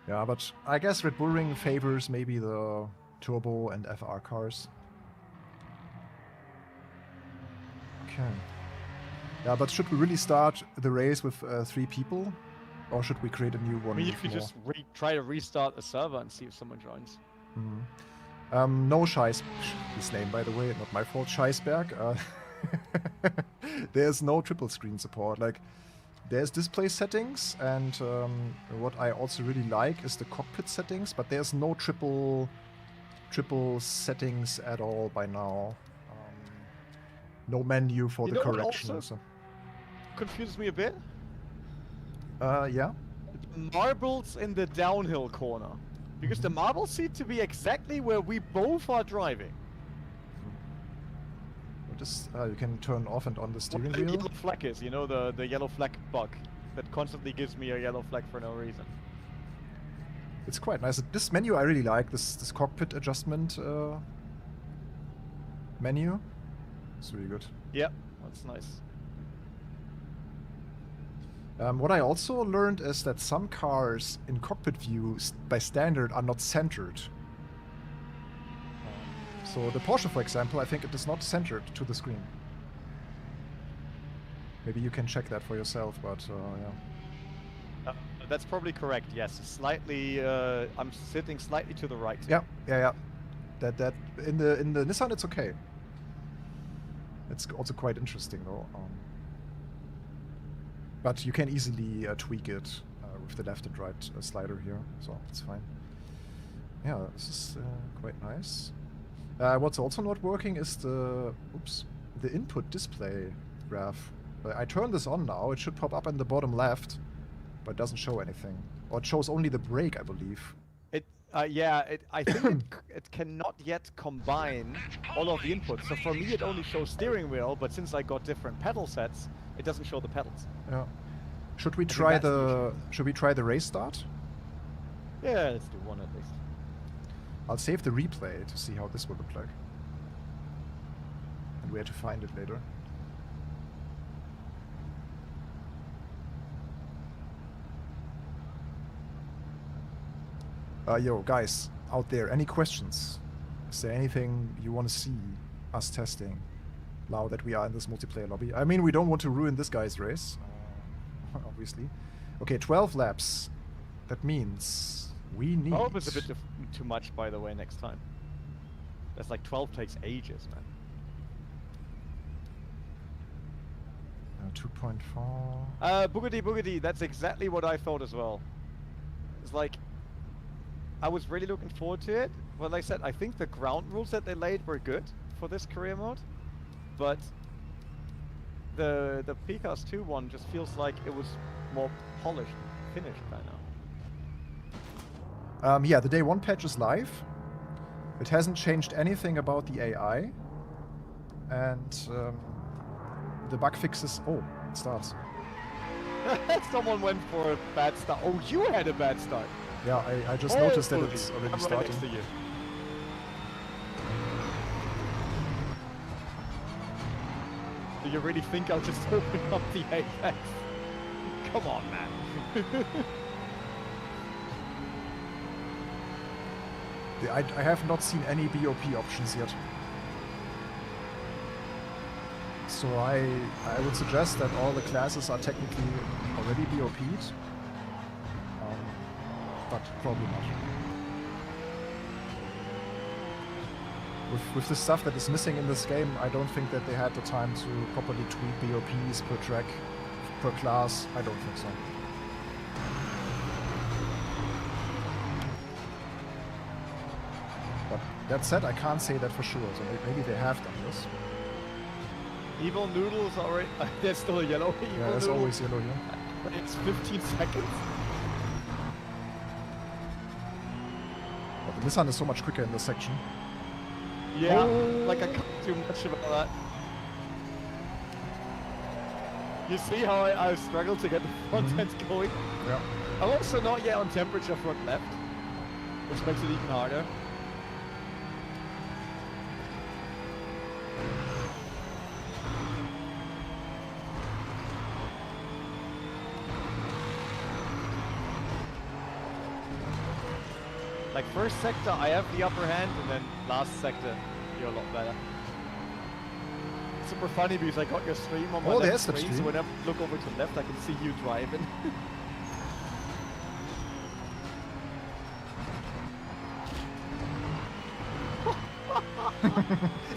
Yeah, but I guess Red Bull Ring favors maybe the turbo and FR cars. Okay. Yeah, but should we really start the race with 3 people? Or should we create a new one? I mean, you with could more? just try to restart the server and see if someone joins. No Scheis... His name, by the way, not my fault. Scheisberg. There's no triple screen support. Like, there's display settings, and what I also really like is the cockpit settings, but there's no triple settings at all by now. No menu for You the know what correction. also So. Confuses me a bit. Yeah. Marbles in the downhill corner. Because the marbles seem to be exactly where we both are driving. What is, you can turn off and on the steering What the wheel. yellow flag is, you know, the yellow flag bug that constantly gives me a yellow flag for no reason. It's quite nice. This menu I really like. This cockpit adjustment menu. It's really good. Yep, that's nice. What I also learned is that some cars in cockpit view by standard are not centered. So the Porsche, for example, I think it is not centered to the screen. Maybe you can check that for yourself, but yeah. That's probably correct, yes. Slightly, I'm sitting slightly to the right. Yeah. That in the Nissan it's okay. It's also quite interesting though. But you can easily tweak it with the left and right slider here, so it's fine. Yeah, this is quite nice. What's also not working is the input display graph. I turn this on now, it should pop up in the bottom left, but it doesn't show anything. Or it shows only the brake, I believe. I think it cannot yet combine all of the inputs. So for me, it only shows steering wheel, but since I got different pedal sets, it doesn't show the pedals. Yeah. Should we try the race start? Yeah, let's do one at least. I'll save the replay to see how this will look like. And where to find it later. Yo, guys, out there, any questions? Is there anything you want to see us testing now that we are in this multiplayer lobby? I mean, we don't want to ruin this guy's race, obviously. Okay, 12 laps. That means we need... Oh, it's a bit too much, by the way, next time. That's like 12 takes ages, man. 2.4... Boogity, that's exactly what I thought as well. It's like... I was really looking forward to it. Well, like I said, I think the ground rules that they laid were good for this career mode, but the PCAS 2 one just feels like it was more polished, finished by now. Yeah, the day 1 patch is live. It hasn't changed anything about the AI, and the bug fixes. Oh, it starts. Someone went for a bad start. Oh, you had a bad start. Yeah, I just noticed that it's already I'm starting. Next to you. Do you really think I'll just open up the Apex? Come on, man. I have not seen any BOP options yet. So I would suggest that all the classes are technically already BOP'd. But probably not. With the stuff that is missing in this game, I don't think that they had the time to properly tweak BOPs per track, per class. I don't think so. But that said, I can't say that for sure, so maybe they have done this. Evil Noodles already... There's still a yellow. Yeah, there's always yellow here. It's 15 seconds. But the Nissan is so much quicker in this section. Yeah, like I can't do much about that. You see how I struggle to get the front end going? Yeah. I'm also not yet on temperature front left, which makes it even harder. Like first sector, I have the upper hand, and then last sector, you're a lot better. Super funny because I got your stream on my left screen, so whenever I look over to the left, I can see you driving.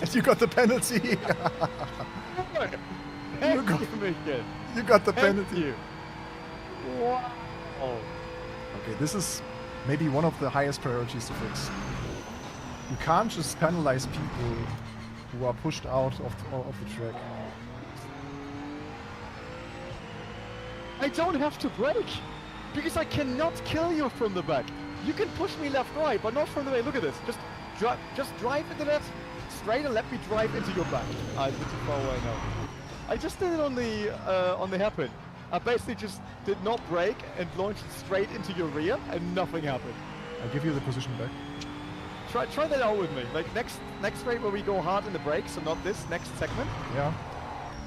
And you got the penalty. You got the penalty. Wow. Okay, this is maybe one of the highest priorities to fix. You can't just penalize people who are pushed out of the track. I don't have to brake because I cannot kill you from the back. You can push me left, right, but not from the way. Look at this. Just drive into that straight and let me drive into your back. I'm too far away now. I just did it on the hairpin. I basically just did not brake and launched straight into your rear, and nothing happened. I'll give you the position back. Try that out with me. Like next straight where we go hard in the brake, so not this next segment. Yeah.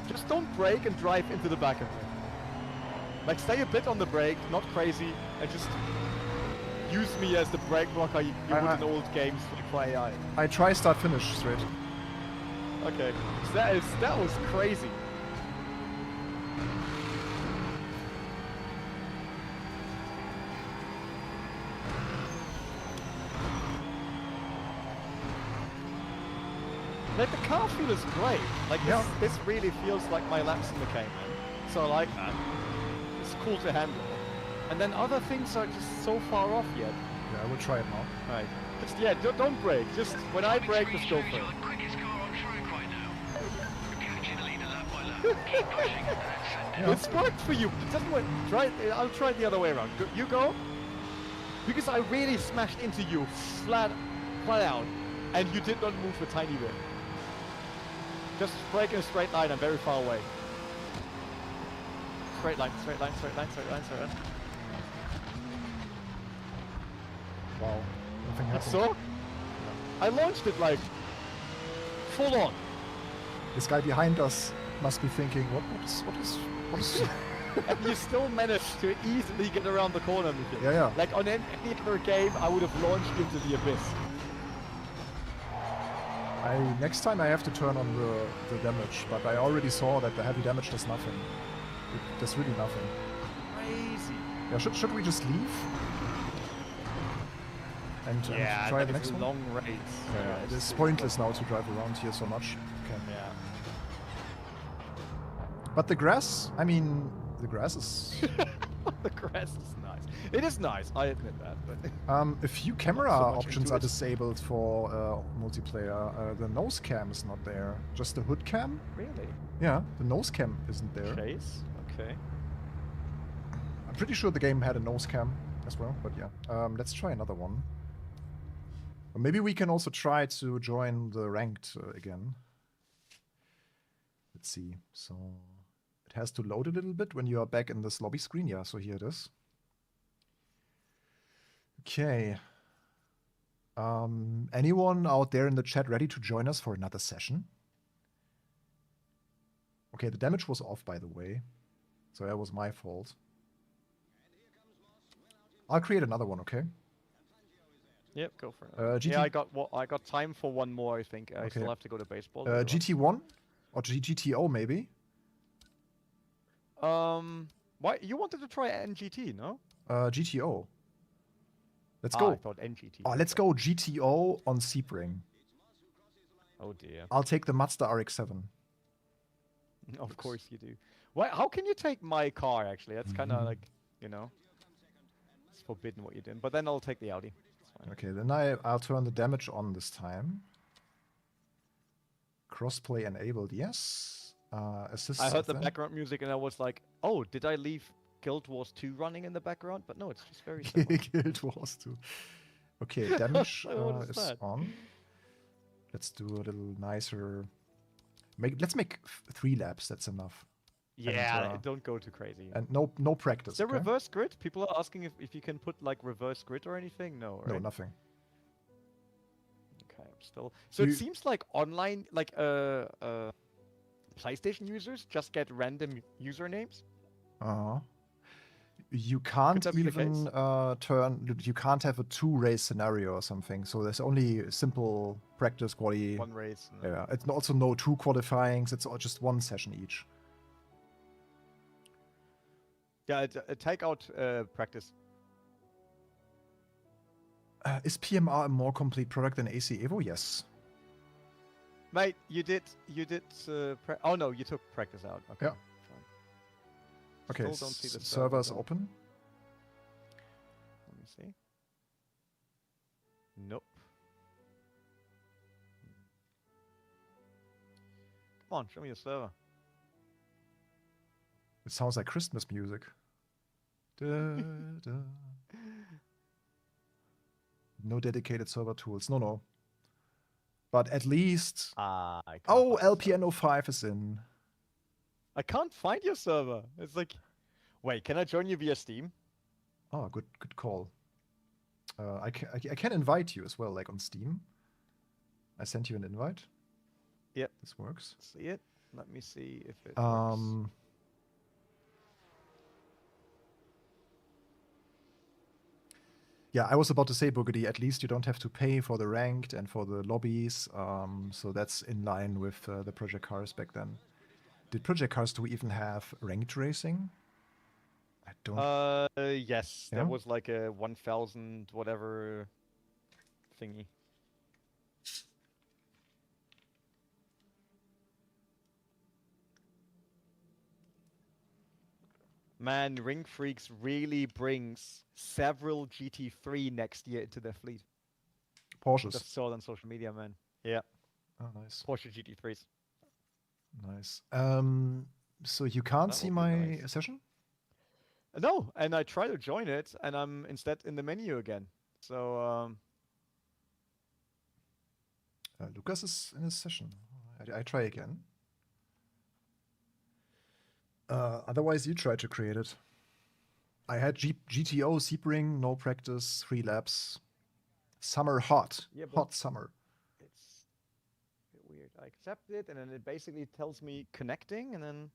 Just don't brake and drive into the back of me. Like stay a bit on the brake, not crazy, and just use me as the brake blocker you would in old games for AI. I try start finish straight. Okay, so that was crazy. Like the car feels tool is great. Like this really feels like my lap simulator, man. So I like that. It's cool to handle. And then other things are just so far off yet. Yeah, I will try it now. Right. Just don't brake. Just when I brake, just go for it. You're the quickest car on track right now. You're catching the leader lap by lap. Keep pushing and then It's worked for you. It doesn't work. I'll try it the other way around. You go. Because I really smashed into you flat out, and you did not move a tiny bit. Just brake in a straight line. I'm very far away. Straight line, straight line, straight line, straight line, straight line. Wow. Nothing That's happened. so? I launched it like full on. This guy behind us must be thinking, what is And you still managed to easily get around the corner, Michel. Yeah. Like on any other game, I would have launched into the abyss. Next time I have to turn on the damage, but I already saw that the heavy damage does nothing. It does really nothing. Crazy. Yeah, should we just leave? And try the next one? Long race. Yeah, it is pointless now to drive around here so much. Okay. Yeah. But the grass, I mean, the grass is... The grass is nice. It is nice, I admit that. But a few camera Not so much options into are it. disabled for multiplayer. The nose cam is not there. Just the hood cam? really? Yeah, the nose cam isn't there. Chase? Okay. I'm pretty sure the game had a nose cam as well, but yeah. Let's try another one. Or maybe we can also try to join the ranked again. Let's see. So it has to load a little bit when you are back in this lobby screen. Yeah, so here it is. Okay. Anyone out there in the chat ready to join us for another session? Okay, the damage was off, by the way. So that was my fault. I'll create another one, okay? Yep, go for it. GT Yeah, I got time for one more, I think. I still have to go to baseball. GT1? Or GTO, maybe? Why? You wanted to try NGT, no? GTO. Let's I go. thought NGT. Oh, let's go GTO on Sebring. Oh dear. I'll take the Mazda RX-7. Of course you do. Why? How can you take my car, actually? That's kind of like, you know... It's forbidden what you're doing. But then I'll take the Audi. It's fine. Okay, then I'll turn the damage on this time. Crossplay enabled, yes. Assist. I heard the background music and I was like, oh, did I leave Guild Wars 2 running in the background? But no, it's just very simple. Guild Wars 2. Okay, damage What is is that? on. Let's do a little nicer. Let's make 3 laps. That's enough. Yeah, And, don't go too crazy. And no practice. Is there okay? reverse grid? People are asking if you can put like reverse grid or anything. No, right? No, nothing. Okay, I'm still. So You- it seems like online, like PlayStation users just get random usernames. Uh-huh. You can't that be the even turn. You can't have a 2-race scenario or something. So there's only simple practice quali. One race. Yeah, it's also no 2 qualifyings. It's all just 1 session each. Yeah, take out practice. Is PMR a more complete product than AC Evo? Yes. Mate, you did. Oh no, you took practice out. Okay. Yeah. Fine. Okay, Still don't see the servers though. open. Let me see. Nope. Come on, show me your server. It sounds like Christmas music. Da, da. No dedicated server tools. No. But at least... I can't Oh, find the server. LPN05 is in. I can't find your server. It's like, wait, can I join you via Steam? Oh, good call. I can invite you as well, like on Steam. I sent you an invite. Yep. This works. See it? Let me see if it works. Yeah, I was about to say, Boogedy, at least you don't have to pay for the ranked and for the lobbies. So that's in line with the Project Cars back then. Did Project Cars 2 even have ranked racing? I don't... Yes, Yeah? there was like a 1000 whatever thingy. Man, Ring Freaks really brings several GT3 next year into their fleet. Porsches. Just saw it on social media, man. Yeah, Oh, nice. Porsche GT3s. Nice. So you can't That see would be my nice. session? No, and I try to join it, and I'm instead in the menu again. So, Lucas is in his session. I try again. Otherwise, you try to create it. I had GTO, Sebring, no practice, 3 laps. Summer hot. Yeah, but- Hot summer. it's a bit weird. I accept it, and then it basically tells me connecting, and then...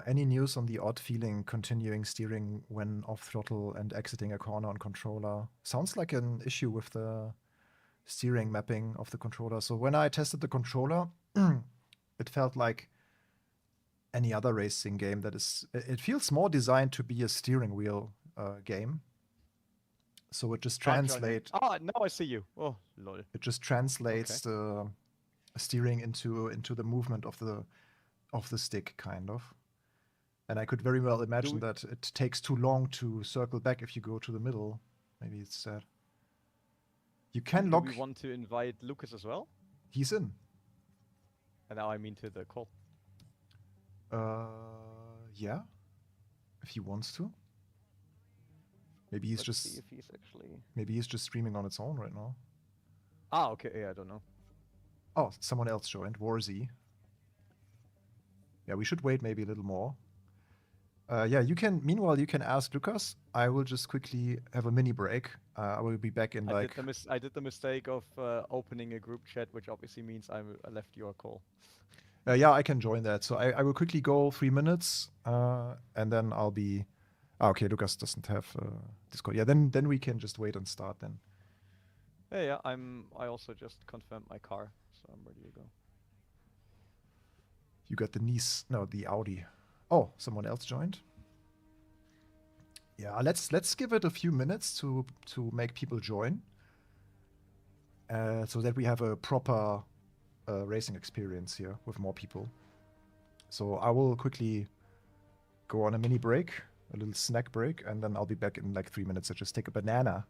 Any news on the odd feeling continuing steering when off throttle and exiting a corner on controller? Sounds like an issue with the steering mapping of the controller. So when I tested the controller, it felt like any other racing game that is. It feels more designed to be a steering wheel game. So it just I'm joining. translates. Ah, now I see you. Oh, lol. It just translates the steering into the movement of the stick, kind of. And I could very well imagine that it takes too long to circle back if you go to the middle. Maybe it's that. You can Do lock. we want to invite Lucas as well? He's in. And now I mean to the call. Yeah. If he wants to. Maybe he's Let's see just. if he's actually... Maybe he's just streaming on its own right now. Ah, okay. Yeah, I don't know. Oh, someone else joined. Warzy. Yeah, we should wait maybe a little more. Yeah, you can. Meanwhile, you can ask Lucas. I will just quickly have a mini break. I will be back in like. I did the mistake of opening a group chat, which obviously means I left your call. Yeah, I can join that. So I will quickly go 3 minutes, and then I'll be. Okay, Lucas doesn't have Discord. Yeah, then we can just wait and start then. Yeah, I also just confirmed my car, so I'm ready to go. You got the Nissan, no, the Audi. Oh, someone else joined. Yeah, let's give it a few minutes to make people join, so that we have a proper racing experience here with more people. So I will quickly go on a mini break, a little snack break, and then I'll be back in like 3 minutes. I just take a banana.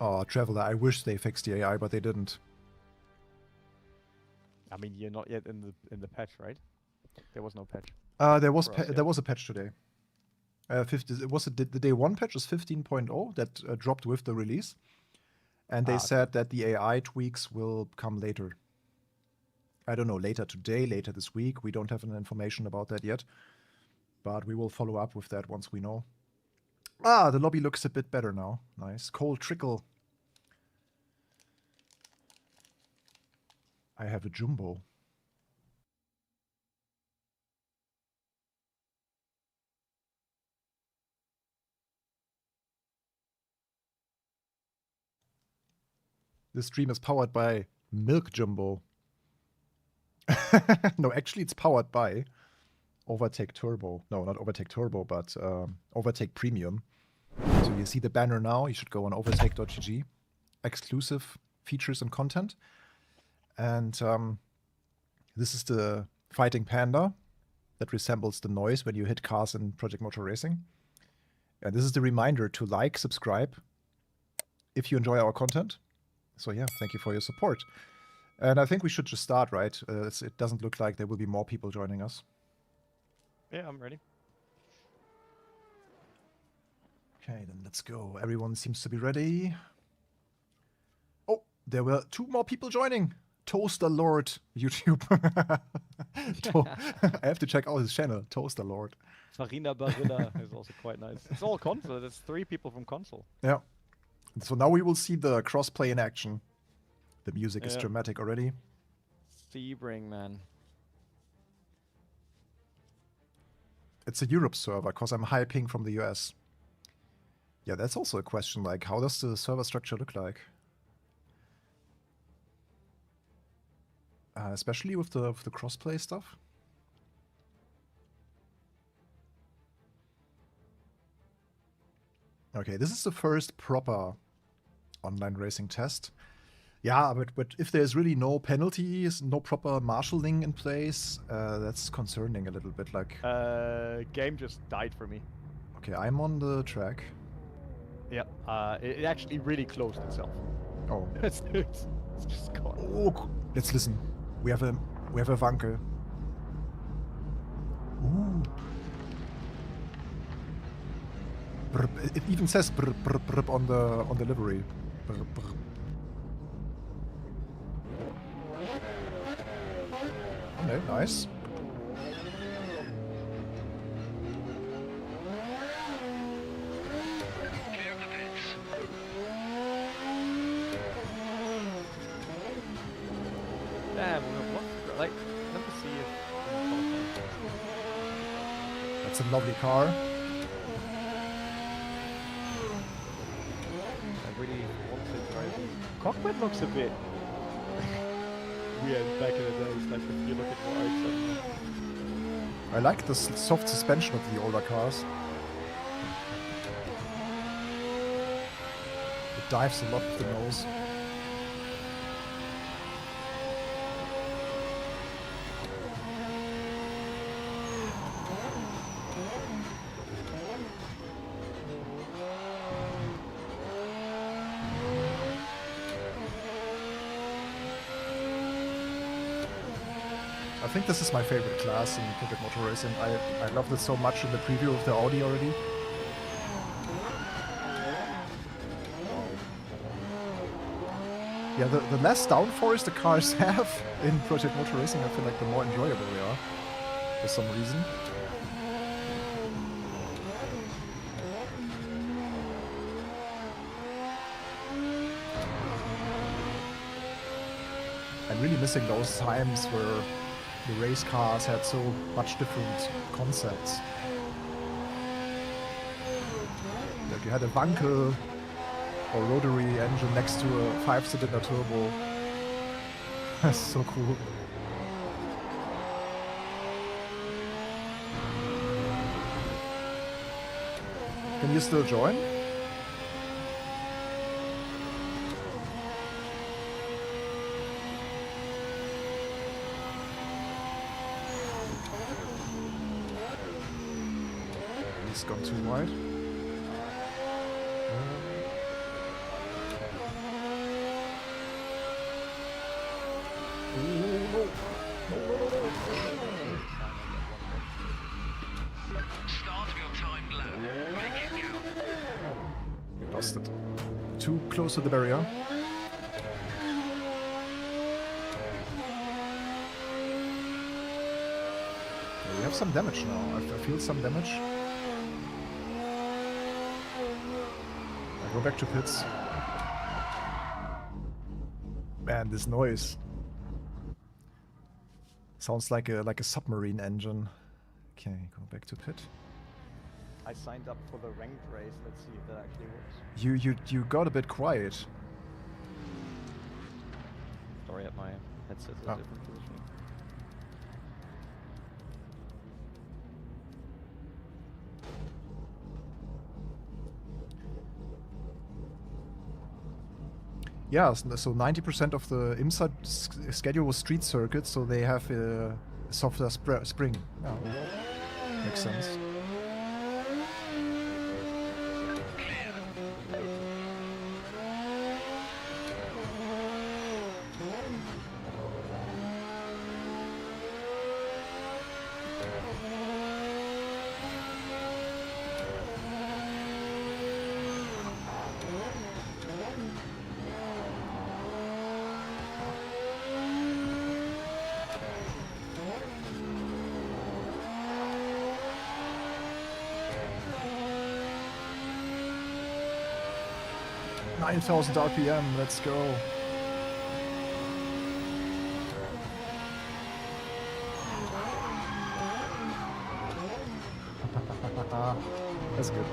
Oh, Traveler, I wish they fixed the AI, but they didn't. I mean, you're not yet in the patch, right? There was no patch. There was For us, yeah. there was a patch today. 50, was it the day 1 patch is 15.0 that dropped with the release, and they Okay. said that the AI tweaks will come later. I don't know, later today, later this week. We don't have any information about that yet, but we will follow up with that once we know. Ah, the lobby looks a bit better now. Nice. Cold trickle. I have a jumbo. This stream is powered by Milk Jumbo. No, actually, it's powered by Overtake Turbo. No, not Overtake Turbo, but Overtake Premium. So you see the banner now. You should go on overtake.gg. Exclusive features and content. And this is the Fighting Panda that resembles the noise when you hit cars in Project Motor Racing. And this is the reminder to like, subscribe if you enjoy our content. So yeah, thank you for your support. And I think we should just start, right? It doesn't look like there will be more people joining us. Yeah, I'm ready. Okay, then let's go. Everyone seems to be ready. Oh, there were 2 more people joining. Toaster Lord YouTube. I have to check out his channel, Toaster Lord. Farina Barilla is also quite nice. It's all console. There's 3 people from console. Yeah. So now we will see the crossplay in action. The music is Yeah. dramatic already. Sebring, man. It's a Europe server, because I'm high ping from the US. Yeah, that's also a question, like, how does the server structure look like? Especially with the crossplay stuff. Okay, this is the first proper online racing test. Yeah, but if there's really no penalties, no proper marshalling in place, that's concerning a little bit. Like, Game just died for me. okay, I'm on the track. Yeah. It actually really closed itself. Oh, it's just gone. oh, let's listen. We have a Wankel. Ooh. Brr, it even says brr, brr, brr on the livery. Brr, brr. Okay, nice. Clear of the pits. Damn, what? Like, let me see if. That's a lovely car. I really want to drive it. Cockpit looks a bit weird back in the days, like if you look at what I said. I like the soft suspension of the older cars. It dives a lot with the nose. I think this is my favorite class in Project Motor Racing. I loved it so much in the preview of the Audi already. Yeah, the less downforce the cars have in Project Motor Racing, I feel like the more enjoyable they are, for some reason. I'm really missing those times where the race cars had so much different concepts. Like you had a Wankel or rotary engine next to a 5-cylinder turbo. That's so cool. Can you still join? He's gone too wide. lost it. Too close to the barrier. Okay, we have some damage now. I feel some damage. I go back to pits. Man, this noise. Sounds like a submarine engine. Okay, go back to pit. I signed up for the ranked race. Let's see if that actually works. You got a bit quiet. Sorry, my headset's in a different position. Yeah, so 90% of the IMSA schedule was street circuits, so they have a softer spring. Yeah, makes sense. $9,000 RPM, let's go. That's good.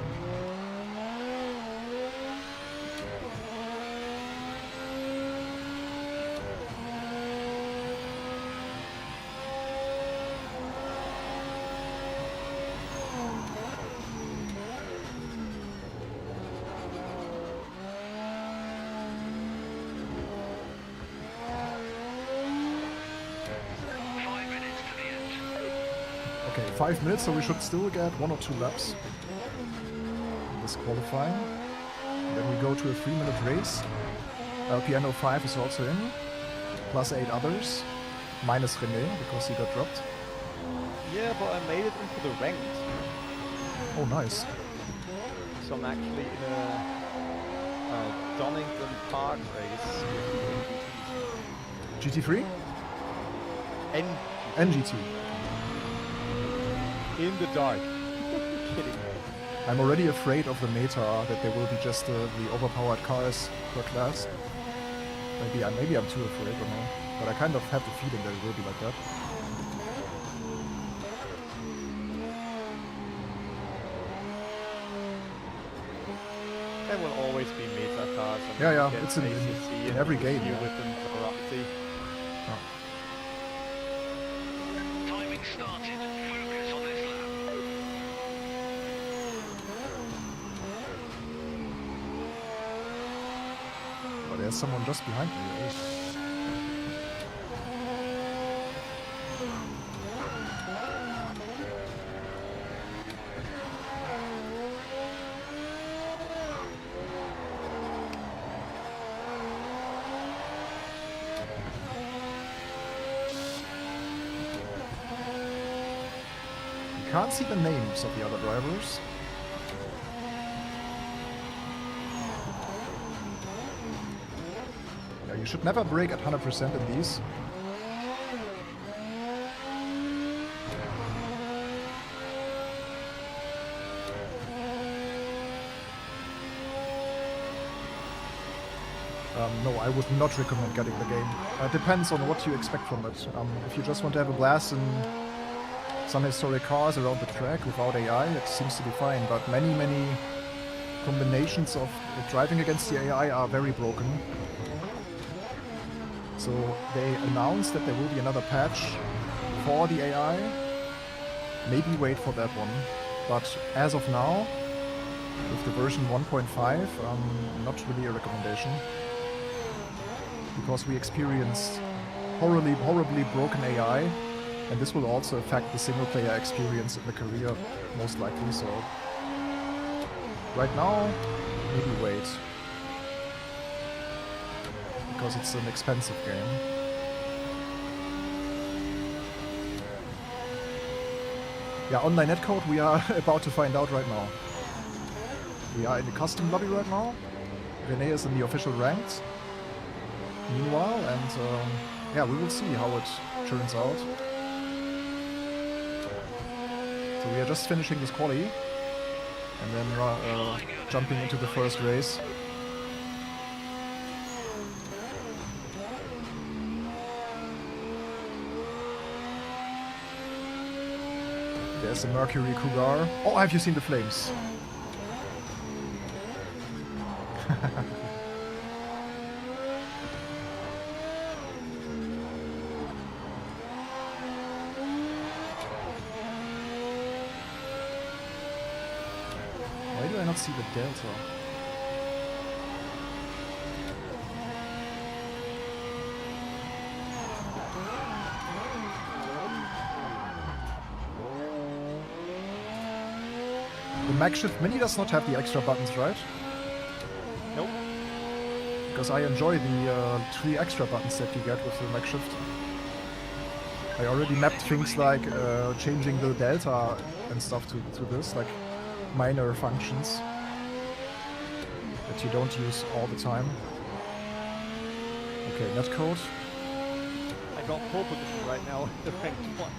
Okay, 5 minutes, so we should still get 1 or 2 laps in this qualifying. And then we go to a 3-minute race. LPN 05 is also in, plus 8 others, minus René because he got dropped. Yeah, but I made it into the ranked. Oh, nice. So I'm actually in a Donington Park race. GT3? And NGT. in the dark. Kidding me. I'm already afraid of the meta, that there will be just the overpowered cars per class. Maybe I'm too afraid, I don't know. But I kind of have the feeling that it will be like that. There will always be meta cars. And Yeah, you yeah, get it's in ACC and every you game, deal yeah. with them variety. Timing started. Focus on this lap. But there's someone just behind me. Can't see the names of the other drivers. Yeah, you should never brake at 100% in these. No, I would not recommend getting the game. Depends on what you expect from it. If you just want to have a blast and some historic cars around the track without AI, it seems to be fine, but many combinations of driving against the AI are very broken. So they announced that there will be another patch for the AI. Maybe wait for that one. But as of now, with the version 1.5, not really a recommendation. Because we experienced horribly broken AI. And this will also affect the single-player experience in the career, most likely, so... Right now, maybe wait. Because it's an expensive game. Yeah, online netcode we are about to find out right now. We are in the custom lobby right now. René is in the official ranked. Meanwhile, and yeah, we will see how it turns out. So we are just finishing this quali, and then jumping into the first race. There's the Mercury Cougar. Oh, have you seen the flames? Why do I not see the delta? The Magshift Mini does not have the extra buttons, right? Nope. Because I enjoy the 3 extra buttons that you get with the Magshift. I already mapped things like changing the delta and stuff to this, like minor functions that you don't use all the time. Okay, netcode. I got pole position right now in the ranked one.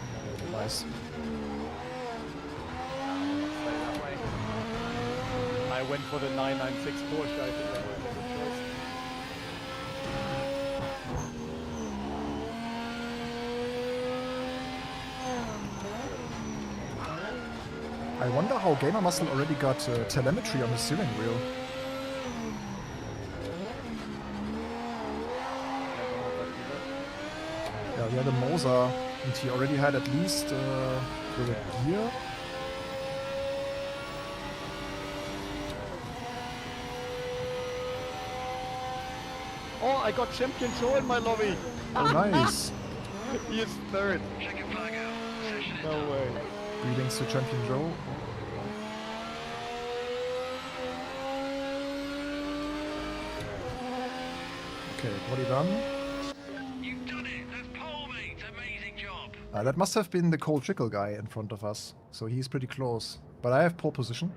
Nice. Stay that way. I went for the 996 Porsche. I think that was a good choice. I wonder how Gamer Muscle already got telemetry on the steering wheel. Yeah, he had a Moser, and he already had at least the gear. Oh, I got Champion Joe in my lobby. Oh, nice. He is third. Check your flag out. Session is No done. way. Greetings to Champion Joe. Okay, what he done? You've done it. That's pole, mate. Amazing job. That must have been the Cole Trickle guy in front of us, so he's pretty close. But I have pole position.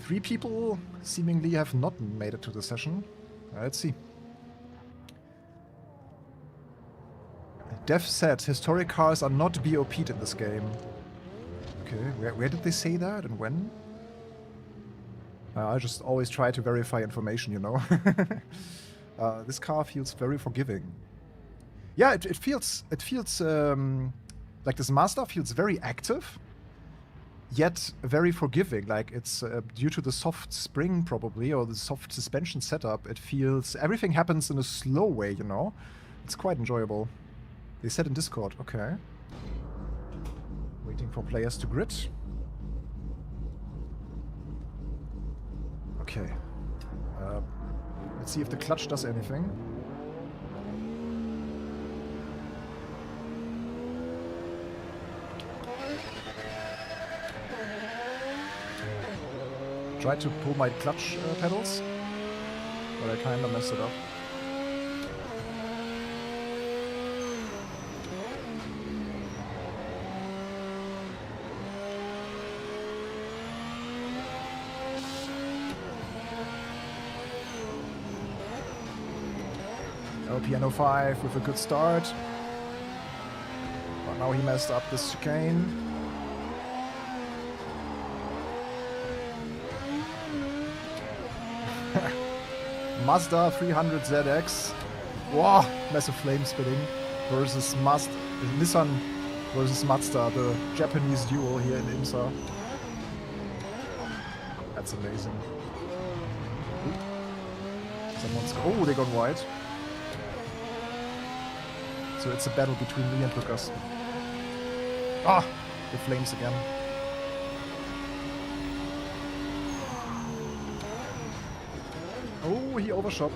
3 people seemingly have not made it to the session. Let's see. Dev said historic cars are not BOP'd in this game. Okay, where did they say that and when? I just always try to verify information, you know. This car feels very forgiving. Yeah, it feels like this Mazda feels very active, yet very forgiving. Like it's due to the soft spring probably, or the soft suspension setup. It feels everything happens in a slow way, you know. It's quite enjoyable. They said in Discord. Okay. Waiting for players to grid. Okay. Let's see if the clutch does anything. Tried to pull my clutch pedals, but I kinda messed it up. Piano 5 with a good start. But now he messed up this chicane. Mazda 300 ZX. Wow, massive flame spitting versus Nissan versus Mazda, the Japanese duo here in IMSA. That's amazing. Oh, they got wide. So it's a battle between me and Lucas. Ah! The flames again. Oh, he overshot.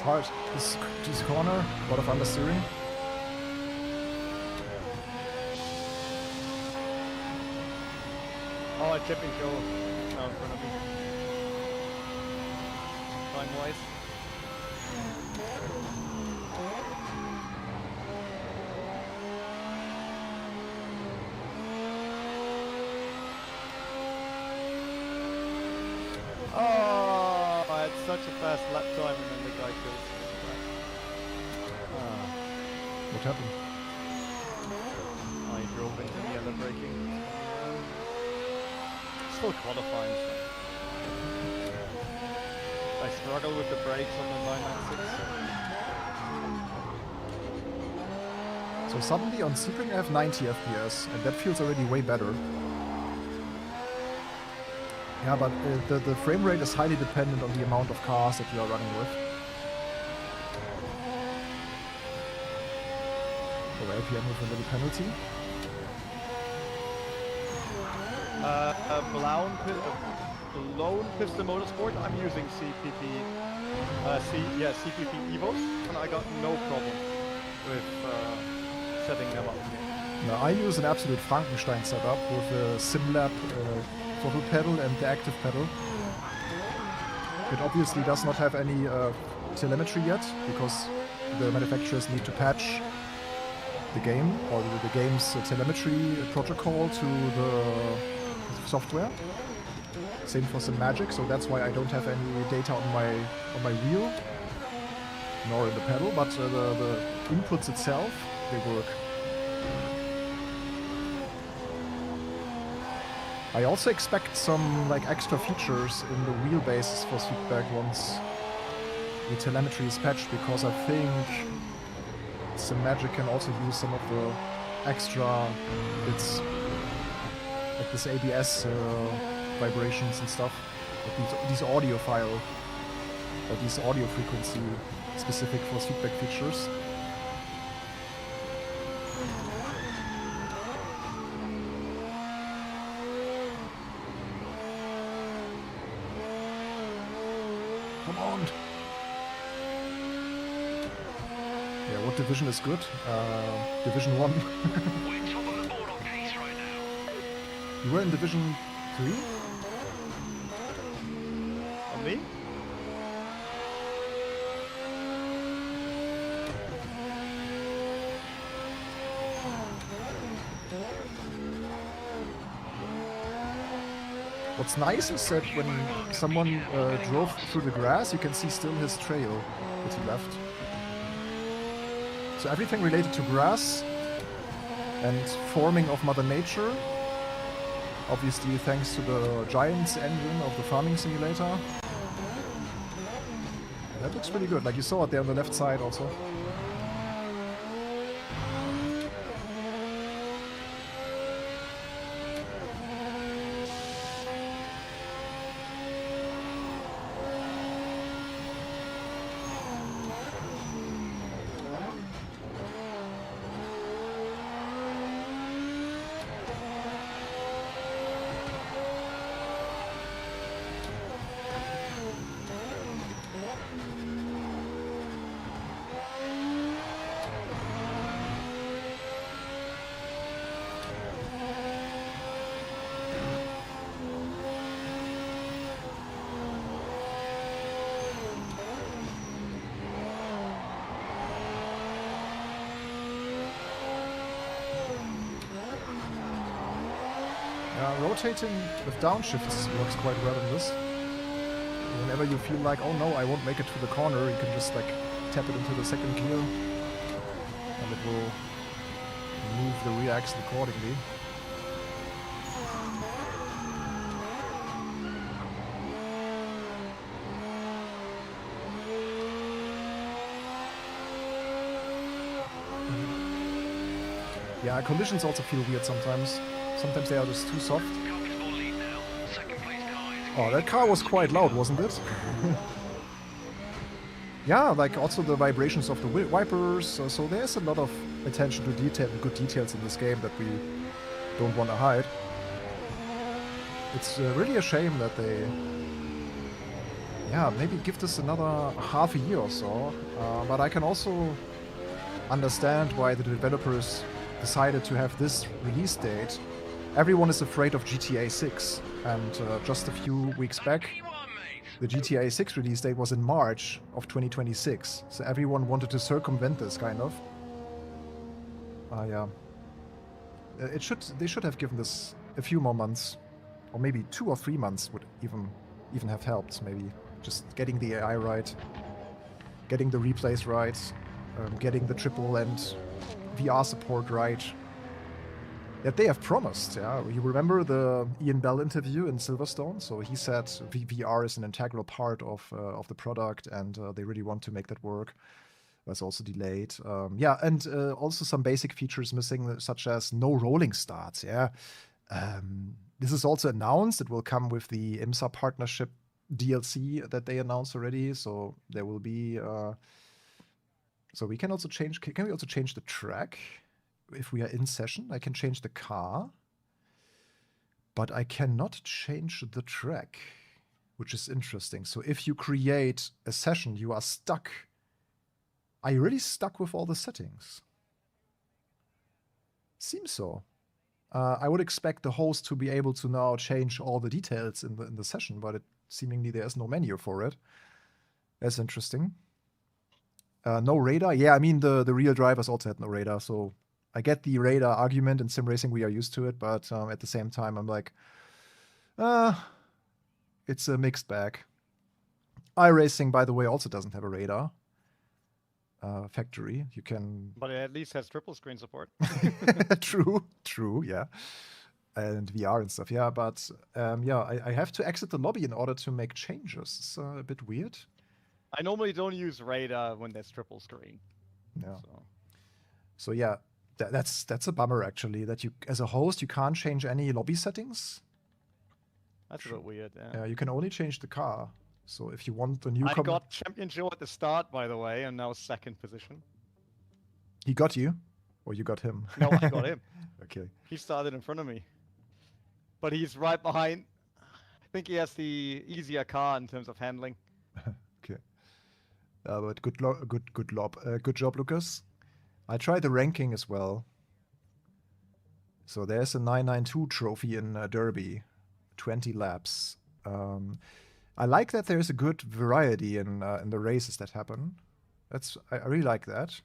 hard. This corner, a lot of understeering. Oh, a chipping show now in front of me. Time-wise. Oh, I had such a fast lap time and then the guy kills me. What happened? I drove into the yellow braking. Still qualifying. So I struggle with the brakes on the 996. So suddenly on Sebring I have 90 FPS, and that feels already way better. Yeah, but the frame rate is highly dependent on the amount of cars that you are running with. So LPM with a little penalty. Blown Piston Motorsport. I'm using CPP. CPP Evos, and I got no problem with setting them up. Now, I use an absolute Frankenstein setup with a SimLab throttle pedal and the active pedal. It obviously does not have any telemetry yet, because the manufacturers need to patch the game, or the game's telemetry protocol to the software. Same for SimMagic, so that's why I don't have any data on my wheel, nor in the pedal, but the inputs itself, they work. I also expect some like extra features in the wheelbase for Spielberg once the telemetry is patched, because I think SimMagic can also use some of the extra bits, like this ABS vibrations and stuff, like these audio file, or these audio frequency specific for feedback features. Come on! Yeah, what division is good? Division 1. We're top of the board on pace right now. You were in Division 3? On me? What's nice is that when someone drove through the grass, you can see still his trail that he left. So everything related to grass and forming of Mother Nature, obviously thanks to the Giants engine of the farming simulator. That looks pretty good, like you saw it there on the left side also. Rotating with downshifts works quite well in this. Whenever you feel like, oh no, I won't make it to the corner, you can just like tap it into the second gear and it will move the rear axle accordingly. Yeah, collisions also feel weird sometimes. Sometimes they are just too soft. Oh, that car was quite loud, wasn't it? Yeah, like also the vibrations of the wipers. So there's a lot of attention to detail and good details in this game that we don't want to hide. It's really a shame that they yeah, maybe give this another half a year or so. But I can also understand why the developers decided to have this release date. Everyone is afraid of GTA 6, and just a few weeks back, the GTA 6 release date was in March of 2026, so everyone wanted to circumvent this, kind of. Yeah. They should have given this a few more months, or maybe 2 or 3 months would even have helped. Maybe just getting the AI right, getting the replays right, getting the triple and VR support right. That they have promised, yeah. You remember the Ian Bell interview in Silverstone? So he said VR is an integral part of the product, and they really want to make that work. That's also delayed. Yeah, and also some basic features missing, such as no rolling starts, yeah. This is also announced. It will come with the IMSA partnership DLC that they announced already. So there will be... so we can also change... Can we also change the track? If we are in session, I can change the car, but I cannot change the track, which is interesting. So if you create a session, you are stuck. Are you really stuck with all the settings? Seems so. I would expect the host to be able to now change all the details in the session, but seemingly there is no menu for it. That's interesting. No radar. Yeah, I mean the real drivers also had no radar, so I get the radar argument in sim racing. We are used to it, but at the same time, I'm like, it's a mixed bag. iRacing, by the way, also doesn't have a radar. Factory, you can... But it at least has triple screen support. True, yeah. And VR and stuff, yeah. But yeah, I have to exit the lobby in order to make changes. It's a bit weird. I normally don't use radar when there's triple screen. Yeah. So yeah, that's a bummer, actually, that you, as a host, you can't change any lobby settings. That's a bit weird, yeah. You can only change the car. So if you want the new... I got championship at the start, by the way, and now second position. He got you? Or you got him? No, I got him. Okay. He started in front of me. But he's right behind. I think he has the easier car in terms of handling. Okay. But good job, Lucas. I tried the ranking as well. So there's a 992 trophy in Derby. 20 laps. I like that there's a good variety in the races that happen. I really like that.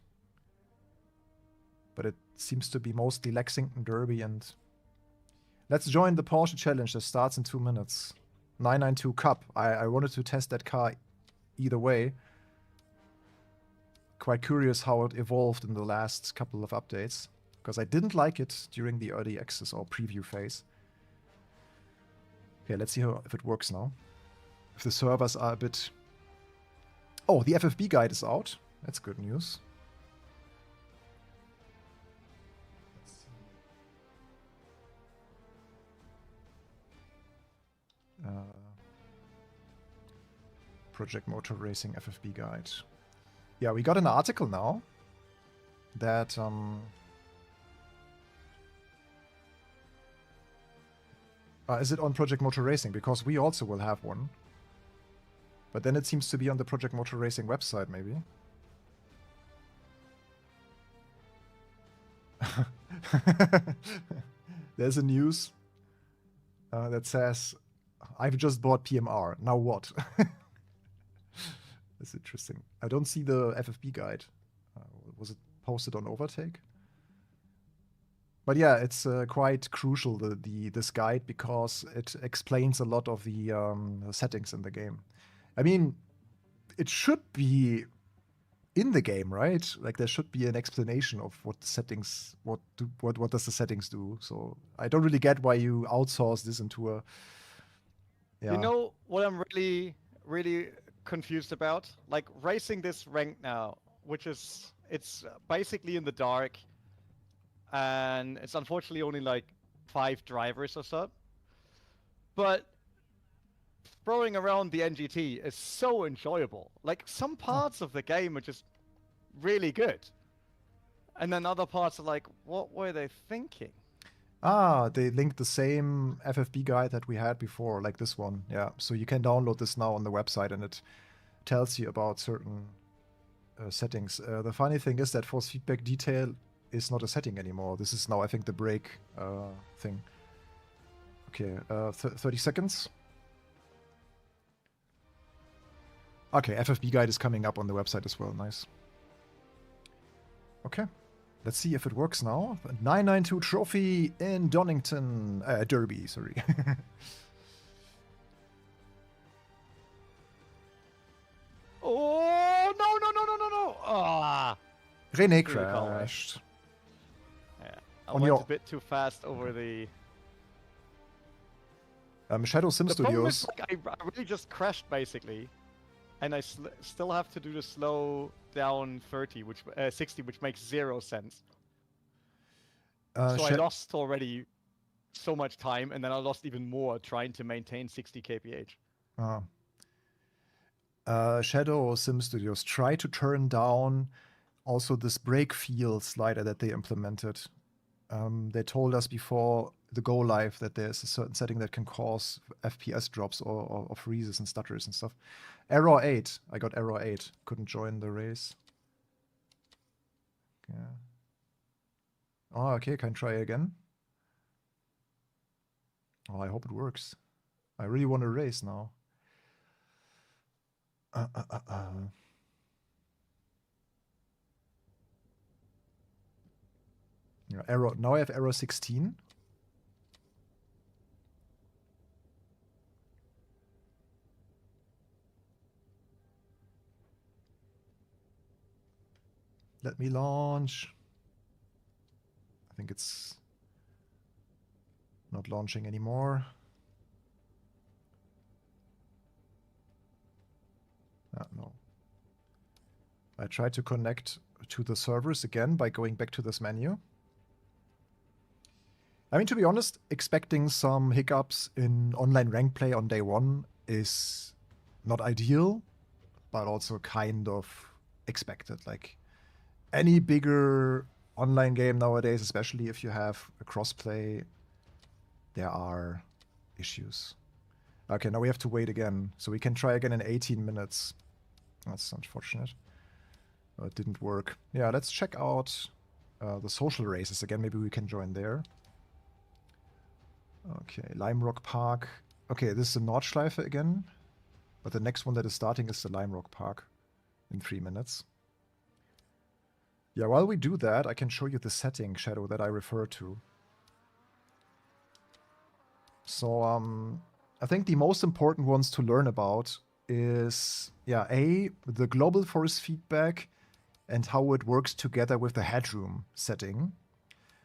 But it seems to be mostly Lexington, Derby, and... Let's join the Porsche Challenge that starts in 2 minutes. 992 Cup. I wanted to test that car either way. Quite curious how it evolved in the last couple of updates. Because I didn't like it during the early access or preview phase. Okay, let's see if it works now. If the servers are a bit... Oh, the FFB guide is out. That's good news. Project Motor Racing FFB guide. Yeah, we got an article now that... is it on Project Motor Racing? Because we also will have one. But then it seems to be on the Project Motor Racing website, maybe. There's a news that says, I've just bought PMR. Now what? That's interesting. I don't see the FFB guide. Was it posted on Overtake? But yeah, it's quite crucial, this guide, because it explains a lot of the settings in the game. I mean, it should be in the game, right? Like there should be an explanation of what the settings, what does the settings do. So I don't really get why you outsource this into a... Yeah. You know what I'm really, really confused about? Like racing this rank now, which is, it's basically in the dark. And it's unfortunately only like 5 drivers or so. But throwing around the NGT is so enjoyable. Like some parts of the game are just really good. And then other parts are like, what were they thinking? Ah, they linked the same FFB guide that we had before, like this one. Yeah, so you can download this now on the website, and it tells you about certain settings. The funny thing is that force feedback detail is not a setting anymore. This is now, I think, the brake thing. Okay, 30 seconds. Okay, FFB guide is coming up on the website as well. Nice. Okay. Let's see if it works now. 992 trophy in Donington. Derby, sorry. Oh, no. Ah. René Really can't wait. crashed. Yeah, I On went your- a bit too fast over the... Shadow Sim The problem is, Studios. like, I really just crashed, basically. And I still have to do the slow down 60, which makes 0 sense. So I lost already so much time, and then I lost even more trying to maintain 60 kph. Shadow Sim Studios try to turn down also this brake feel slider that they implemented. They told us before the go live that there's a certain setting that can cause FPS drops or freezes and stutters and stuff. Error 8. I got error 8. Couldn't join the race. Yeah. Oh, okay. Can try again. Oh, I hope it works. I really want to race now. Yeah, error. Now I have error 16. Let me launch. I think it's not launching anymore. No. I tried to connect to the servers again by going back to this menu. I mean, to be honest, expecting some hiccups in online rank play on day one is not ideal, but also kind of expected. Like, any bigger online game nowadays, especially if you have a crossplay, there are issues. Okay, now we have to wait again. So we can try again in 18 minutes. That's unfortunate. It didn't work. Yeah, let's check out the social races again. Maybe we can join there. Okay, Lime Rock Park. Okay, this is the Nordschleife again. But the next one that is starting is the Lime Rock Park in 3 minutes. Yeah, while we do that, I can show you the setting, Shadow, that I refer to. So, I think the most important ones to learn about is, yeah, the global force feedback and how it works together with the headroom setting.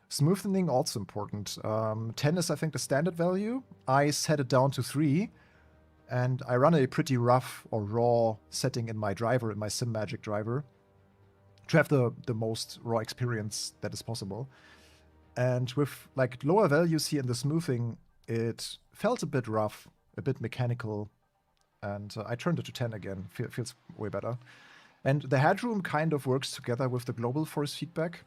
Smoothing also important. 10 is, I think, the standard value. I set it down to 3, and I run a pretty rough or raw setting in my driver, in my SimMagic driver, to have the most raw experience that is possible. And with like lower values here in the smoothing, it felt a bit rough, a bit mechanical, and I turned it to 10 again. Feels way better. And the headroom kind of works together with the global force feedback.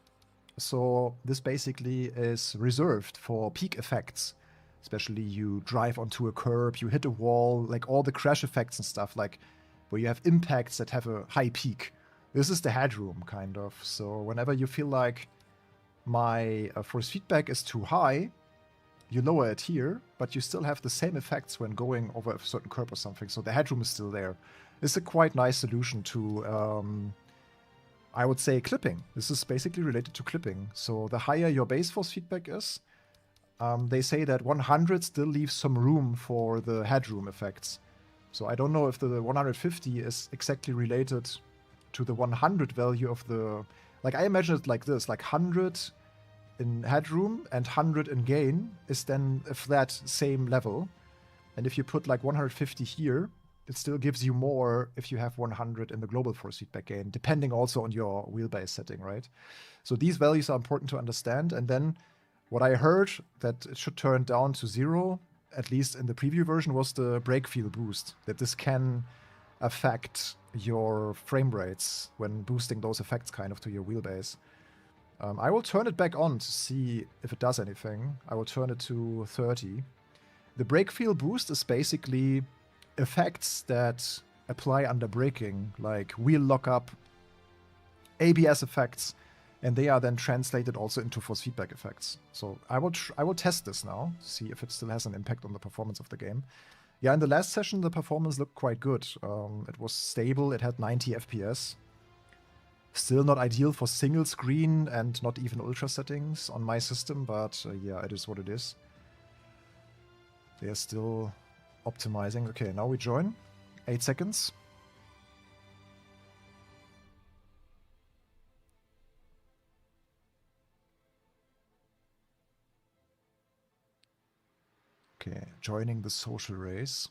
So this basically is reserved for peak effects. Especially you drive onto a curb, you hit a wall, like all the crash effects and stuff, like where you have impacts that have a high peak. This is the headroom, kind of. So whenever you feel like my force feedback is too high, you lower it here, but you still have the same effects when going over a certain curb or something. So the headroom is still there. It's a quite nice solution to, I would say, clipping. This is basically related to clipping. So the higher your base force feedback is, they say that 100 still leaves some room for the headroom effects. So I don't know if the 150 is exactly related to the 100 value of the... Like, I imagine it like this, like 100 in headroom and 100 in gain is then a flat same level. And if you put like 150 here, it still gives you more if you have 100 in the global force feedback gain, depending also on your wheelbase setting, right? So these values are important to understand. And then what I heard that it should turn down to 0, at least in the preview version, was the brake feel boost, that this can affect your frame rates when boosting those effects kind of to your wheelbase. I will turn it back on to see if it does anything. I will turn it to 30. The brake feel boost is basically effects that apply under braking, like wheel lockup, ABS effects, and they are then translated also into force feedback effects. So I will test this now, see if it still has an impact on the performance of the game. Yeah, in the last session, the performance looked quite good. It was stable, it had 90 FPS. Still not ideal for single screen and not even ultra settings on my system, but yeah, it is what it is. They are still optimizing. Okay, now we join. 8 seconds. Okay, joining the social race.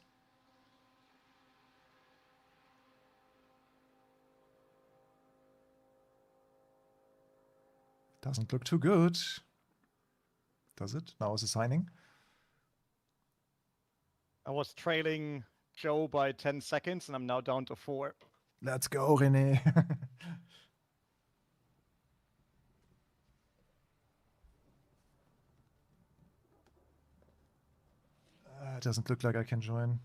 Doesn't look too good. Does it? Now is assigning. I was trailing Joe by 10 seconds, and I'm now down to 4. Let's go, René. It doesn't look like I can join.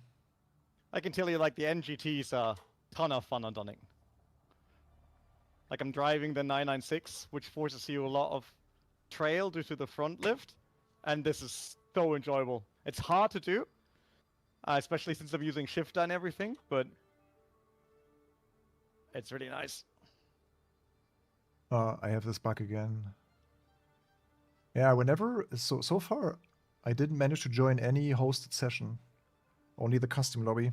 I can tell you, like, the NGTs are a ton of fun on Dunning. Like, I'm driving the 996, which forces you a lot of trail due to the front lift, and this is so enjoyable. It's hard to do, especially since I'm using shifter and everything, but it's really nice. I have this bug again. Yeah, so far, I didn't manage to join any hosted session. Only the custom lobby.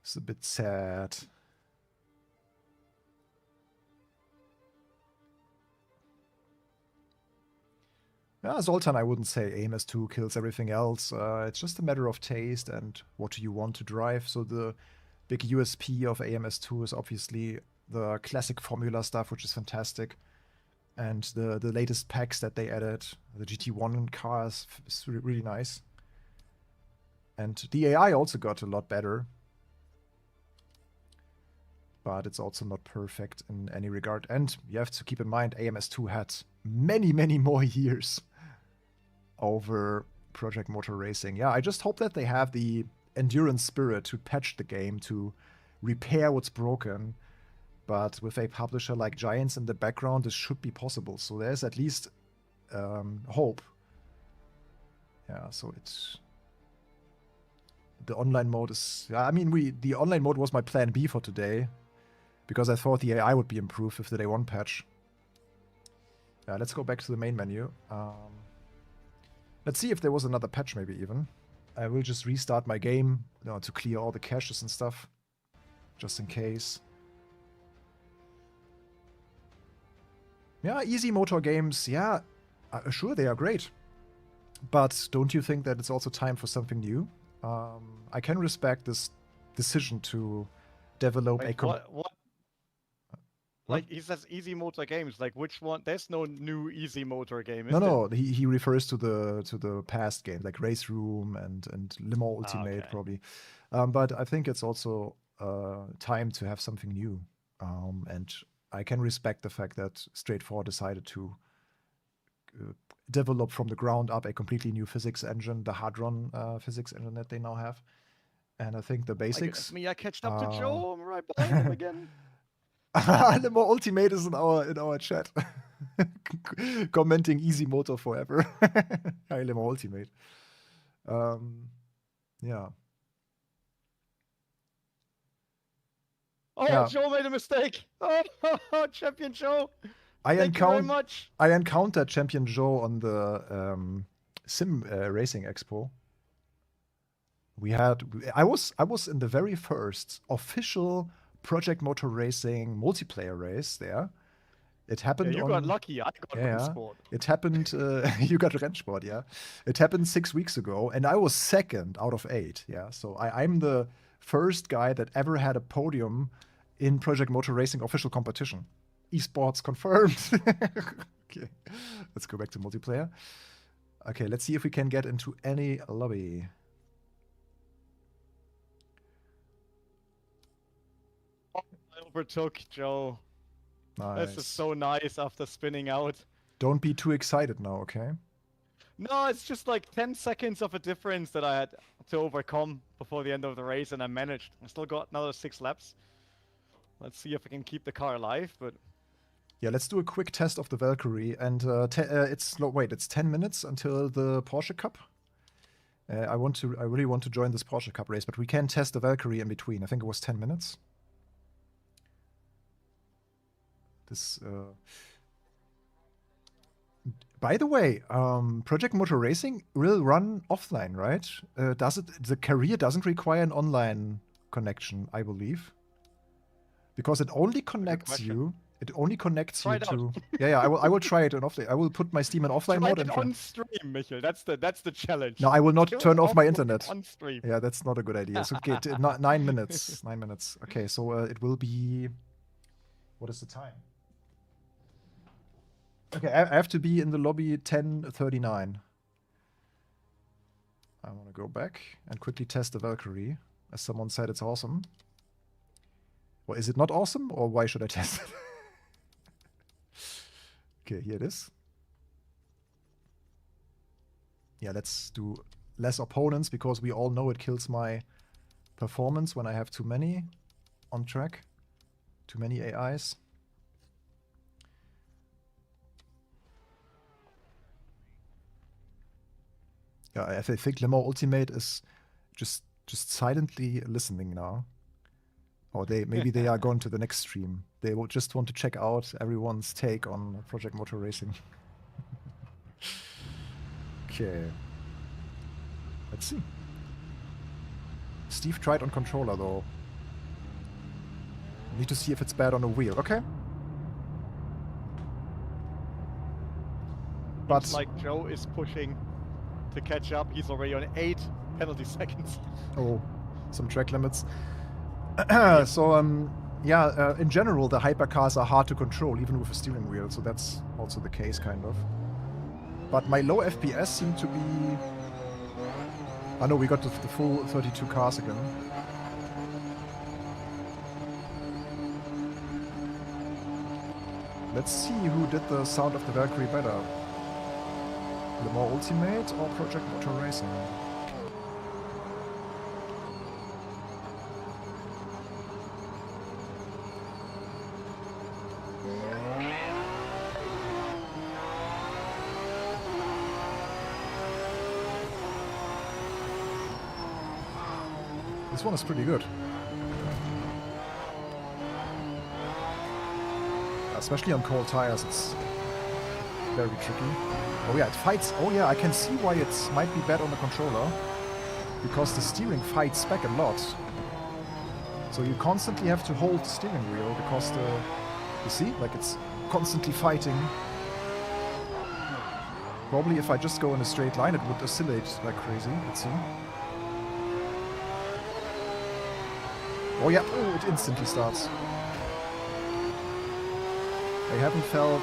It's a bit sad. Yeah, Zoltan, I wouldn't say AMS2 kills everything else. It's just a matter of taste and what do you want to drive. So the big USP of AMS2 is obviously the classic formula stuff, which is fantastic. And the latest packs that they added, the GT1 cars, is really nice. And the AI also got a lot better. But it's also not perfect in any regard. And you have to keep in mind, AMS2 had many, many more years over Project Motor Racing. Yeah, I just hope that they have the endurance spirit to patch the game, to repair what's broken. But with a publisher like Giants in the background, this should be possible. So there's at least hope. Yeah, so it's... The online mode is... I mean, the online mode was my plan B for today. Because I thought the AI would be improved with the day 1 patch. Yeah, let's go back to the main menu. Let's see if there was another patch maybe even. I will just restart my game to clear all the caches and stuff. Just in case. Yeah, easy motor games, yeah, sure, they are great. But don't you think that it's also time for something new? I can respect this decision to develop what? Like, he says easy motor games. Like, which one? There's no new easy motor game, is there? No, he refers to the past games, like Race Room and Le Mans Ultimate, okay. probably. But I think it's also time to have something new. And I can respect the fact that Straight 4 decided to develop from the ground up a completely new physics engine, the Hadron physics engine that they now have. And I think the basics... I catched up to Joe. I'm right behind him again. Le Mans Ultimate is in our chat. Commenting easy motor forever. Hi, Le Mans Ultimate. Yeah. Oh, Joe made a mistake. Oh, Champion Joe. Thank you very much. I encountered Champion Joe on the Sim Racing Expo. I was in the very first official Project Motor Racing multiplayer race there. It happened. Yeah, you got lucky. I got Rennsport. It happened. You got Rennsport. Yeah, it happened 6 weeks ago, and I was second out of 8. Yeah, so I'm the first guy that ever had a podium in Project Motor Racing official competition. Esports confirmed. Okay, let's go back to multiplayer. Okay, let's see if we can get into any lobby. I overtook Joe. This is so nice after spinning out. Don't be too excited now, okay? No, it's just like 10 seconds of a difference that I had to overcome before the end of the race, and I managed. I still got another 6 laps. Let's see if I can keep the car alive, but... Yeah, let's do a quick test of the Valkyrie, and it's 10 minutes until the Porsche Cup. I really want to join this Porsche Cup race, but we can test the Valkyrie in between. I think it was 10 minutes. By the way, Project Motor Racing will run offline, right? The career doesn't require an online connection, I believe, because it only connects you. It only connects you to. Yeah. I will try it on offline. I will put my Steam in offline mode and on stream, Michel. That's the challenge. No, I will not turn off my internet. On stream. Yeah, that's not a good idea. So okay, 9 minutes. 9 minutes. Okay, so it will be. What is the time? Okay, I have to be in the lobby 10:39. I want to go back and quickly test the Valkyrie. As someone said, it's awesome. Well, is it not awesome, or why should I test it? Okay, here it is. Yeah, let's do less opponents, because we all know it kills my performance when I have too many on track. Too many AIs. Yeah, I think Le Mans Ultimate is just silently listening now. Or maybe they are going to the next stream. They will just want to check out everyone's take on Project Motor Racing. Okay. Let's see. Steve tried on controller though. Need to see if it's bad on a wheel. Okay. But it's like Joe is pushing to catch up. He's already on 8 penalty seconds. Oh, some track limits. So, in general, the hypercars are hard to control, even with a steering wheel, so that's also the case, kind of. But my low FPS seem to be... Oh no, we got the full 32 cars again. Let's see who did the sound of the Valkyrie better. Le Mans Ultimate or Project Motor Racing? This one is pretty good. Especially on cold tires, it's very tricky. Oh yeah, it fights. Oh yeah, I can see why it might be bad on the controller. Because the steering fights back a lot. So you constantly have to hold the steering wheel because you see, like it's constantly fighting. Probably if I just go in a straight line, it would oscillate like crazy. Let's see. Oh yeah, oh, it instantly starts. I haven't felt...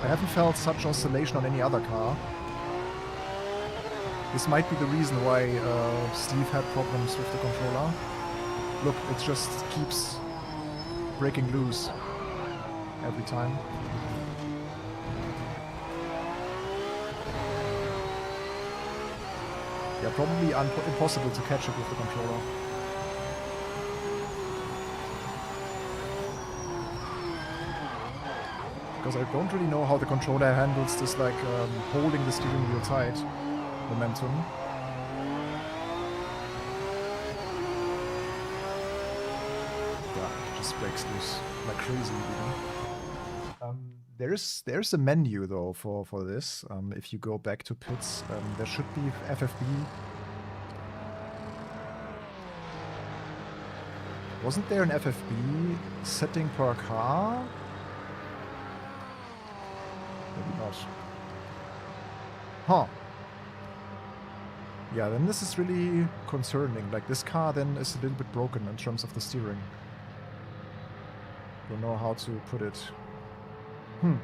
I haven't felt such oscillation on any other car. This might be the reason why Steve had problems with the controller. Look, it just keeps breaking loose every time. Yeah, probably impossible to catch it with the controller. Because I don't really know how the controller handles this, like, holding the steering wheel tight momentum. Breaks loose like crazy, There's a menu though for this. If you go back to pits, there should be FFB. Wasn't there an FFB setting per car? Maybe not. Huh. Yeah, then this is really concerning. Like, this car then is a little bit broken in terms of the steering. Don't know how to put it. Hmm.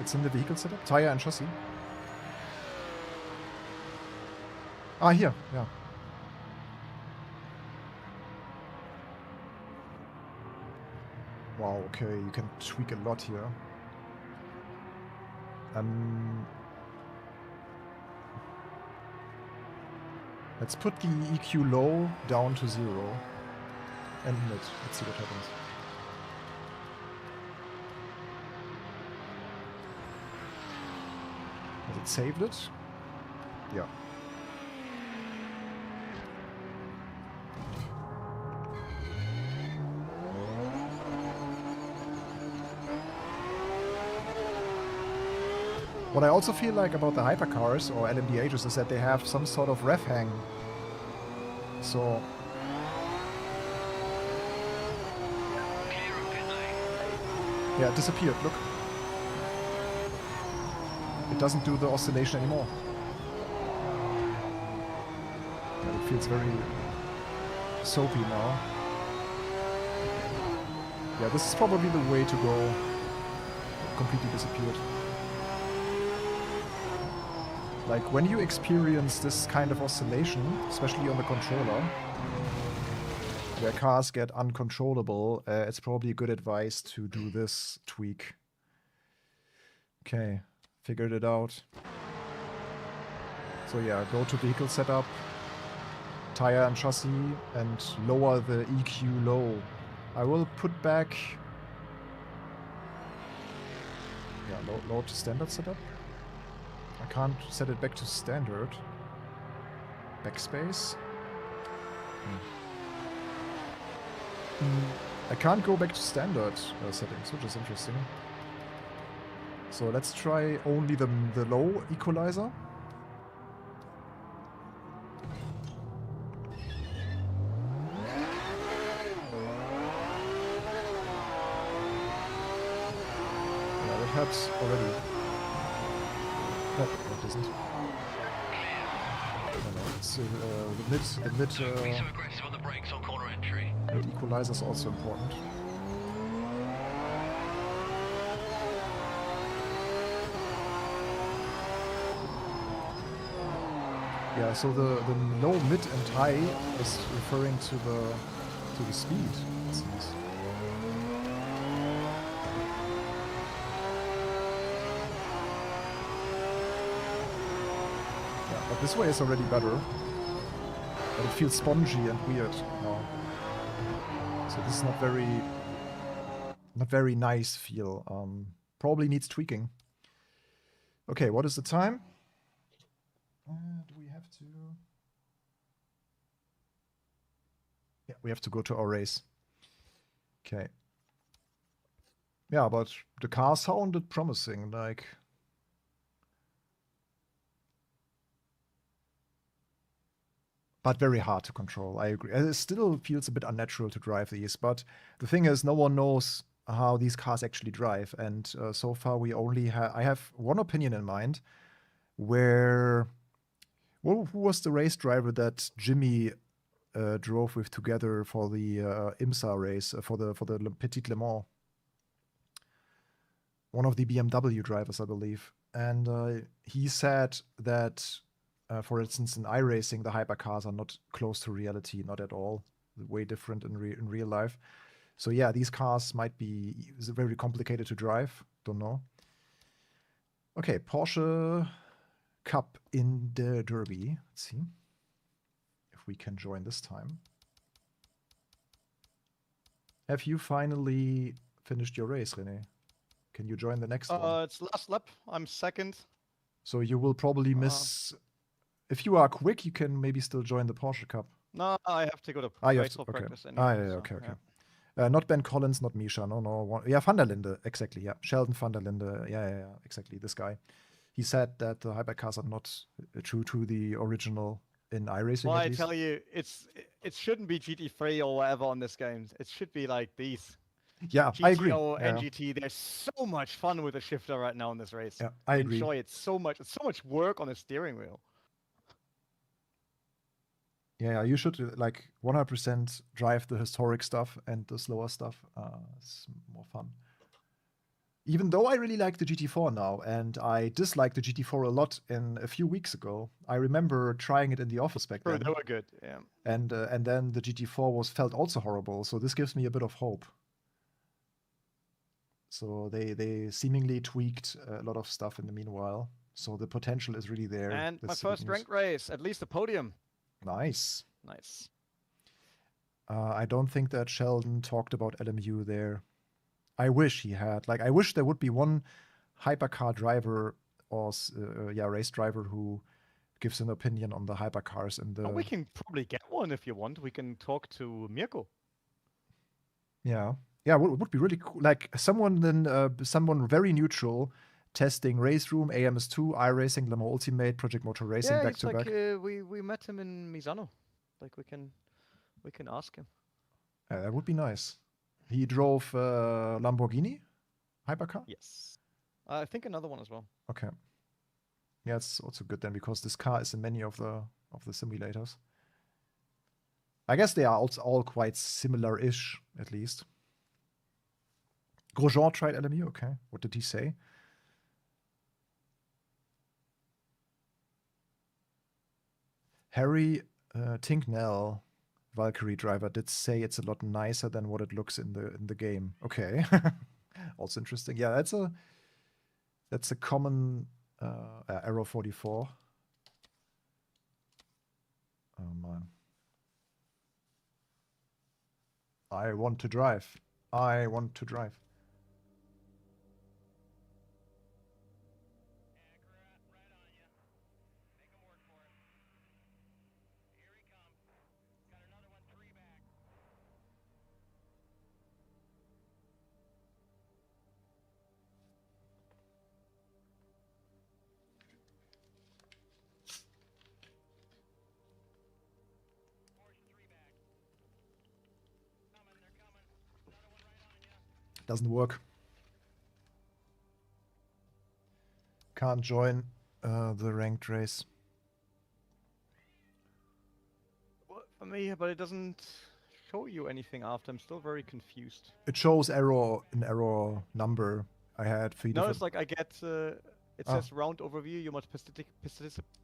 It's in the vehicle setup? Tire and chassis? Ah, here, yeah. Wow, okay, you can tweak a lot here. Let's put the EQ low down to 0. And mid. Let's see what happens. Has it saved it? Yeah. What I also feel like about the hypercars or LMDhs is that they have some sort of rev hang. So yeah, it disappeared, look. It doesn't do the oscillation anymore. Yeah, it feels very soapy now. Yeah, this is probably the way to go. It completely disappeared. Like, when you experience this kind of oscillation, especially on the controller, where cars get uncontrollable, it's probably good advice to do this tweak. Okay, figured it out. So yeah, go to vehicle setup, tire and chassis, and lower the EQ low. I will put back... Yeah, low to standard setup. I can't set it back to standard. Backspace. I can't go back to standard settings, which is interesting. So let's try only the low equalizer. Yeah, that helps already. No, that doesn't. No, it's the mid Be so aggressive on the brakes on corner entry. mid equalizer is also important. Yeah, so the low, mid, and high is referring to the speed, it seems. Yeah, but this way is already better. But it feels spongy and weird now. So this is not very nice feel. Probably needs tweaking. Okay, what is the time? Do we have to... Yeah, we have to go to our race. Okay. Yeah, but the car sounded promising, like... But very hard to control, I agree. It still feels a bit unnatural to drive these, but the thing is, no one knows how these cars actually drive, and so far we only have... I have one opinion in mind, where... Who was the race driver that Jimmy drove with together for the IMSA race, for the Petit Le Mans? One of the BMW drivers, I believe. And he said that, for instance, in iRacing, the hypercars are not close to reality, not at all. Way different in real life. So yeah, these cars might be very complicated to drive. Don't know. Okay, Porsche Cup in the Derby. Let's see if we can join this time. Have you finally finished your race, René? Can you join the next one? It's last lap. I'm second. So you will probably miss... If you are quick, you can maybe still join the Porsche Cup. No, I have to go to you have race to, for okay. practice anyway. Yeah, so, okay. yeah. Not Ben Collins, not Misha, no. Yeah, Van der Linde, exactly, yeah. Sheldon Van der Linde, yeah, exactly, this guy. He said that the hypercars are not true to the original in iRacing. Well, at I least. tell you, it shouldn't be GT3 or whatever on this game. It should be like these. Yeah, GTO I agree. and GT. There's so much fun with the shifter right now in this race. Yeah, I agree. Enjoy it so much. It's so much work on the steering wheel. Yeah, you should like 100% drive the historic stuff and the slower stuff. It's more fun. Even though I really like the GT4 now, and I disliked the GT4 a lot in a few weeks ago. I remember trying it in the office back True, then, they were good. Yeah. and then the GT4 felt also horrible. So this gives me a bit of hope. So they seemingly tweaked a lot of stuff in the meanwhile. So the potential is really there. And my That's the good first news. ranked race, at least a podium. Nice. Nice. I don't think that Sheldon talked about LMU there. I wish he had. Like, I wish there would be one hypercar driver or race driver who gives an opinion on the hypercars and the. Oh, we can probably get one if you want. We can talk to Mirko. Yeah, would be really cool. Like someone very neutral, testing Race Room, AMS2, iRacing, Le Mans Ultimate, Project Motor Racing Yeah, back it's to like back. we met him in Misano. Like we can ask him. That would be nice. He drove Lamborghini hypercar. Yes. I think another one as well. Okay. Yeah, it's also good then because this car is in many of the simulators. I guess they are also all quite similar-ish, at least. Grosjean tried LMU. Okay, what did he say? Harry Tinknell, Valkyrie driver, did say it's a lot nicer than what it looks in the game. Okay, also interesting. Yeah, that's a common Arrow 44. Oh man, I want to drive. I want to drive. Doesn't work. Can't join the ranked race. Well, for me, but it doesn't show you anything after. I'm still very confused. It shows an error number. I had 3 No, different. it's like I get. It says round overview. You must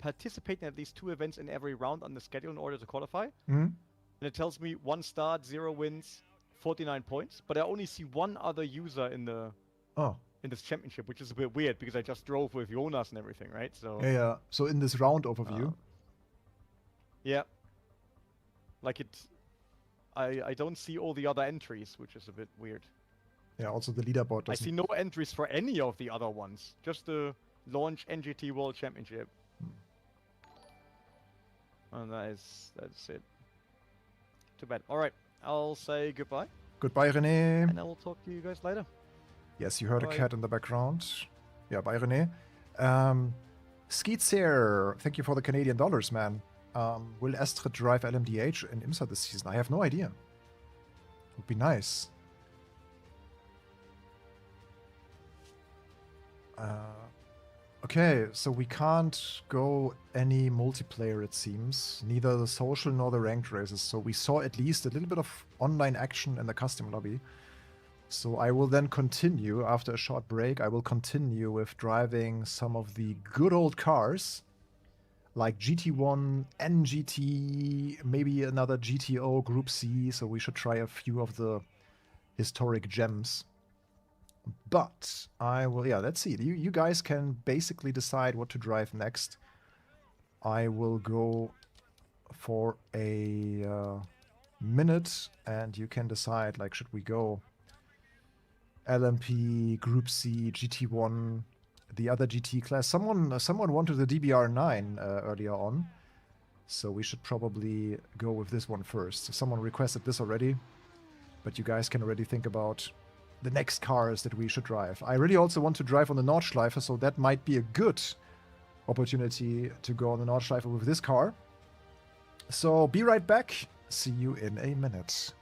participate in at least 2 events in every round on the schedule in order to qualify. Mhm. And it tells me 1 start, 0 wins, 49 points. But I only see one other user in this championship, which is a bit weird because I just drove with Jonas and everything, right? So Yeah. So in this round overview, yeah, like I don't see all the other entries, which is a bit weird. yeah, also the leaderboard I doesn't. see no entries for any of the other ones, just the launch NGT World Championship. And that's it. Too bad. All right, I'll say goodbye, Goodbye, René. and I will talk to you guys later. Yes, you heard Bye. a cat in the background. Yeah, bye, René. Skeetser, thank you for the Canadian dollars, man. Will Astrid drive LMDh in IMSA this season? I have no idea. Would be nice. Okay, so we can't go any multiplayer, it seems. Neither the social nor the ranked races. So we saw at least a little bit of online action in the custom lobby. So I will then continue, after a short break, I will continue with driving some of the good old cars. Like GT1, NGT, maybe another GTO Group C. So we should try a few of the historic gems. But I will, yeah, let's see. You guys can basically decide what to drive next. I will go for a minute and you can decide, like, should we go LMP, Group C, GT1, the other GT class. Someone wanted the DBR9 earlier on, so we should probably go with this one first. Someone requested this already, but you guys can already think about the next cars that we should drive. I really also want to drive on the Nordschleife, so that might be a good opportunity to go on the Nordschleife with this car. So be right back. See you in a minute.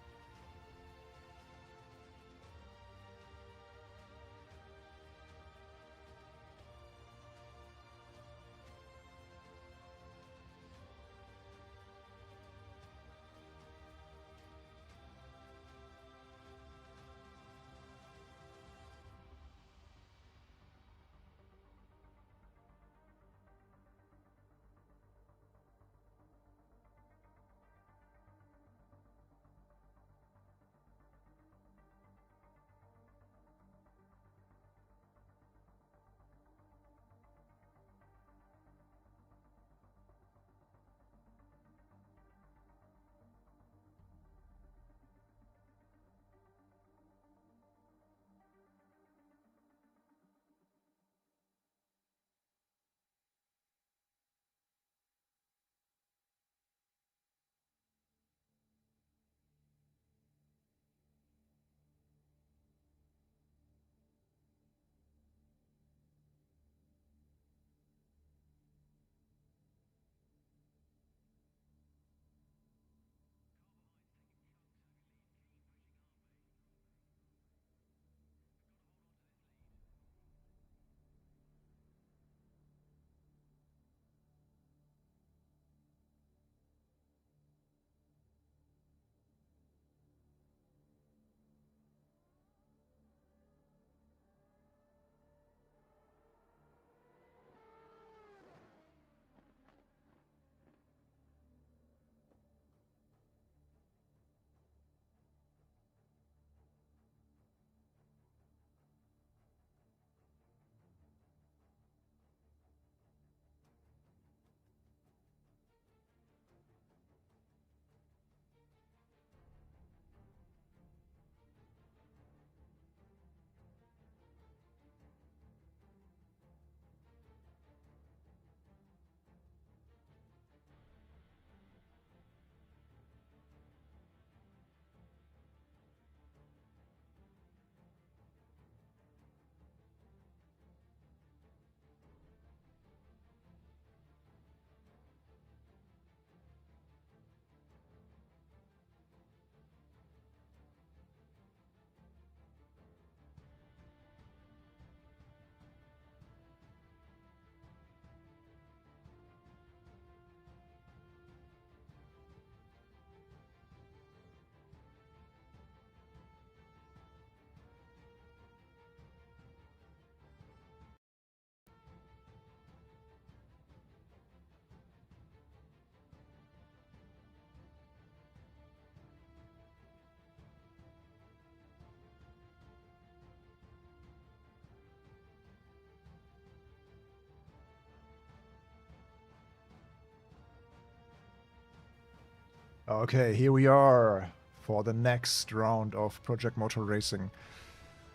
Okay, here we are for the next round of Project Motor Racing.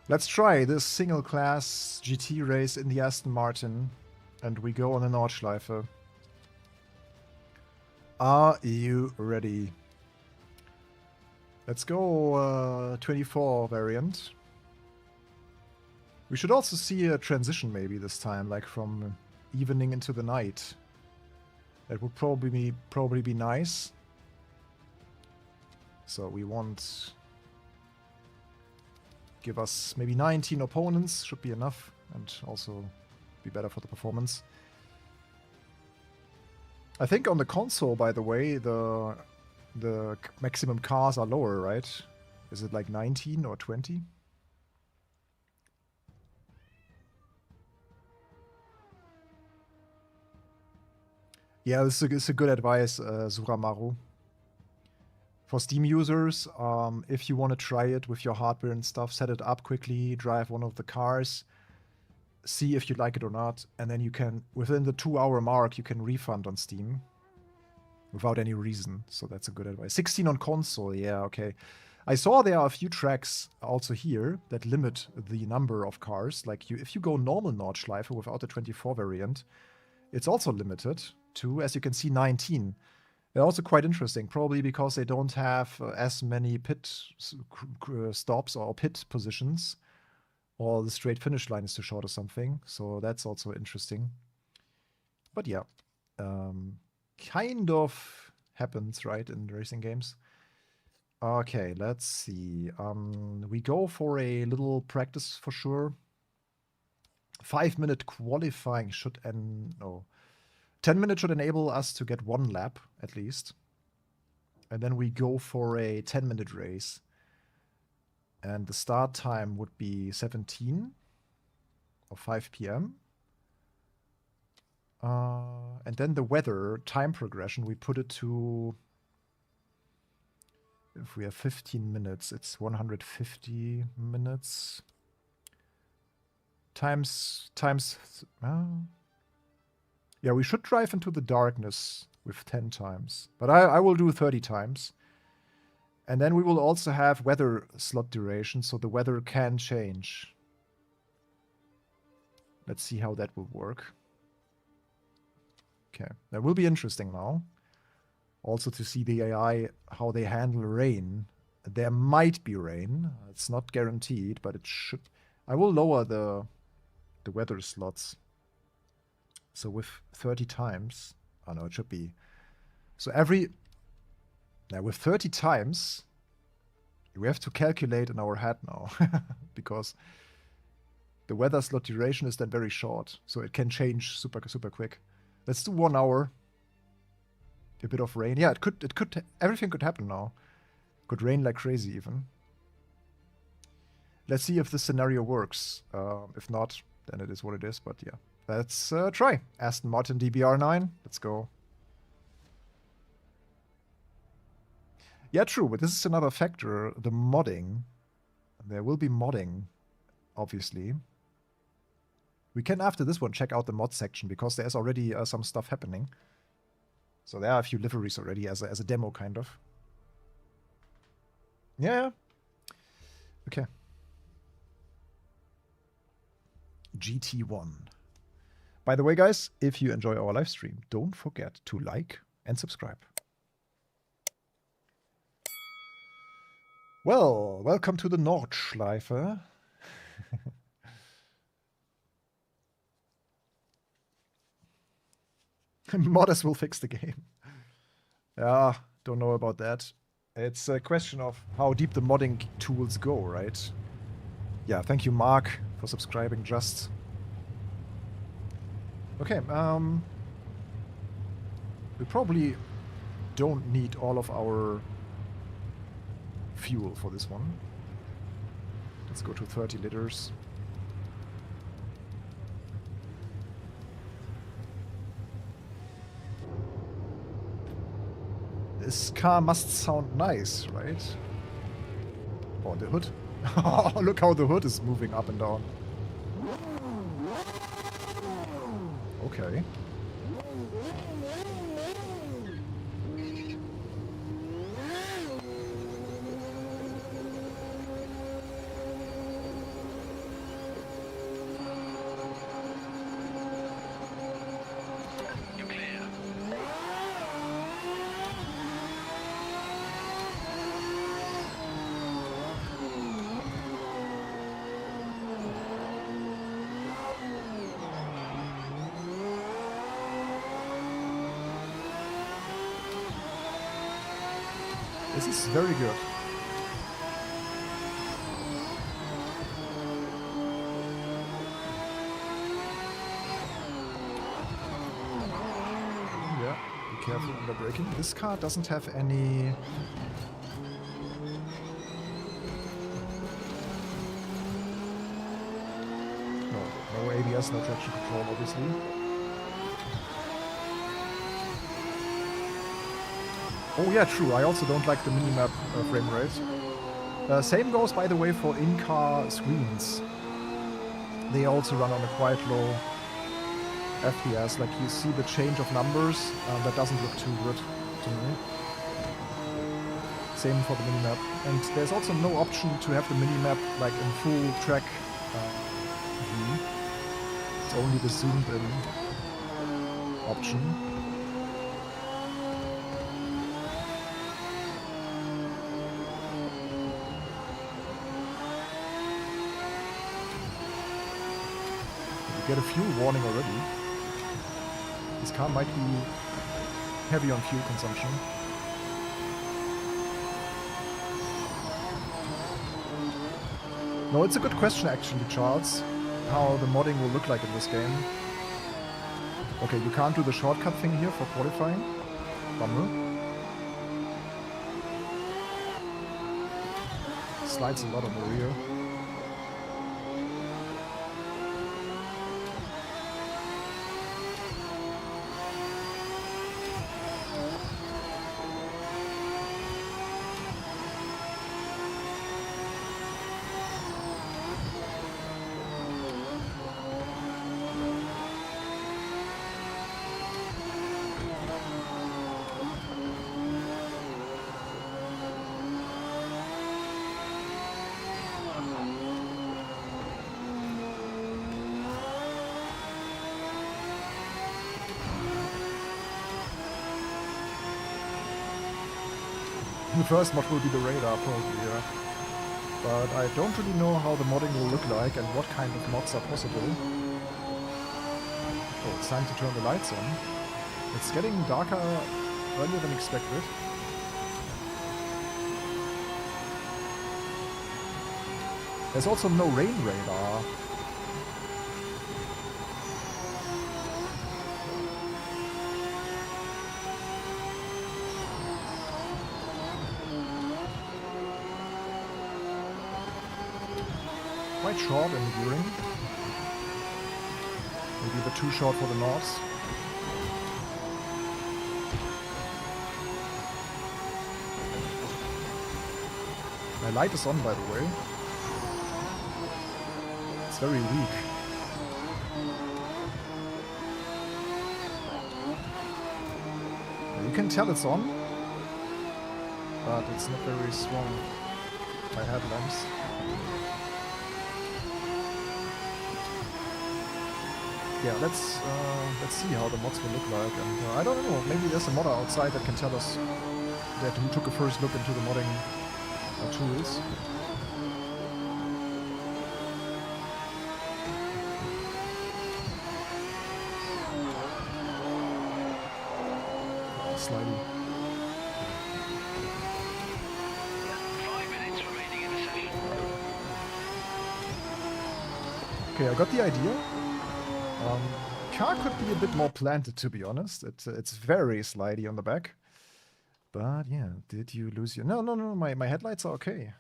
Let's try this single class GT race in the Aston Martin. And we go on the Nordschleife. Are you ready? Let's go 24 variant. We should also see a transition maybe this time, like from evening into the night. That would probably be nice. So we want... Give us maybe 19 opponents, should be enough, and also be better for the performance. I think on the console, by the way, the maximum cars are lower, right? Is it like 19 or 20? Yeah, this is a good advice, Suramaru. For Steam users, if you want to try it with your hardware and stuff, set it up quickly, drive one of the cars, see if you like it or not, and then you can, within the 2-hour mark, you can refund on Steam without any reason. So that's a good advice. 16 on console, yeah, okay. I saw there are a few tracks also here that limit the number of cars. Like if you go normal Nordschleife without the 24 variant, it's also limited to, as you can see, 19. They're also quite interesting, probably because they don't have as many pit stops or pit positions, or the straight finish line is too short or something. So that's also interesting. But yeah, kind of happens, right, in racing games. Okay, let's see. We go for a little practice for sure. 5-minute qualifying should end. No. 10 minutes should enable us to get 1 lap, at least. And then we go for a 10-minute race. And the start time would be 17 or 5 p.m. And then the weather time progression, we put it to... If we have 15 minutes, it's 150 minutes. Times... Yeah, we should drive into the darkness with 10 times. But I will do 30 times. And then we will also have weather slot duration, so the weather can change. Let's see how that will work. Okay, that will be interesting now. Also to see the AI, how they handle rain. There might be rain. It's not guaranteed, but it should... I will lower the weather slots. So with 30 times... Oh no, it should be... So every... Now with 30 times... We have to calculate in our head now. Because the weather slot duration is then very short. So it can change super quick. Let's do 1 hour. A bit of rain. Yeah, it could... Everything could happen now. Could rain like crazy even. Let's see if this scenario works. If not, then it is what it is. But yeah. Let's try. Aston Martin DBR9. Let's go. Yeah, true. But this is another factor. The modding. There will be modding, obviously. We can, after this one, check out the mod section, because there's already some stuff happening. So there are a few liveries already as a demo, kind of. Yeah. Okay. GT1. By the way, guys, if you enjoy our live stream, don't forget to like and subscribe. Well, welcome to the Nordschleife. Modders will fix the game. Yeah, don't know about that. It's a question of how deep the modding tools go, right? Yeah, thank you, Mark, for subscribing just. Okay, we probably don't need all of our fuel for this one. Let's go to 30 liters. This car must sound nice, right? Oh, the hood. Oh, look how the hood is moving up and down. Okay. This is very good. Yeah, be careful under braking. This car doesn't have any... No ABS, no traction control, obviously. Oh yeah, true. I also don't like the minimap frame rate. Same goes, by the way, for in-car screens. They also run on a quite low FPS. Like, you see the change of numbers. That doesn't look too good to me. Same for the minimap. And there's also no option to have the minimap like in full track view. It's only the zoomed in option. You get a fuel warning already. This car might be heavy on fuel consumption. No, it's a good question actually, Charles, how the modding will look like in this game. Okay, you can't do the shortcut thing here for qualifying. Bummer. Slides a lot on the rear. The first mod will be the radar, probably, yeah. But I don't really know how the modding will look like and what kind of mods are possible. Oh, it's time to turn the lights on. It's getting darker earlier than expected. There's also no rain radar. Quite short in the gearing. Maybe a bit too short for the Nords. My light is on, by the way. It's very weak. You can tell it's on, but it's not very strong. My headlamps. Yeah, let's see how the mods will look like, and I don't know, maybe there's a modder outside that can tell us that who took a first look into the modding tools. Oh, slidey. 5 minutes remaining in the session. Okay, I got the idea. Car could be a bit more planted, to be honest. It's very slidey on the back. But yeah, did you lose your... No, my headlights are okay.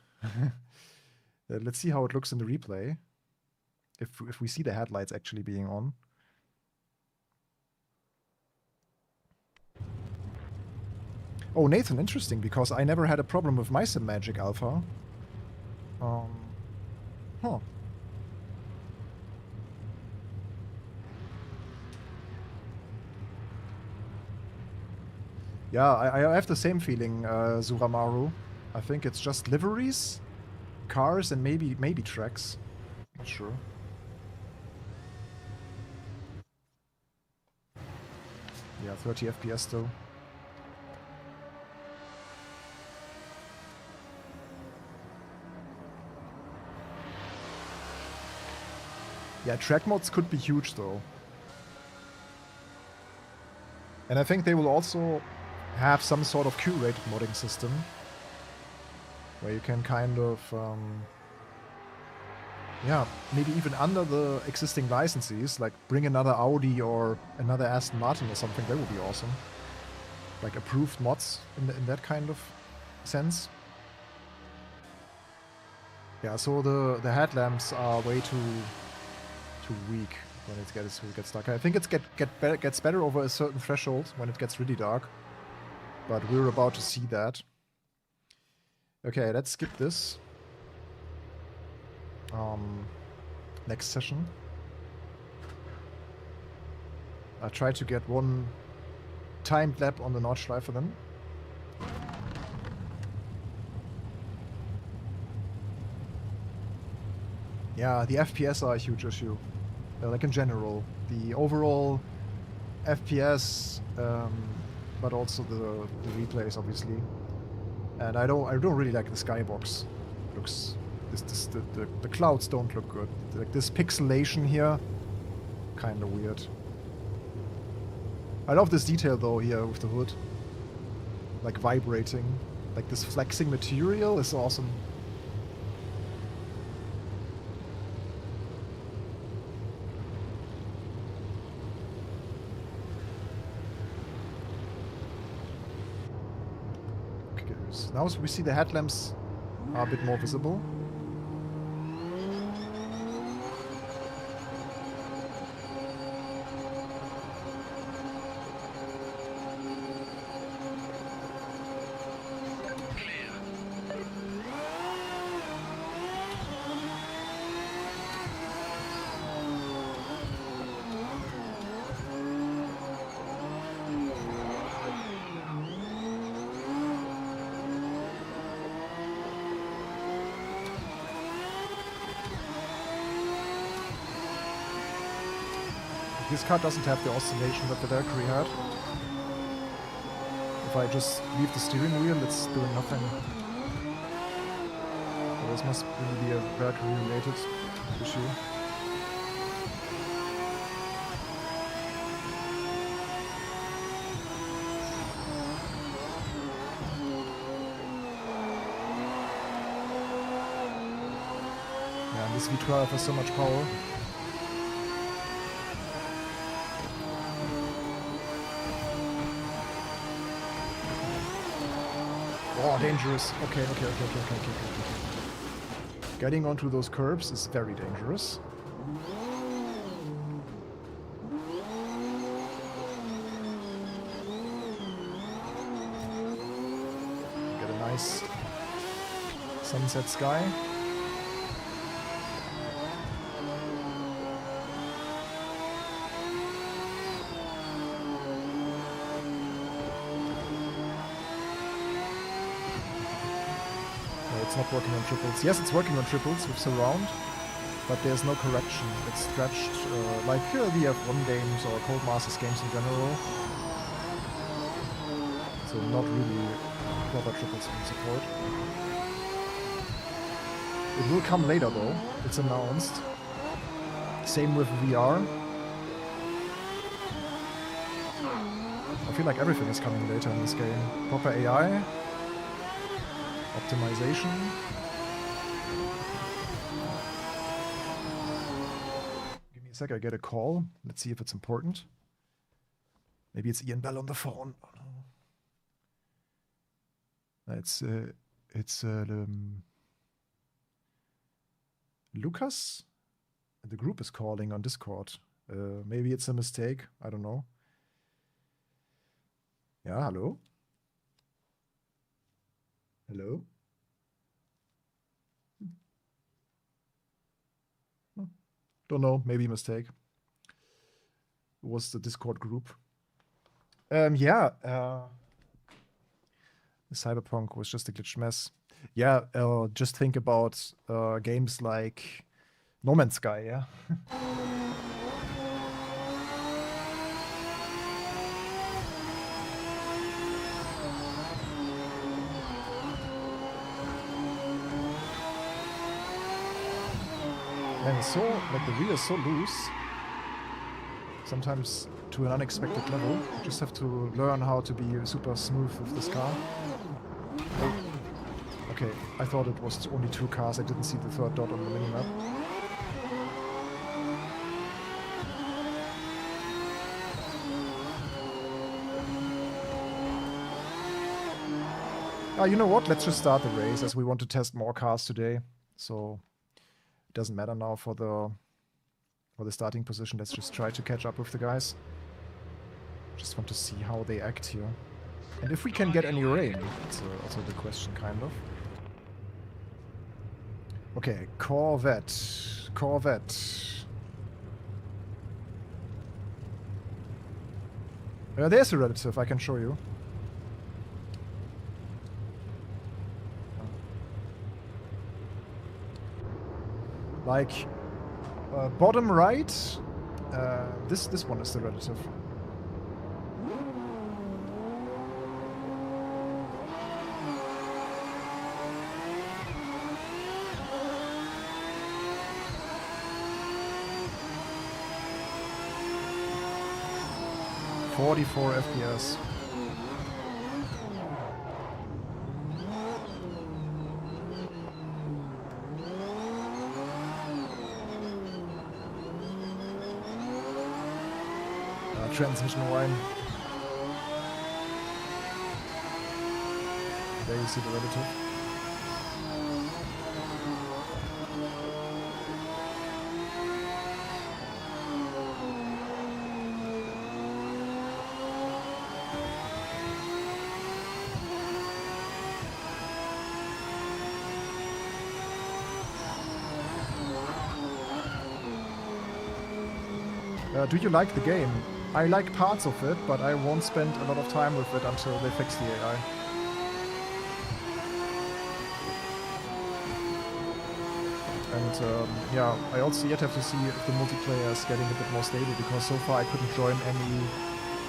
Let's see how it looks in the replay. If we see the headlights actually being on. Oh, Nathan, interesting, because I never had a problem with my SimMagic Alpha. Huh. Yeah, I have the same feeling, Suramaru. I think it's just liveries, cars, and maybe tracks. Not sure. Yeah, 30 FPS though. Yeah, track mods could be huge though. And I think they will also have some sort of curated modding system where you can kind of, yeah, maybe even under the existing licenses, like bring another Audi or another Aston Martin or something. That would be awesome. Like approved mods in that kind of sense. Yeah, so the headlamps are way too weak when it gets dark. I think it gets better over a certain threshold when it gets really dark, but we're about to see that. Okay, let's skip this. Next session. I try to get one timed lap on the Nordschleife then. Yeah, the FPS are a huge issue. Like in general, the overall FPS, but also the replays obviously. And I don't really like the skybox. Looks the clouds don't look good. Like this pixelation here, kind of weird. I love this detail though here with the hood, like vibrating, like this flexing material is awesome. Okay, so now we see the headlamps are a bit more visible. This car doesn't have the oscillation that the Valkyrie had. If I just leave the steering wheel, it's doing nothing. So this must really be a Valkyrie related issue. Yeah, and this V12 has so much power. Oh, dangerous. Okay. Getting onto those curbs is very dangerous. Get a nice sunset sky. It's not working on triples. Yes, it's working on triples with surround, but there's no correction. It's stretched like the F1 games or Cold Masters games in general. So not really proper triples in support. It will come later though. It's announced. Same with VR. I feel like everything is coming later in this game. Proper AI. Optimization. Give me a sec, I get a call. Let's see if it's important. Maybe it's Ian Bell on the phone. Oh, no. It's Lucas? The group is calling on Discord. Maybe it's a mistake. I don't know. Yeah, hello? Hello? Don't know, maybe a mistake. It was the Discord group. The Cyberpunk was just a glitched mess. Yeah, just think about games like No Man's Sky, yeah? Man, it's so, like the wheel is so loose. Sometimes to an unexpected level. You just have to learn how to be super smooth with this car. Oh. Okay, I thought it was only 2 cars. I didn't see the third dot on the minimap. You know what? Let's just start the race as we want to test more cars today. So it doesn't matter now for the starting position. Let's just try to catch up with the guys. Just want to see how they act here. And if we can get any rain. That's also the question, kind of. Okay, Corvette. There's a relative, I can show you. Like, bottom right, this one is the relative. .44 FPS. Transmission line. There you see the relative. Do you like the game? I like parts of it, but I won't spend a lot of time with it until they fix the AI. And yeah, I also yet have to see if the multiplayer is getting a bit more stable, because so far I couldn't join any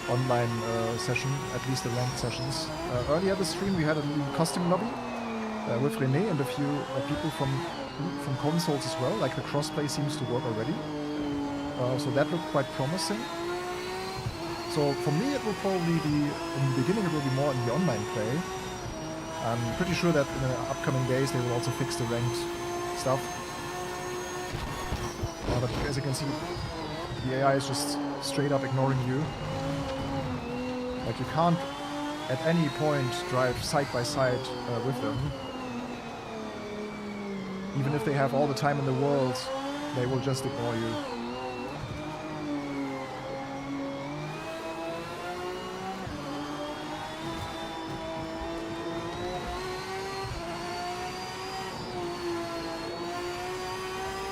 online session, at least the ranked sessions. Earlier this stream we had a little costume lobby with René and a few people from consoles as well. Like the crossplay seems to work already. So that looked quite promising. So for me it will probably be, in the beginning it will be more in the online play. I'm pretty sure that in the upcoming days they will also fix the ranked stuff. But as you can see, the AI is just straight up ignoring you. Like you can't at any point drive side by side with them. Even if they have all the time in the world, they will just ignore you.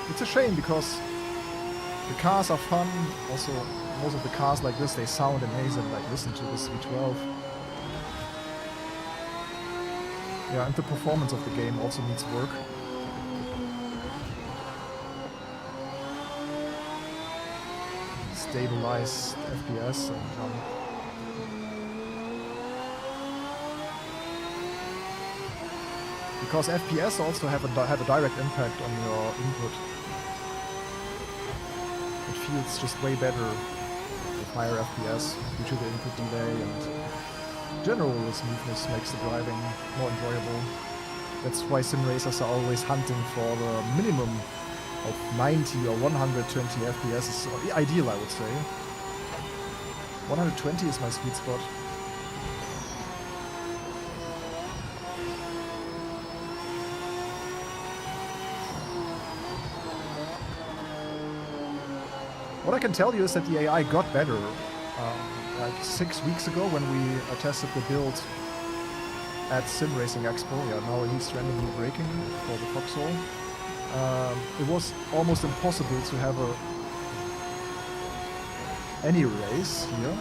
It's a shame because the cars are fun. Also, most of the cars like this, they sound amazing. Like, listen to this V12. Yeah, and the performance of the game also needs work. Stabilized FPS and because FPS also have a direct impact on your input. It feels just way better with higher FPS due to the input delay, and general smoothness makes the driving more enjoyable. That's why sim racers are always hunting for the minimum of 90 or 120 FPS is ideal, I would say. 120 is my sweet spot. What I can tell you is that the AI got better. Like 6 weeks ago when we tested the build at Sim Racing Expo, yeah, now he's randomly braking for the foxhole. It was almost impossible to have any race here.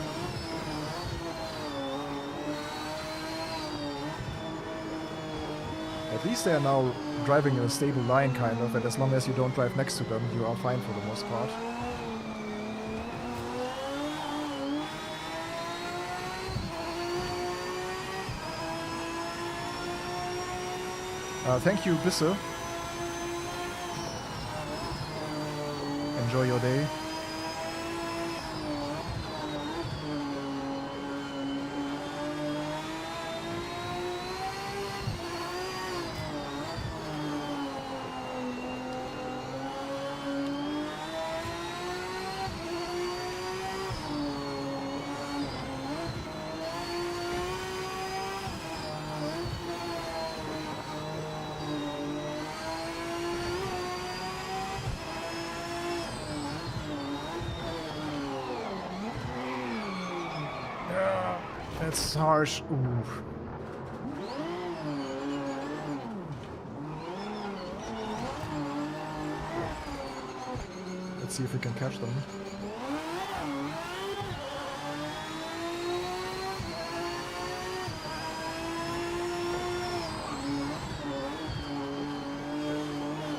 At least they are now driving in a stable line, kind of, and as long as you don't drive next to them, you are fine for the most part. Thank you, Bisse. Enjoy your day. That's harsh. Ooh. Let's see if we can catch them.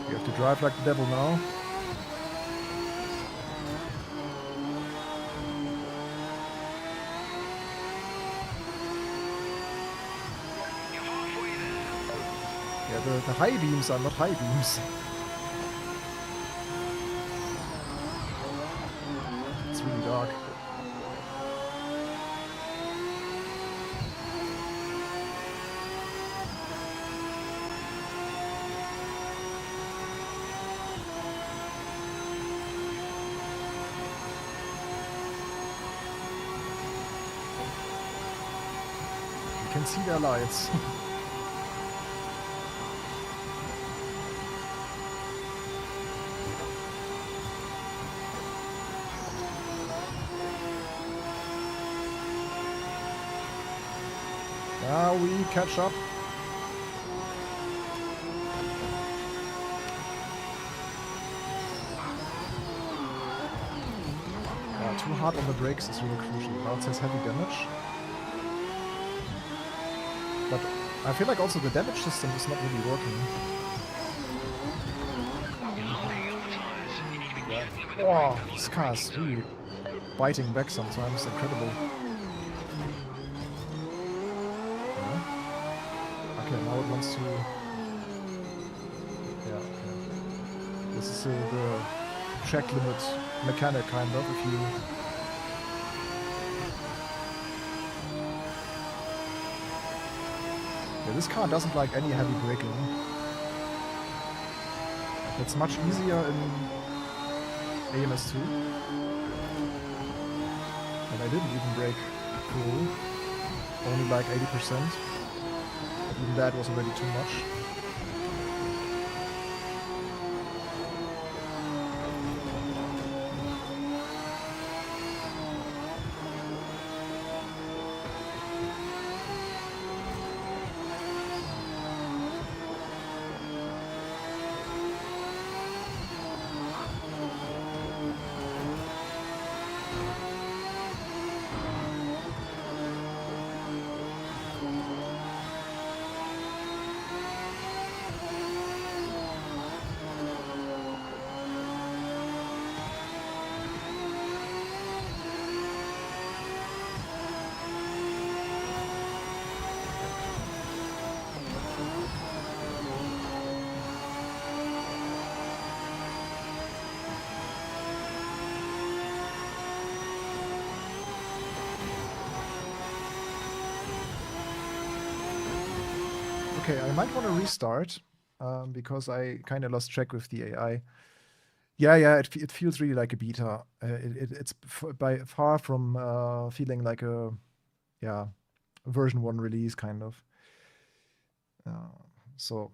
You have to drive like the devil now. Yeah, the high beams are not high beams. It's really dark. You can see their lights. Now we catch up. Too hard on the brakes is really crucial. Now it says heavy damage. But I feel like also the damage system is not really working. Wow, this car is really biting back sometimes. Incredible. Okay, now it wants to... Yeah, okay. This is the track limit mechanic, kind of, if you... Yeah, this car doesn't like any heavy braking. It's much easier in AMS2. And I didn't even brake full. Only like 80%. Even that was already too much. Okay, I might want to restart because I kind of lost track with the AI. Yeah, it feels really like a beta. It's by far from feeling like a version 1 release kind of. So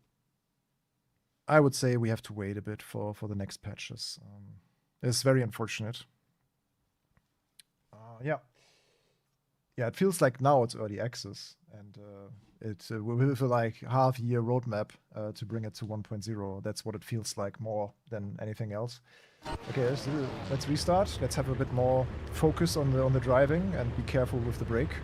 I would say we have to wait a bit for the next patches. It's very unfortunate. Yeah, it feels like now it's early access, and it's with a like half-year roadmap to bring it to 1.0. That's what it feels like more than anything else. Okay, let's restart. Let's have a bit more focus on the driving and be careful with the brake.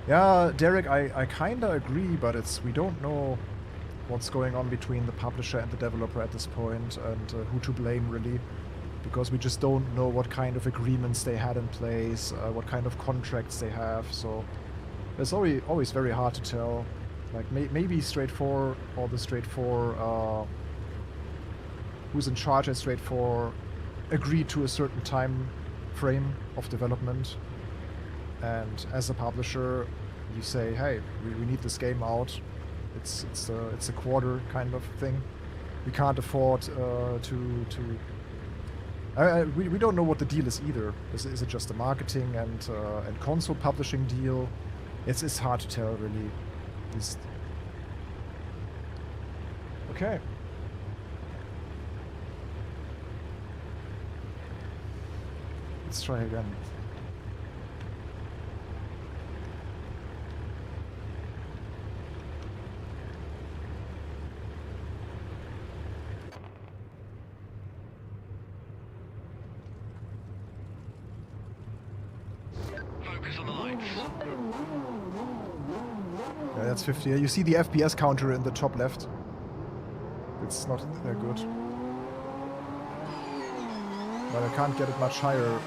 Yeah, Derek, I kinda agree, but we don't know what's going on between the publisher and the developer at this point, and who to blame really, because we just don't know what kind of agreements they had in place, what kind of contracts they have. So it's always very hard to tell. Like maybe Straight 4 or the Straight 4 who's in charge at Straight 4 agreed to a certain time frame of development, and as a publisher you say, hey, we need this game out. It's a quarter kind of thing. We can't afford we don't know what the deal is either. Is it just a marketing and console publishing deal? It's hard to tell really. Okay. Let's try again. Focus on the lights. Yeah, that's 50. You see the FPS counter in the top left. It's not that good. But I can't get it much higher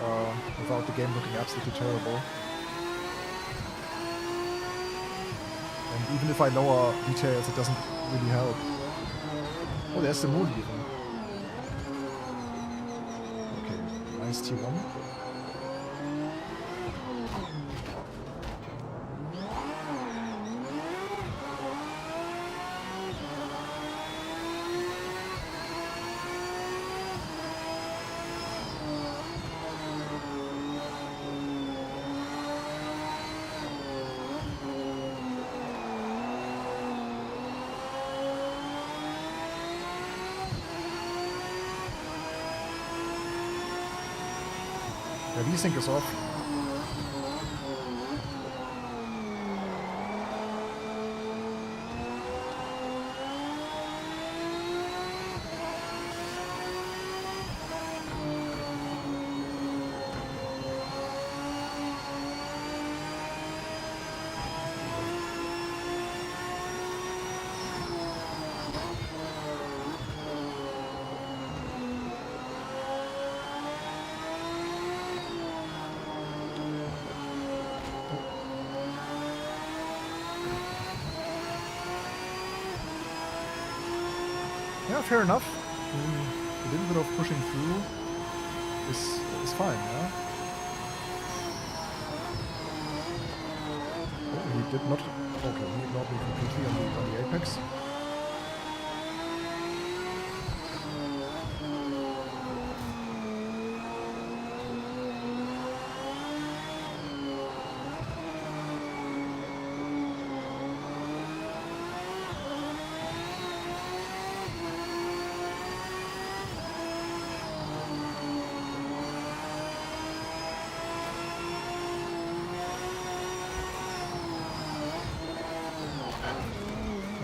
without the game looking absolutely terrible. And even if I lower details, it doesn't really help. Oh, there's the moon even. Okay, nice T1. Yeah, V-Sync is off. Yeah, fair enough. A little bit of pushing through is fine, yeah? Oh, he did not... Okay, he ignored me completely on the apex.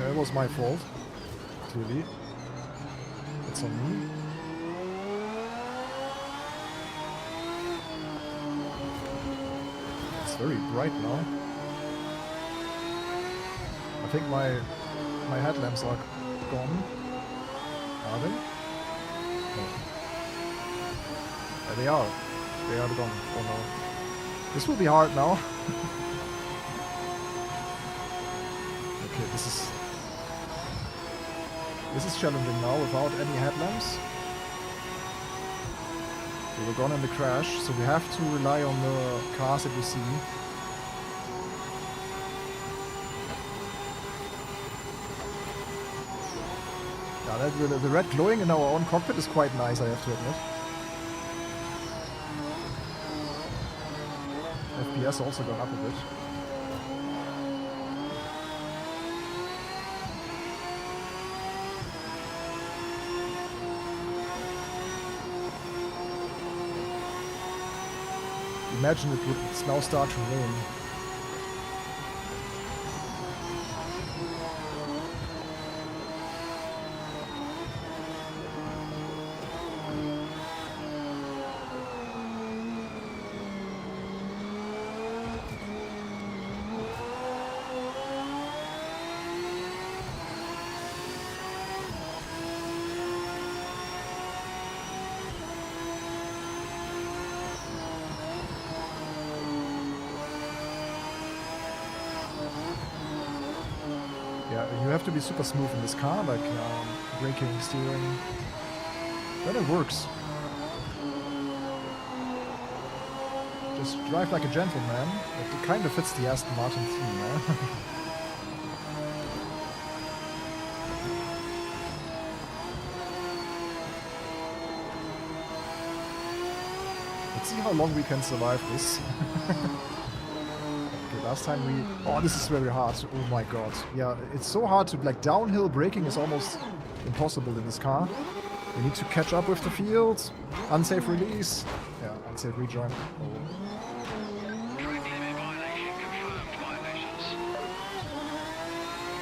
It was my fault, clearly. It's on me. It's very bright now. I think my headlamps are gone. Are they? No. There they are. They are gone. Oh no. This will be hard now. Okay, this is challenging now without any headlamps. We were gone in the crash, so we have to rely on the cars that we see. Yeah, the red glowing in our own cockpit is quite nice, I have to admit. FPS also gone up a bit. Imagine it would now start to rain. Yeah, you have to be super smooth in this car, like braking, steering. Then it works. Just drive like a gentleman. It kind of fits the Aston Martin theme, yeah? Let's see how long we can survive this. Last time we... Oh, this is very hard. Oh my god. Yeah, it's so hard to... Like, downhill braking is almost impossible in this car. We need to catch up with the field. Unsafe release. Yeah, I'd say rejoin. Track limit violation confirmed. Violations.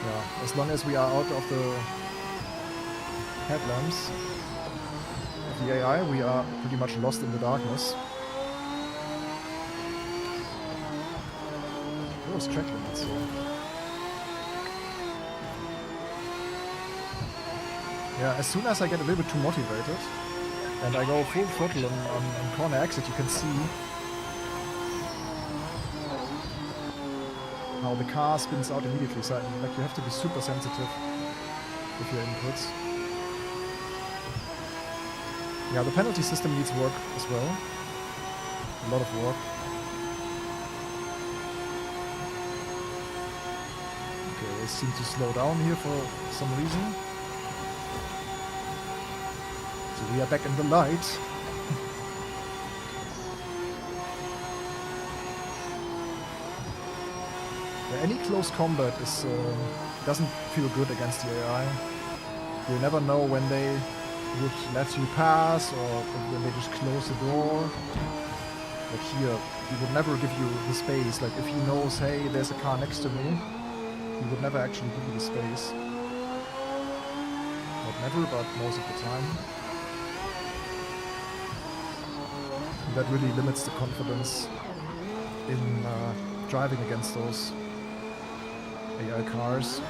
Yeah, as long as we are out of the headlamps of the AI, we are pretty much lost in the darkness. Those track limits, so. Yeah, as soon as I get a little bit too motivated and I go full throttle on corner exit, you can see how the car spins out immediately. So like you have to be super sensitive with your inputs. Yeah, the penalty system needs work as well. A lot of work. Okay, they seem to slow down here for some reason. So we are back in the light. Yeah, any close combat is doesn't feel good against the AI. You never know when they would let you pass or when they just close the door. But here, he would never give you the space. Like if he knows, hey, there's a car next to me, he would never actually give you the space. Not never, but most of the time. And that really limits the confidence in driving against those AI cars.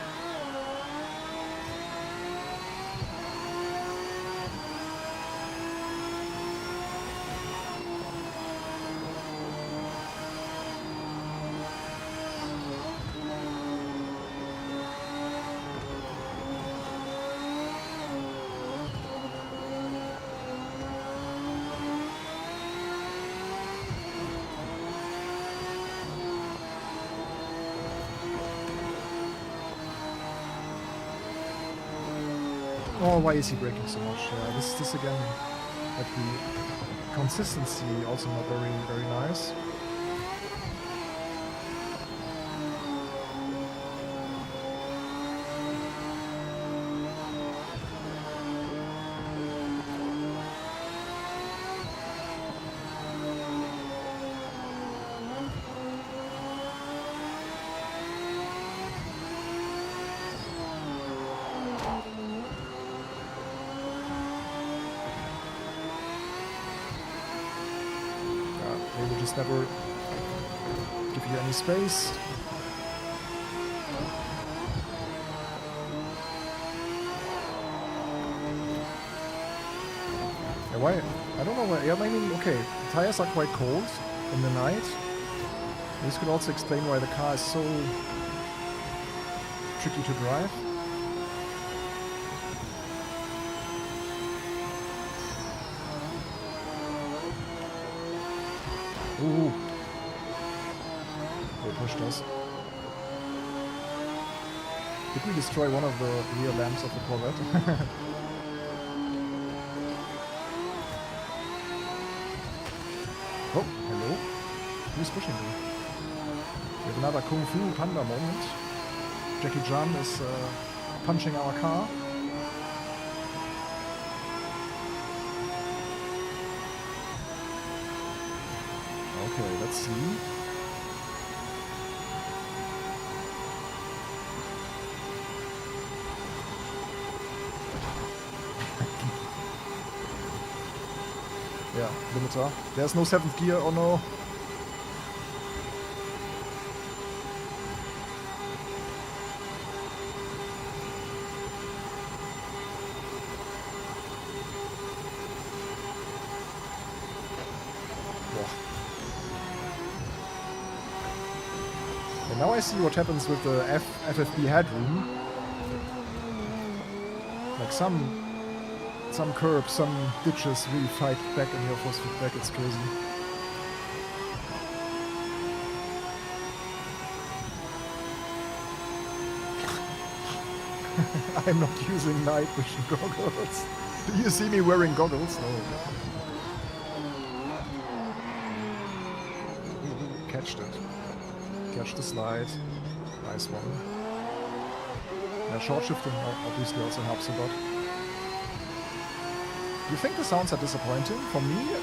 Oh, why is he braking so much? Yeah, this again, like the consistency also not very, very nice. They will just never give you any space. Yeah, why? I don't know why. Yeah, I mean, okay, the tires are quite cold in the night. This could also explain why the car is so tricky to drive. Ooh. They pushed us. Did we destroy one of the rear lamps of the Corvette? Oh, hello. Who's pushing me? We have another Kung Fu Panda moment. Jackie Chan is punching our car. Okay, let's see. Yeah, limiter. There's no 7th gear, oh no. Now I see what happens with the FFB headroom. Like some curbs, some ditches really fight back in your force feedback. It's crazy. I'm not using night vision goggles. Do you see me wearing goggles? No. Catched it. Catch the slide. Nice one. Yeah, short shifting obviously also helps a lot. You think the sounds are disappointing? For me,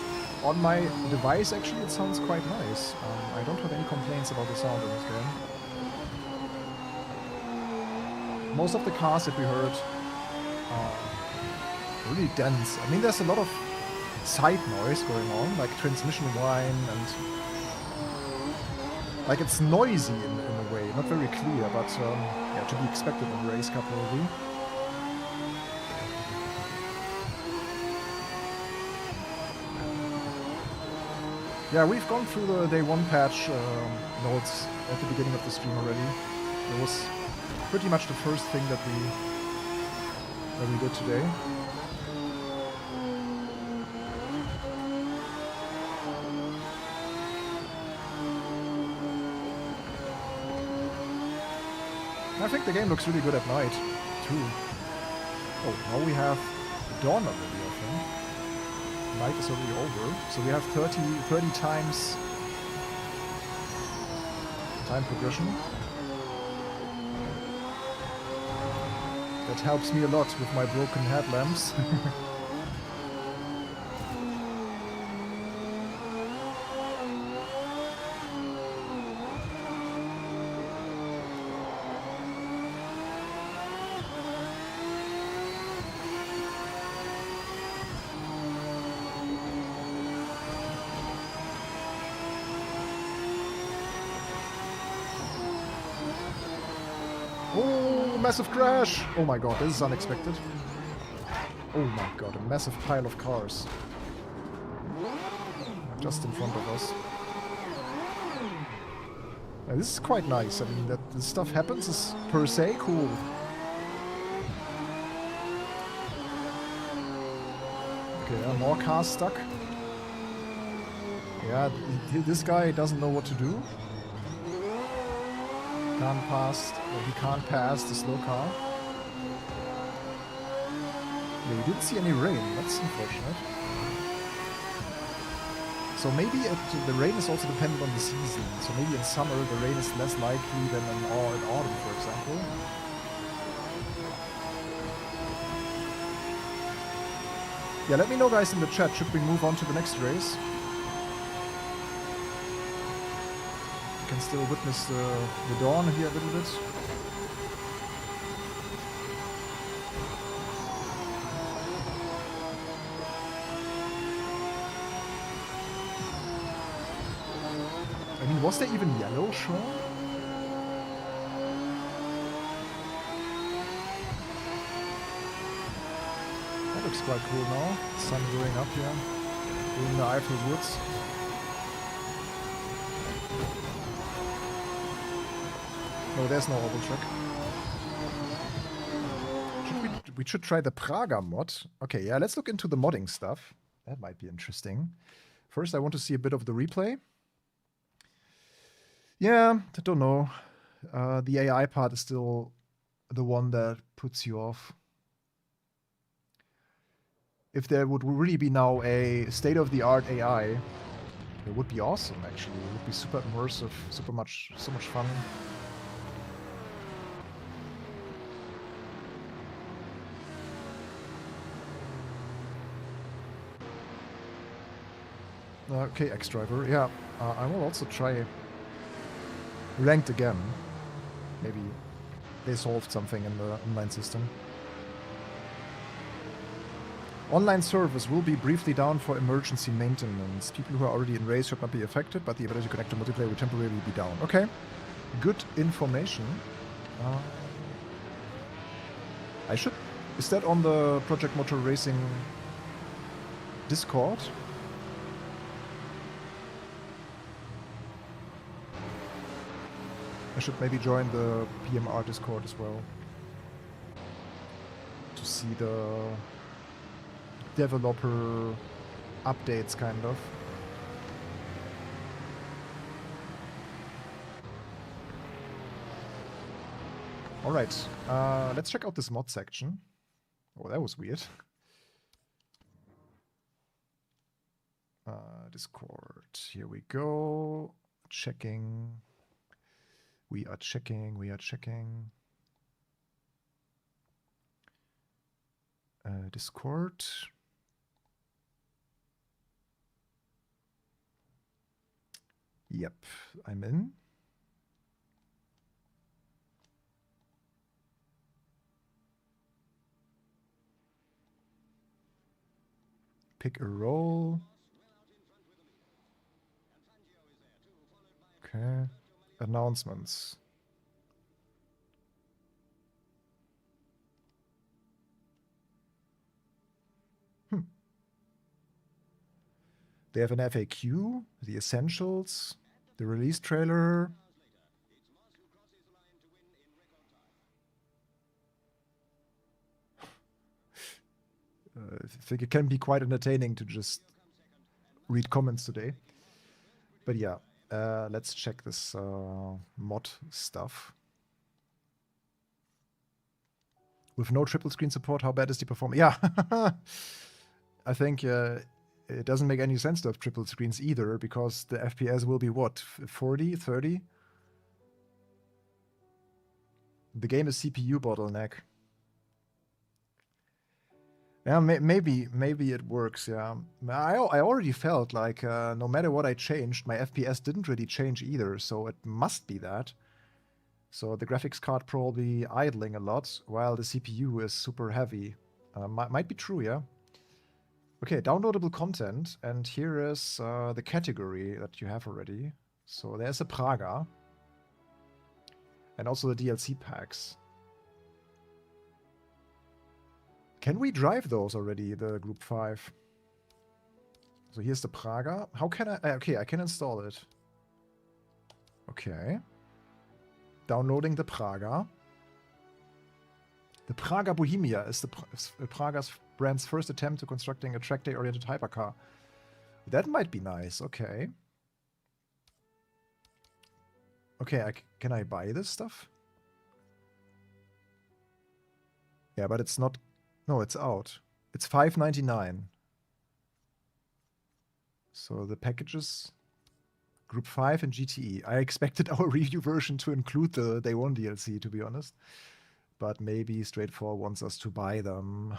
on my device, actually, it sounds quite nice. I don't have any complaints about the sound in this game. Most of the cars that we heard are really dense. I mean, there's a lot of side noise going on, like transmission whine and... Like, it's noisy in a way, not very clear, but yeah, to be expected in a race car probably. Yeah, we've gone through the day one patch notes at the beginning of the stream already. It was pretty much the first thing that we did today. I think the game looks really good at night, too. Oh, now we have dawn already, I think. Night is already over, so we have 30 times time progression. That helps me a lot with my broken headlamps. Massive crash! Oh my god, this is unexpected. Oh my god, a massive pile of cars. Just in front of us. Now, this is quite nice. I mean, that this stuff happens is per se cool. Okay, more cars stuck. Yeah, this guy doesn't know what to do. He can't pass the slow car. Yeah, you didn't see any rain. That's unfortunate. So maybe the rain is also dependent on the season. So maybe in summer the rain is less likely than in autumn, for example. Yeah, let me know, guys, in the chat. Should we move on to the next race? You can still witness the dawn here a little bit. I mean, was there even yellow shown? That looks quite cool now. Sun going up here in the Eiffel Woods. No, there's no oval track. We should try the Praga mod. Okay, yeah, let's look into the modding stuff. That might be interesting. First, I want to see a bit of the replay. Yeah, I don't know. The AI part is still the one that puts you off. If there would really be now a state-of-the-art AI, it would be awesome, actually. It would be super immersive, so much fun. Okay, X-Driver, yeah. I will also try ranked again. Maybe they solved something in the online system. Online service will be briefly down for emergency maintenance. People who are already in race should not be affected, but the ability to connect to multiplayer will temporarily be down. Okay, good information. I should... Is that on the Project Motor Racing Discord? I should maybe join the PMR Discord as well to see the developer updates, kind of. Alright, let's check out this mod section. Oh, that was weird. Discord, here we go. Checking. We are checking. Discord. Yep, I'm in. Pick a role. Okay. Announcements. They have an FAQ, the essentials, the release trailer. I think it can be quite entertaining to just read comments today. But yeah, let's check this mod stuff. With no triple screen support, how bad is the performance? Yeah, I think it doesn't make any sense to have triple screens either, because the FPS will be what, 40, 30? The game is CPU bottleneck. Yeah, maybe it works, yeah. I already felt like no matter what I changed, my FPS didn't really change either, so it must be that. So the graphics card probably idling a lot, while the CPU is super heavy. Might be true, yeah. Okay, downloadable content, and here is the category that you have already. So there's a Praga, and also the DLC packs. Can we drive those already, the Group 5? So here's the Praga. How can I... Okay, I can install it. Okay. Downloading the Praga. The Praga Bohemia is Praga's brand's first attempt to constructing a track day-oriented hypercar. That might be nice, okay. Okay, can I buy this stuff? Yeah, but it's not... No, it's out. It's $5.99. So the packages, Group 5 and GTE. I expected our review version to include the Day 1 DLC, to be honest. But maybe Straightforward wants us to buy them.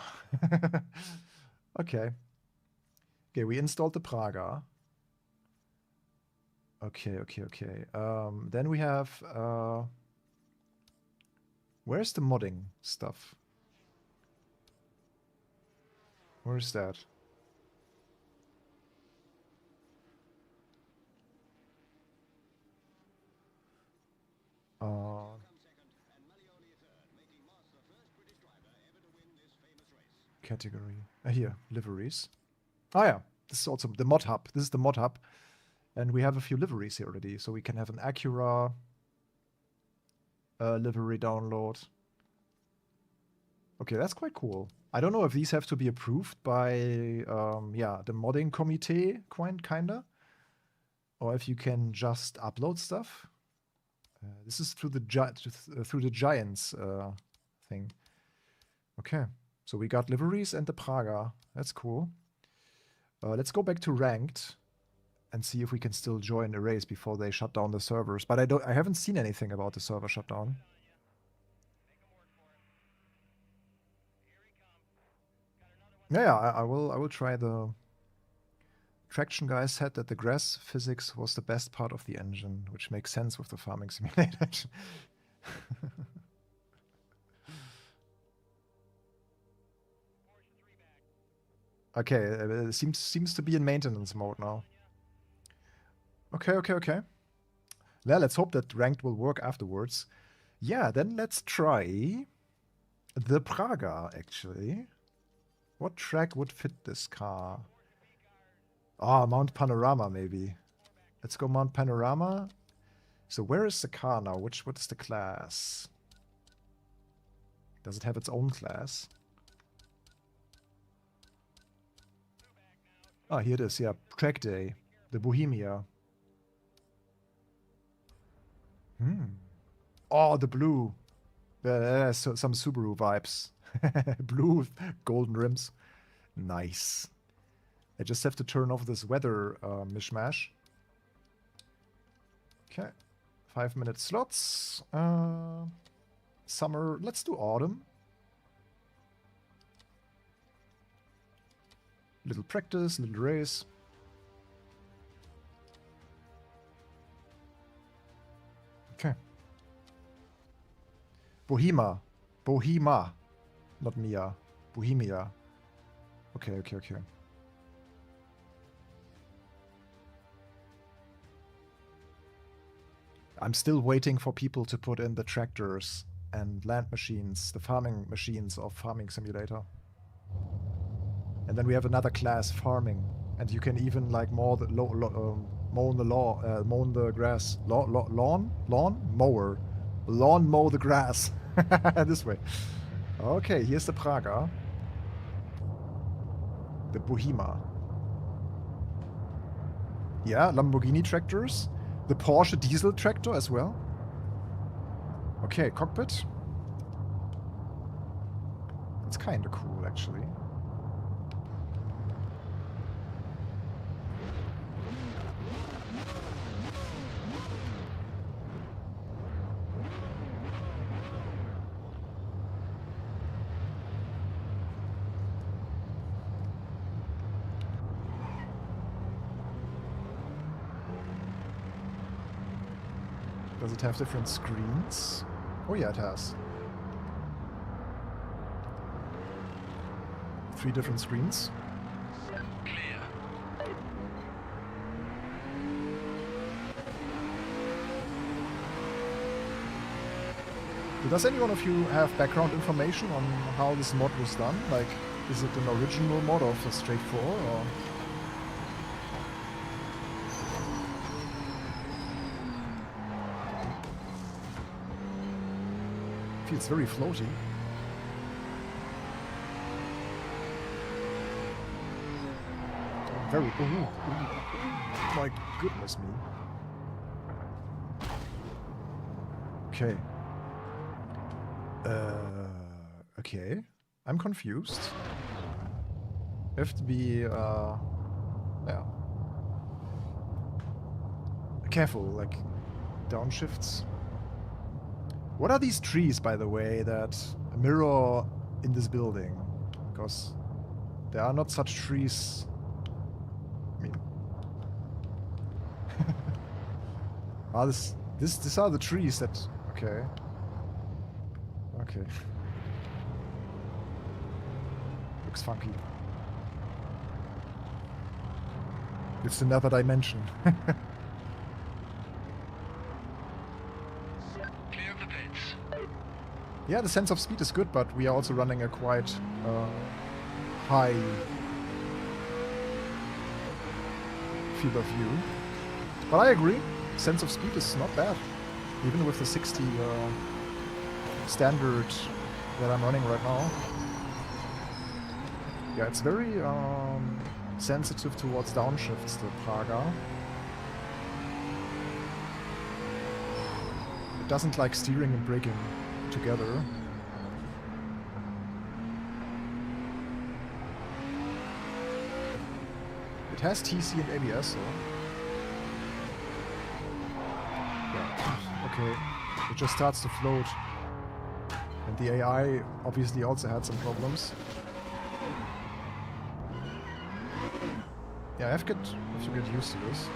Okay. Okay, we installed the Praga. Okay. Then we have... where's the modding stuff? Where is that? Category. Here, liveries. Oh yeah, this is also the mod hub. This is the mod hub. And we have a few liveries here already. So we can have an Acura livery download. Okay, that's quite cool. I don't know if these have to be approved by, yeah, the modding committee, kinda. Or if you can just upload stuff. This is through the Giants thing. Okay, so we got liveries and the Praga. That's cool. Let's go back to ranked and see if we can still join a race before they shut down the servers. But I haven't seen anything about the server shutdown. Yeah, I will try the... Traction guy said that the grass physics was the best part of the engine, which makes sense with the farming simulator. Okay, it seems to be in maintenance mode now. Okay. Yeah, let's hope that ranked will work afterwards. Yeah, then let's try the Praga, actually. What track would fit this car? Ah, Mount Panorama, maybe. Let's go Mount Panorama. So where is the car now? What is the class? Does it have its own class? Ah, here it is, yeah. Track day. The Bohemia. Oh, the blue. Some Subaru vibes. Blue with golden rims. Nice. I just have to turn off this weather mishmash. Okay. 5-minute slots. Summer. Let's do autumn. Little practice, little race. Bohema. Bohema. Not Mia. Bohemia. Okay, okay, okay. I'm still waiting for people to put in the tractors and land machines, the farming machines of Farming Simulator. And then we have another class, farming. And you can even like mow the mow the grass. Lawn mower. Lawn mow the grass. This way. Okay, here's the Praga. The Bohema. Yeah, Lamborghini tractors. The Porsche diesel tractor as well. Okay, cockpit. It's kind of cool, actually. Does it have different screens? Oh yeah, it has. 3 different screens. Clear. Does anyone of you have background information on how this mod was done? Like, is it an original mod of a straight 4 or? Feels very floaty. Very. Ooh, my goodness me. Okay. Okay. I'm confused. You have to be, yeah. Careful, like, downshifts. What are these trees, by the way, that mirror in this building? Because there are not such trees. I mean, these are the trees that. Okay. Okay. Looks funky. It's another dimension. Yeah, the sense of speed is good, but we are also running a quite high field of view. But I agree, sense of speed is not bad. Even with the 60 standard that I'm running right now. Yeah, it's very sensitive towards downshifts, the Praga. It doesn't like steering and braking together. It has TC and ABS, so. Yeah. Okay. It just starts to float. And the AI obviously also had some problems. Yeah, I have to get used to this.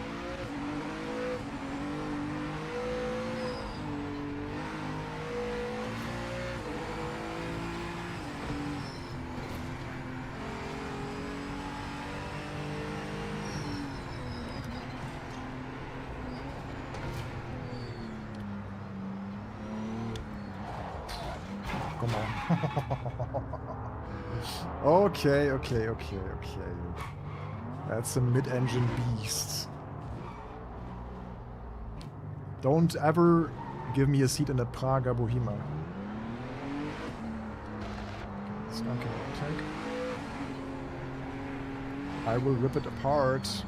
Come on. Okay. That's a mid-engine beast. Don't ever give me a seat in a Praga Bohema. Skunk tank. I will rip it apart.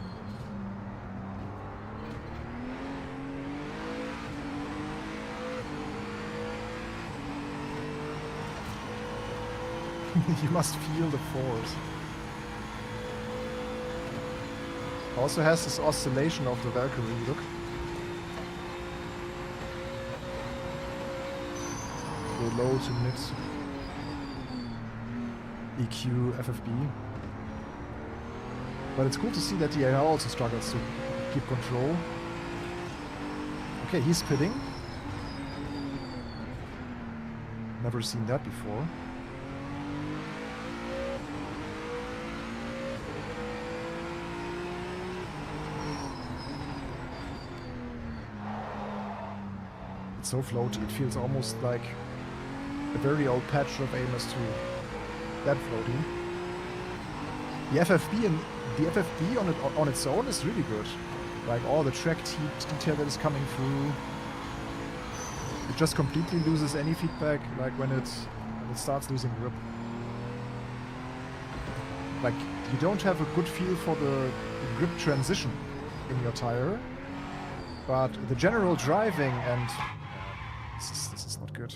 You must feel the force. Also has this oscillation of the Valkyrie, look. The low to mid EQ, FFB. But it's cool to see that the AI also struggles to keep control. Okay, he's pitting. Never seen that before. It's so floaty, it feels almost like a very old patch of AMS2. That floaty. The FFB on its own is really good. Like all the track detail that is coming through. It just completely loses any feedback, like when it starts losing grip. Like you don't have a good feel for the grip transition in your tire, but the general driving and this is not good.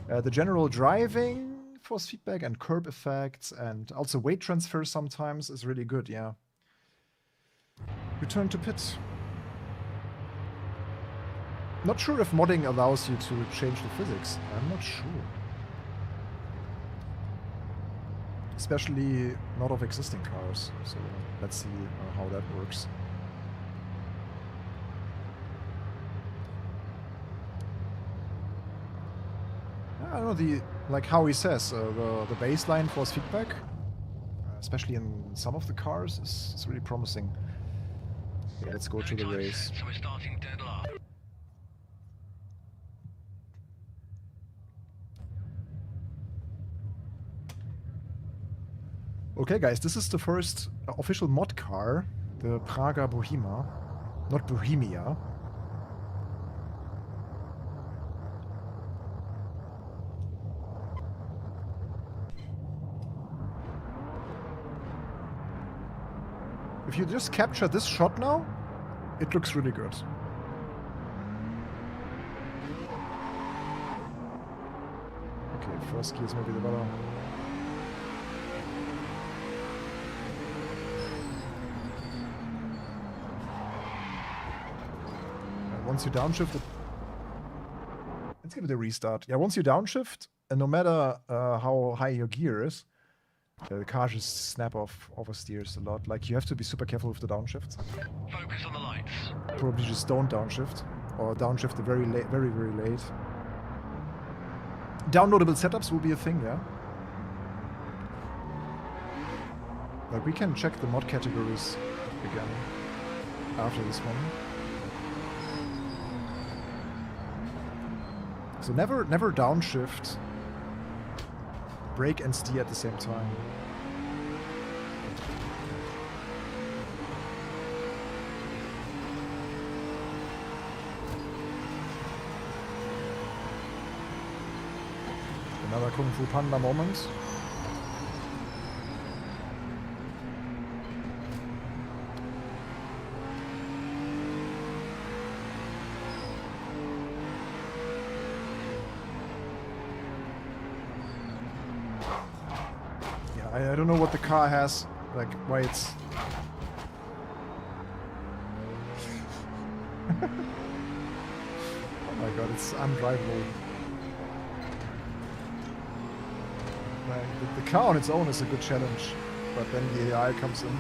The general driving, force feedback and curb effects and also weight transfer sometimes is really good, yeah. Return to pit. Not sure if modding allows you to change the physics. I'm not sure. Especially not of existing cars. So let's see how that works. I don't know, like how he says, the baseline force feedback, especially in some of the cars, is really promising. Yeah, let's go to the race. So we're starting dead last. Okay guys, this is the first official mod car, the Praga Bohema, not Bohemia. If you just capture this shot now, it looks really good. Okay, first gear is maybe the better. Once you downshift, let's give it a restart. Yeah, once you downshift, and no matter how high your gear is, the car just snap off oversteers a lot. Like, you have to be super careful with the downshifts. Focus on the lights. Probably just don't downshift, or downshift very late, very late. Downloadable setups will be a thing, yeah. Like, we can check the mod categories again after this one. So never downshift, brake and steer at the same time. Another Kung Fu Panda moment. I don't know what the car has, like why it's... Oh my god, it's undrivable. Like, the car on its own is a good challenge, but then the AI comes in.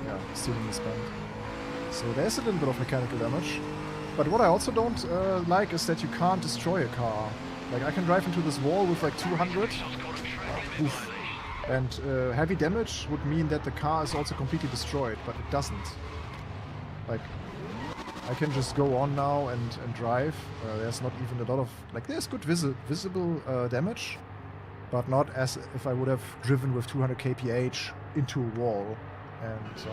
Yeah, steering is bent. So there's a little bit of mechanical damage. But what I also don't like is that you can't destroy a car. Like, I can drive into this wall with like 200, oof. And heavy damage would mean that the car is also completely destroyed, but it doesn't. Like, I can just go on now and drive. There's not even a lot of, like, there's good visible damage, but not as if I would have driven with 200 kph into a wall. And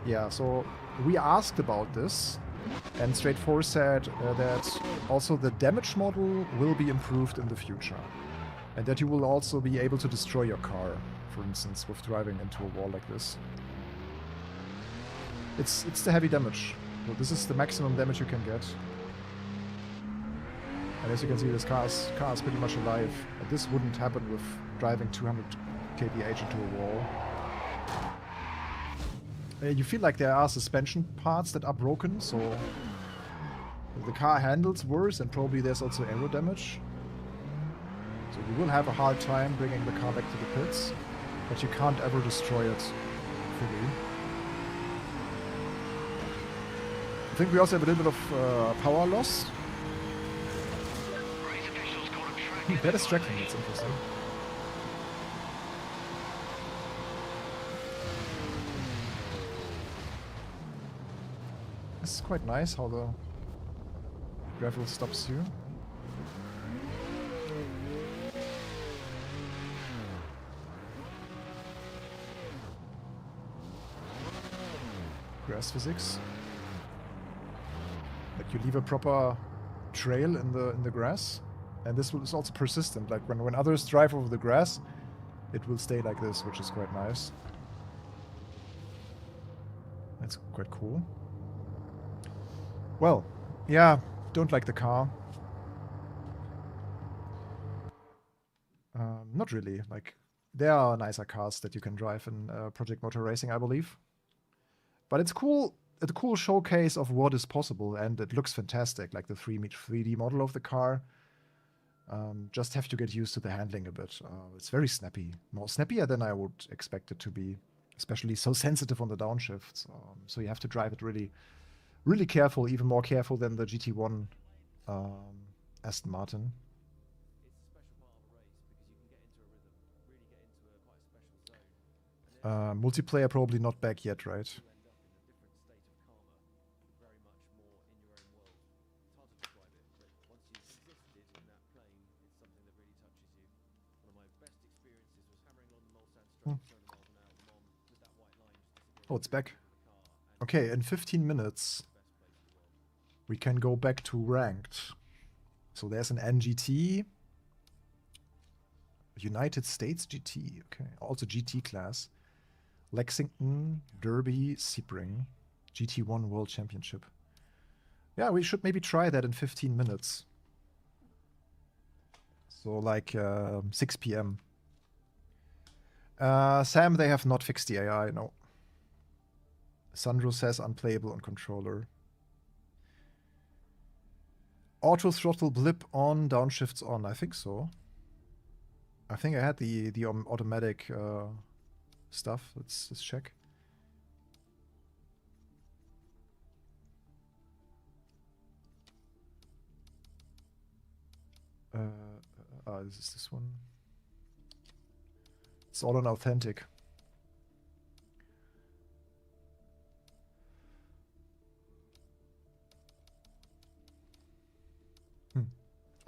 yeah, so we asked about this. And Straight4 said that also the damage model will be improved in the future. And that you will also be able to destroy your car, for instance, with driving into a wall like this. It's the heavy damage. So this is the maximum damage you can get. And as you can see, this car is pretty much alive. And this wouldn't happen with driving 200 kph into a wall. You feel like there are suspension parts that are broken, so the car handles worse, and probably there's also aero damage. So you will have a hard time bringing the car back to the pits, but you can't ever destroy it fully. If think we also have a little bit of power loss. Race officials call a track. Better tracking, that's interesting. This is quite nice how the gravel stops you. Grass physics. Like you leave a proper trail in the grass, and this is also persistent. Like when others drive over the grass, it will stay like this, which is quite nice. That's quite cool. Well, yeah, don't like the car. Not really. Like there are nicer cars that you can drive in Project Motor Racing, I believe. But it's cool. It's a cool showcase of what is possible, and it looks fantastic. Like the 3D model of the car. Just have to get used to the handling a bit. It's very snappy, more snappier than I would expect it to be, especially so sensitive on the downshifts. So you have to drive it really, really careful, even more careful than the GT1 Aston Martin. Multiplayer probably not back yet, right? Oh, it's back. Okay, in 15 minutes, we can go back to ranked. So there's an NGT, United States GT, okay, also GT class, Lexington, Derby, Sebring, GT1 World Championship. Yeah, we should maybe try that in 15 minutes. So like 6 p.m. Sam, they have not fixed the AI, no. Sandro says unplayable on controller. Auto throttle blip on, downshifts on. I think so. I think I had the automatic stuff. Let's check. Is this one? It's all on authentic.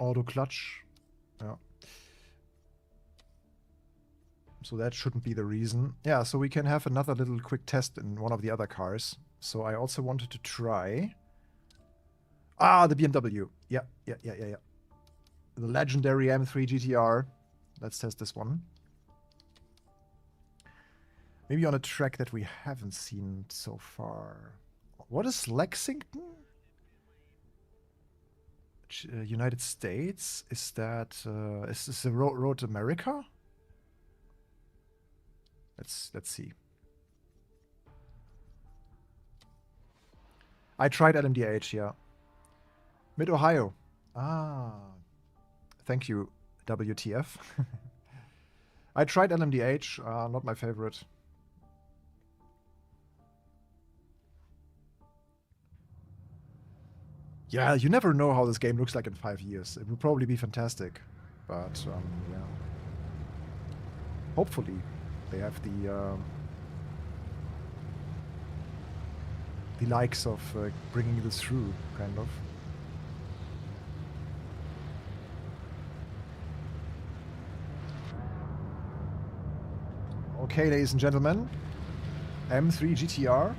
Auto clutch. Yeah. So that shouldn't be the reason. Yeah, so we can have another little quick test in one of the other cars. So I also wanted to try... Ah, the BMW. Yeah. The legendary M3 GTR. Let's test this one. Maybe on a track that we haven't seen so far. What is Lexington? United States? Is that is this the Road to America? Let's see. I tried LMDh, yeah. Mid Ohio. Ah. Thank you, WTF. I tried LMDh, not my favorite. Yeah, you never know how this game looks like in 5 years. It will probably be fantastic. But, yeah. Hopefully, they have the likes of bringing this through, kind of. Okay, ladies and gentlemen. M3 GTR.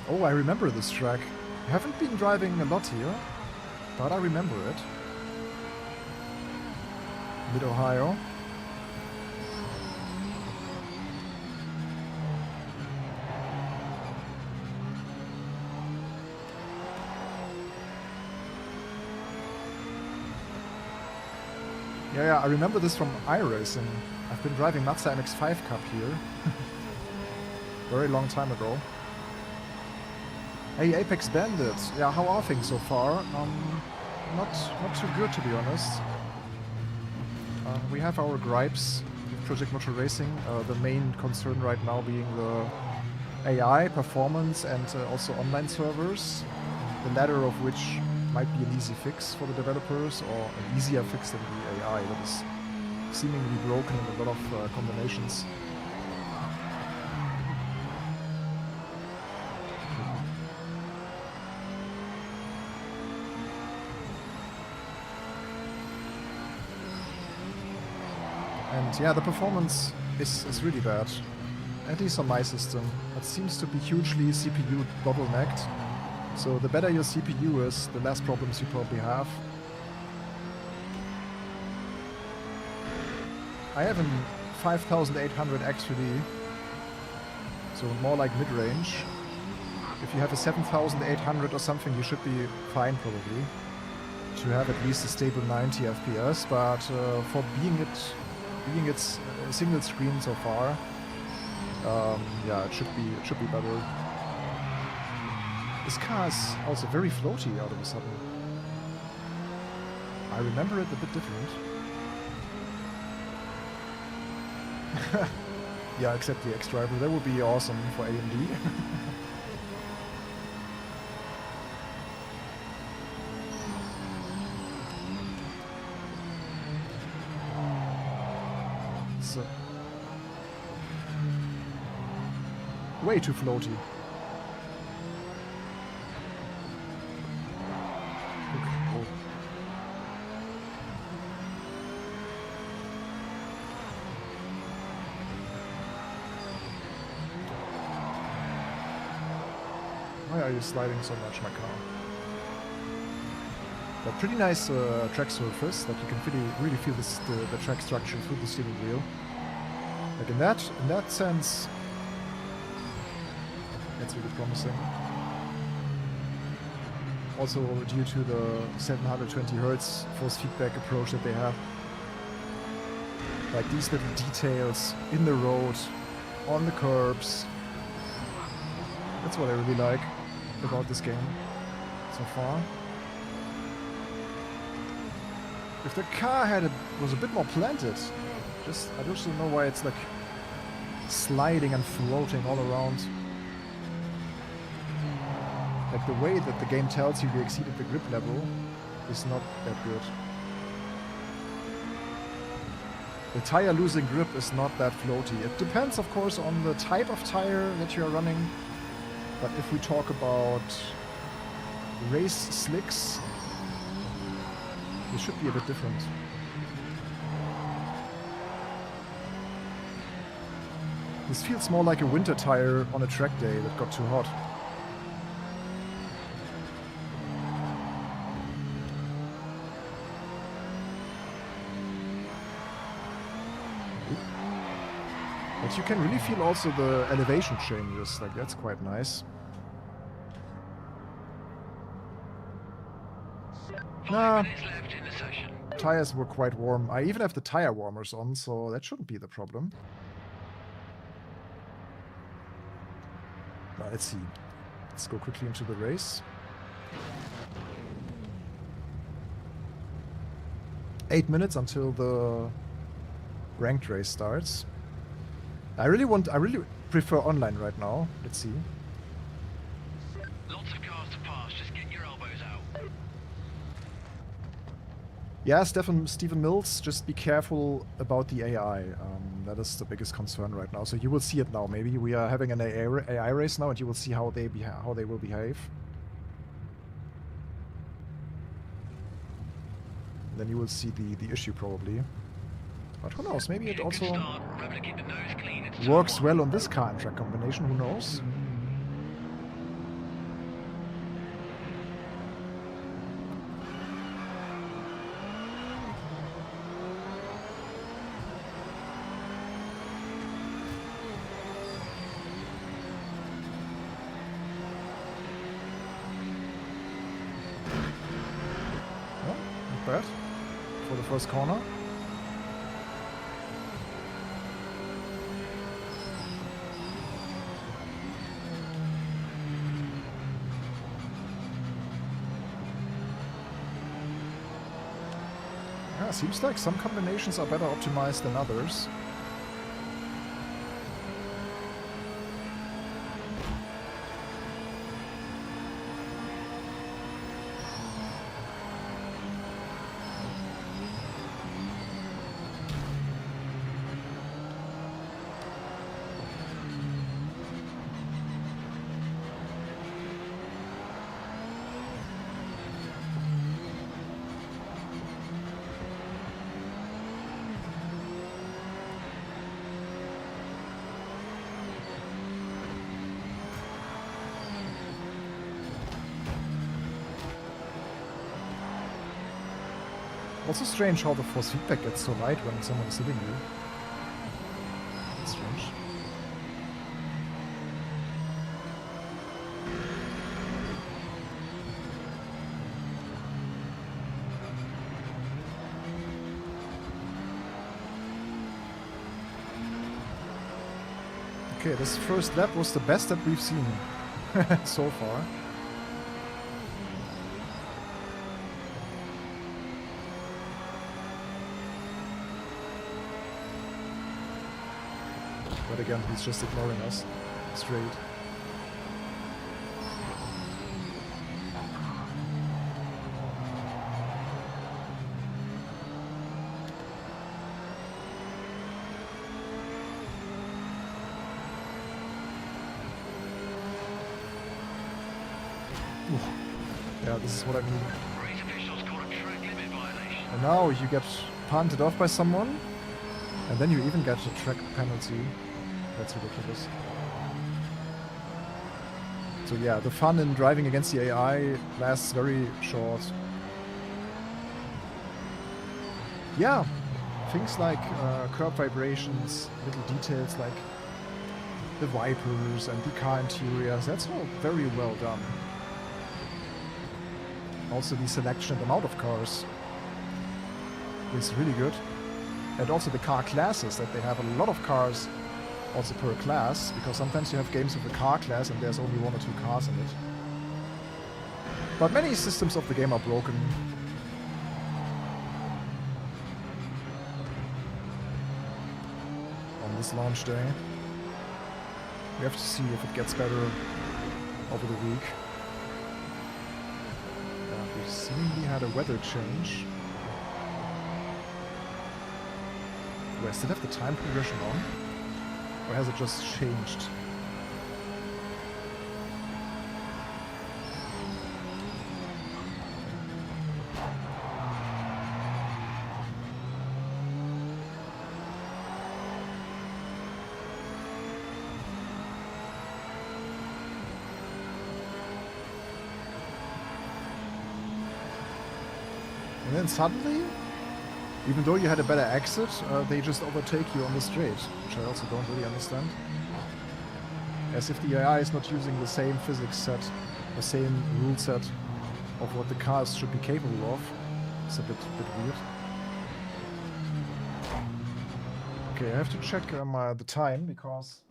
Oh, I remember this track. I haven't been driving a lot here, but I remember it. Mid-Ohio. Yeah, I remember this from iRacing. I've been driving Mazda MX-5 Cup here. Very long time ago. Hey, Apex Bandits. Yeah, how are things so far? Not too good, to be honest. We have our gripes with Project Motor Racing. The main concern right now being the AI, performance, and also online servers. The latter of which might be an easy fix for the developers, or an easier fix than the AI that is seemingly broken in a lot of combinations. And yeah, the performance is really bad. At least on my system. It seems to be hugely CPU bottlenecked. So the better your CPU is, the less problems you probably have. I have an 5800 X3D, so more like mid-range. If you have a 7800 or something, you should be fine probably. To have at least a stable 90 FPS, but for being its single screen so far, yeah, it should be better. This car is also very floaty all of a sudden. I remember it a bit different. Yeah, except the X-Driver. That would be awesome for AMD. So, way too floaty. Why are you sliding so much, my car? But pretty nice track surface that you can really feel the track structure through the steering wheel. Like in that sense, that's really promising. Also due to the 720 Hz force feedback approach that they have. Like these little details in the road, on the curbs. That's what I really like about this game so far. If the car was a bit more planted, I just don't know why it's like sliding and floating all around. Like the way that the game tells you exceeded the grip level is not that good. The tire losing grip is not that floaty. It depends, of course, on the type of tire that you are running. But if we talk about race slicks, it should be a bit different. This feels more like a winter tire on a track day that got too hot. But you can really feel also the elevation changes, like that's quite nice. Nah, tires were quite warm. I even have the tire warmers on, so that shouldn't be the problem. Now, let's see. Let's go quickly into the race. 8 minutes until the ranked race starts. I really prefer online right now. Let's see. Lots of cars to pass, just get your elbows out. Yeah, Stephen Mills, just be careful about the AI. That is the biggest concern right now. So you will see it now. Maybe we are having an AI race now, and you will see how they will behave. Then you will see the issue probably. But who knows? Maybe it also works well on this car and track combination. Who knows? Not bad for the first corner. Yeah, seems like some combinations are better optimized than others. Also strange how the force feedback gets so light when someone is hitting you. That's strange. Okay, this first lap was the best that we've seen so far. But again, he's just ignoring us straight. Ooh. Yeah, this is what I mean. Race officials call a track limit violation. And now you get punted off by someone, and then you even get a track penalty. That's ridiculous. So yeah, the fun in driving against the AI lasts very short. Yeah, things like curb vibrations, little details like the wipers and the car interiors, that's all very well done. Also the selection and amount of cars is really good. And also the car classes, that they have a lot of cars also per class, because sometimes you have games with a car class and there's only 1 or 2 cars in it. But many systems of the game are broken. On this launch day. We have to see if it gets better over the week. We seemingly had a weather change. Do I still have the time progression on? Or has it just changed? And then suddenly, even though you had a better exit, they just overtake you on the straight, which I also don't really understand. As if the AI is not using the same physics set, the same rule set of what the cars should be capable of. It's a bit weird. Okay, I have to check the time, because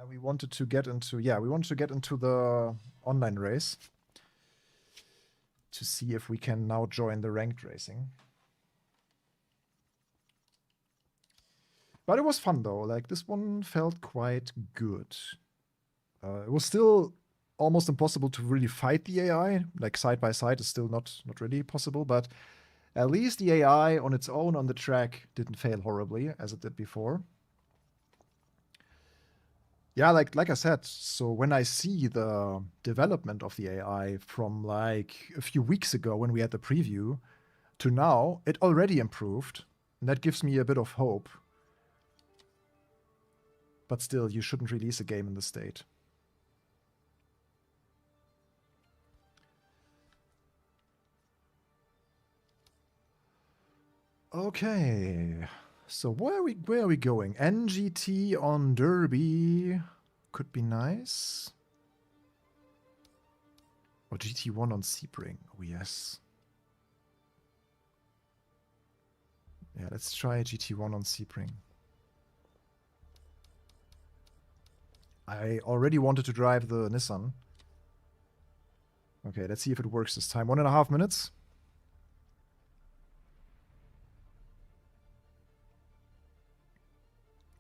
we wanted to get into the online race to see if we can now join the ranked racing. But it was fun though, like this one felt quite good. It was still almost impossible to really fight the AI, like side by side is still not really possible, but at least the AI on its own on the track didn't fail horribly as it did before. Yeah, like I said, so when I see the development of the AI from like a few weeks ago when we had the preview to now, it already improved, and that gives me a bit of hope. But still, you shouldn't release a game in this state. Okay, so where are we going? NGT on Derby could be nice. Or GT1 on Sebring. Oh yes. Yeah, let's try GT1 on Sebring. I already wanted to drive the Nissan. Okay, let's see if it works this time. 1.5 minutes.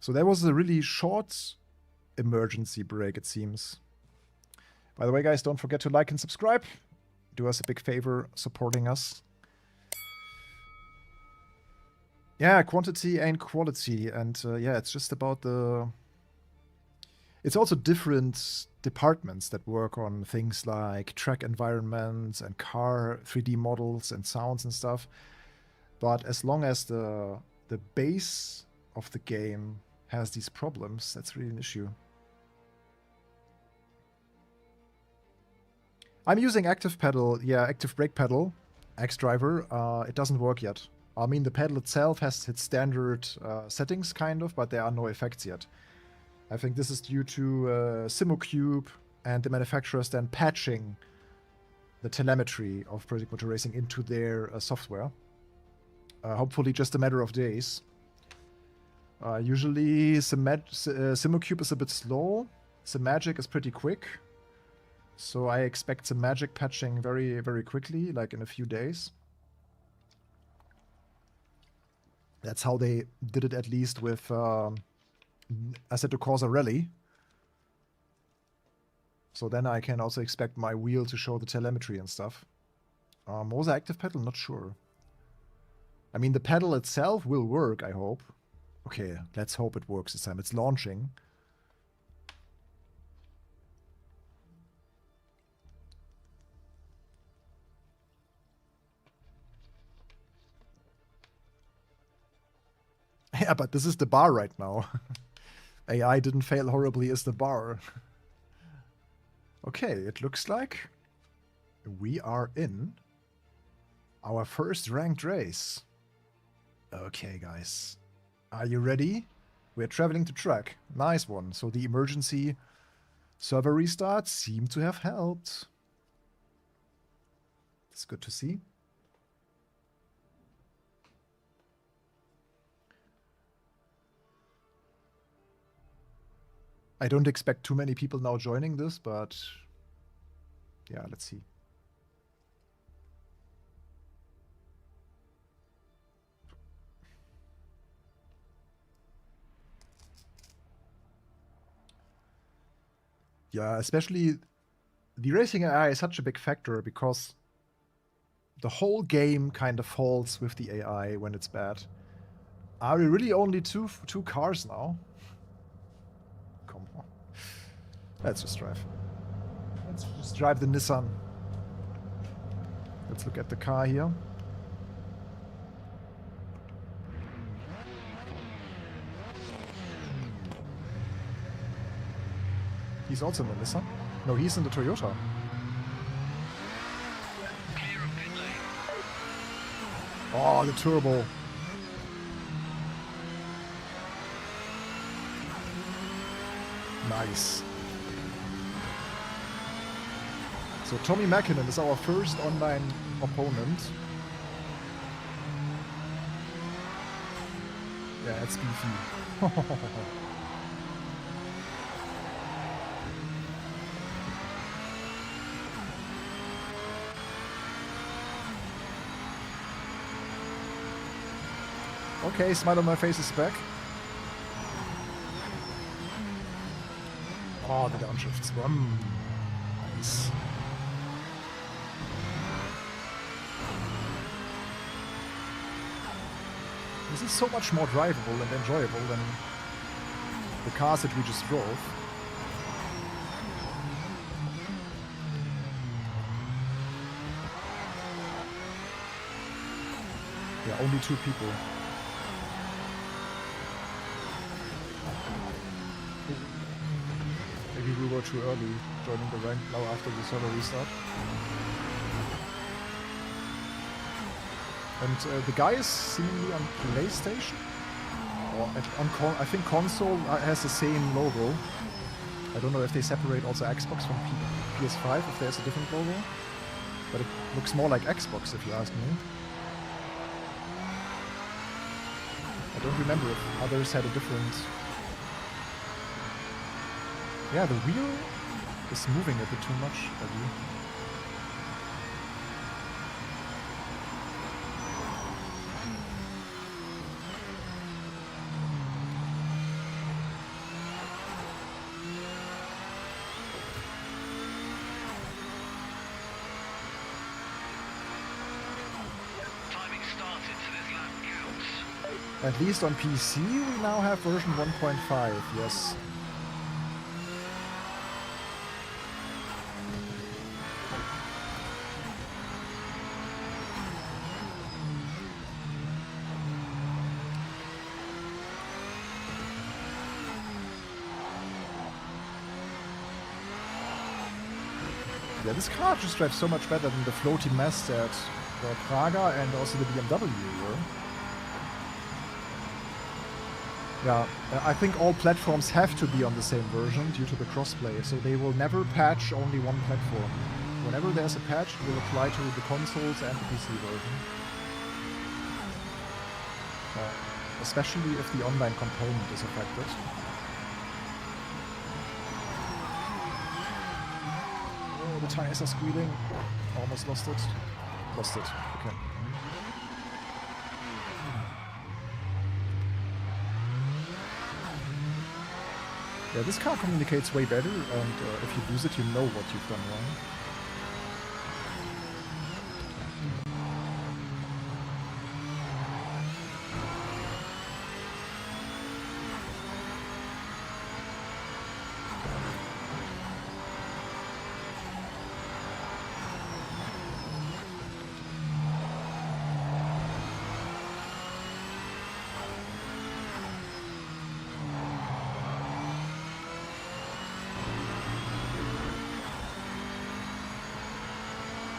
So there was a really short emergency brake, it seems. By the way, guys, don't forget to like and subscribe. Do us a big favor supporting us. Yeah, quantity and quality. And yeah, it's just about the... It's also different departments that work on things like track environments and car 3D models and sounds and stuff. But as long as the base of the game has these problems, that's really an issue. I'm using active pedal, yeah, active brake pedal, X-Driver. It doesn't work yet. I mean, the pedal itself has its standard settings, kind of, but there are no effects yet. I think this is due to SimoCube and the manufacturers then patching the telemetry of Project Motor Racing into their software. Hopefully just a matter of days. Usually SimoCube is a bit slow. Simagic is pretty quick. So I expect some magic patching very, very quickly, like in a few days. That's how they did it, at least with Assetto Corsa Rally. So then I can also expect my wheel to show the telemetry and stuff. Mosa active pedal, not sure. I mean, the pedal itself will work, I hope. Okay, let's hope it works this time. It's launching. Yeah, but this is the bar right now. AI didn't fail horribly as the bar. Okay, it looks like we are in our first ranked race. Okay, guys. Are you ready? We're traveling to track. Nice one. So the emergency server restarts seem to have helped. It's good to see. I don't expect too many people now joining this, but yeah, let's see. Yeah, especially the racing AI is such a big factor because the whole game kind of falls with the AI when it's bad. Are we really only two cars now? Come on. Let's just drive. Let's just drive the Nissan. Let's look at the car here. He's also in the Nissan? No, he's in the Toyota. Clear of pit lane. Oh, the turbo. Nice. So Tommy Mäkinen is our first online opponent. Yeah, it's beefy. Okay, smile on my face is back. Oh, the downshifts. Nice. This is so much more drivable and enjoyable than the cars that we just drove. Yeah, only 2 people. Maybe we were too early joining the rank now after the server restart. And the guy is seemingly on PlayStation? Or I think console has the same logo. I don't know if they separate also Xbox from PS5, if there's a different logo. But it looks more like Xbox if you ask me. I don't remember if others had a different... Yeah, the wheel is moving a bit too much, I do. At least on PC, we now have version 1.5, yes. Yeah, this car just drives so much better than the floaty mess that Praga and also the BMW were. Yeah, I think all platforms have to be on the same version due to the crossplay, so they will never patch only one platform. Whenever there's a patch, it will apply to the consoles and the PC version. Especially if the online component is affected. Oh, the tires are squealing. Almost lost it. Lost it. Okay. Yeah, this car communicates way better, and if you use it, you know what you've done wrong.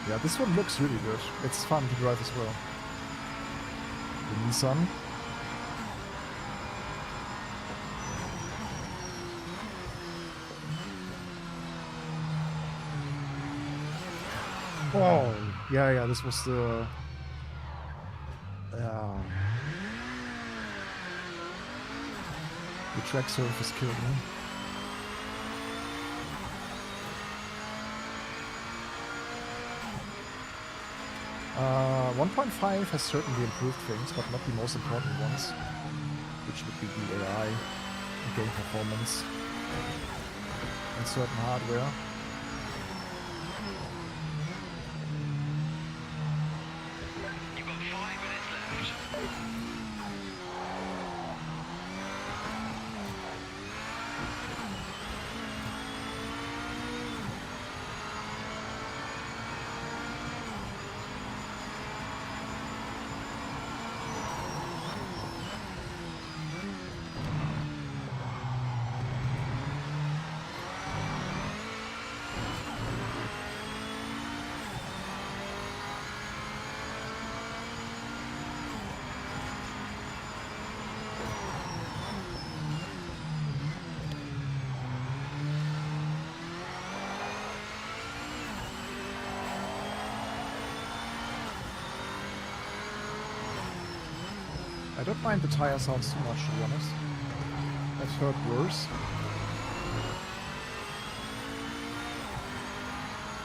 Yeah, this one looks really good. It's fun to drive as well. The Nissan. Oh, yeah, this was the... the track surface killed me. 1.5 has certainly improved things, but not the most important ones, which would be the AI, the game performance, and certain hardware. You've got 5 minutes left. I don't mind the tire sounds too much, to be honest. I've heard worse.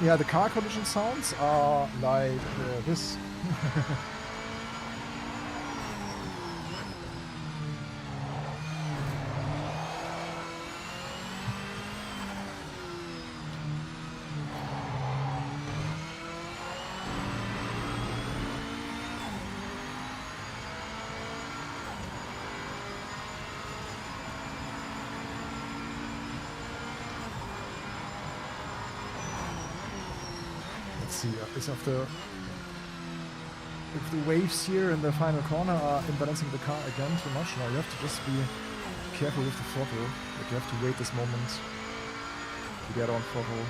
Yeah, the car collision sounds are like this. Is if the waves here in the final corner are imbalancing the car again too much. Now you have to just be careful with the throttle. But you have to wait this moment to get on throttle.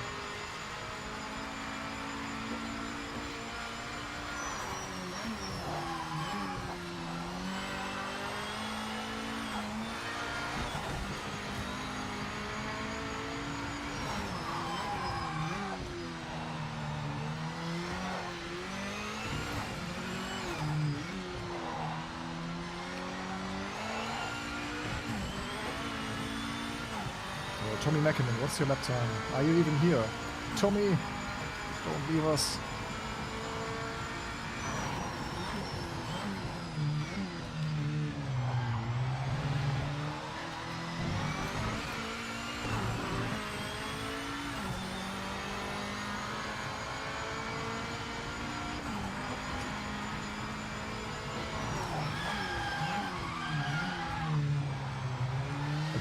Tommy Mackinnon, what's your lap time? Are you even here? Tommy, don't leave us.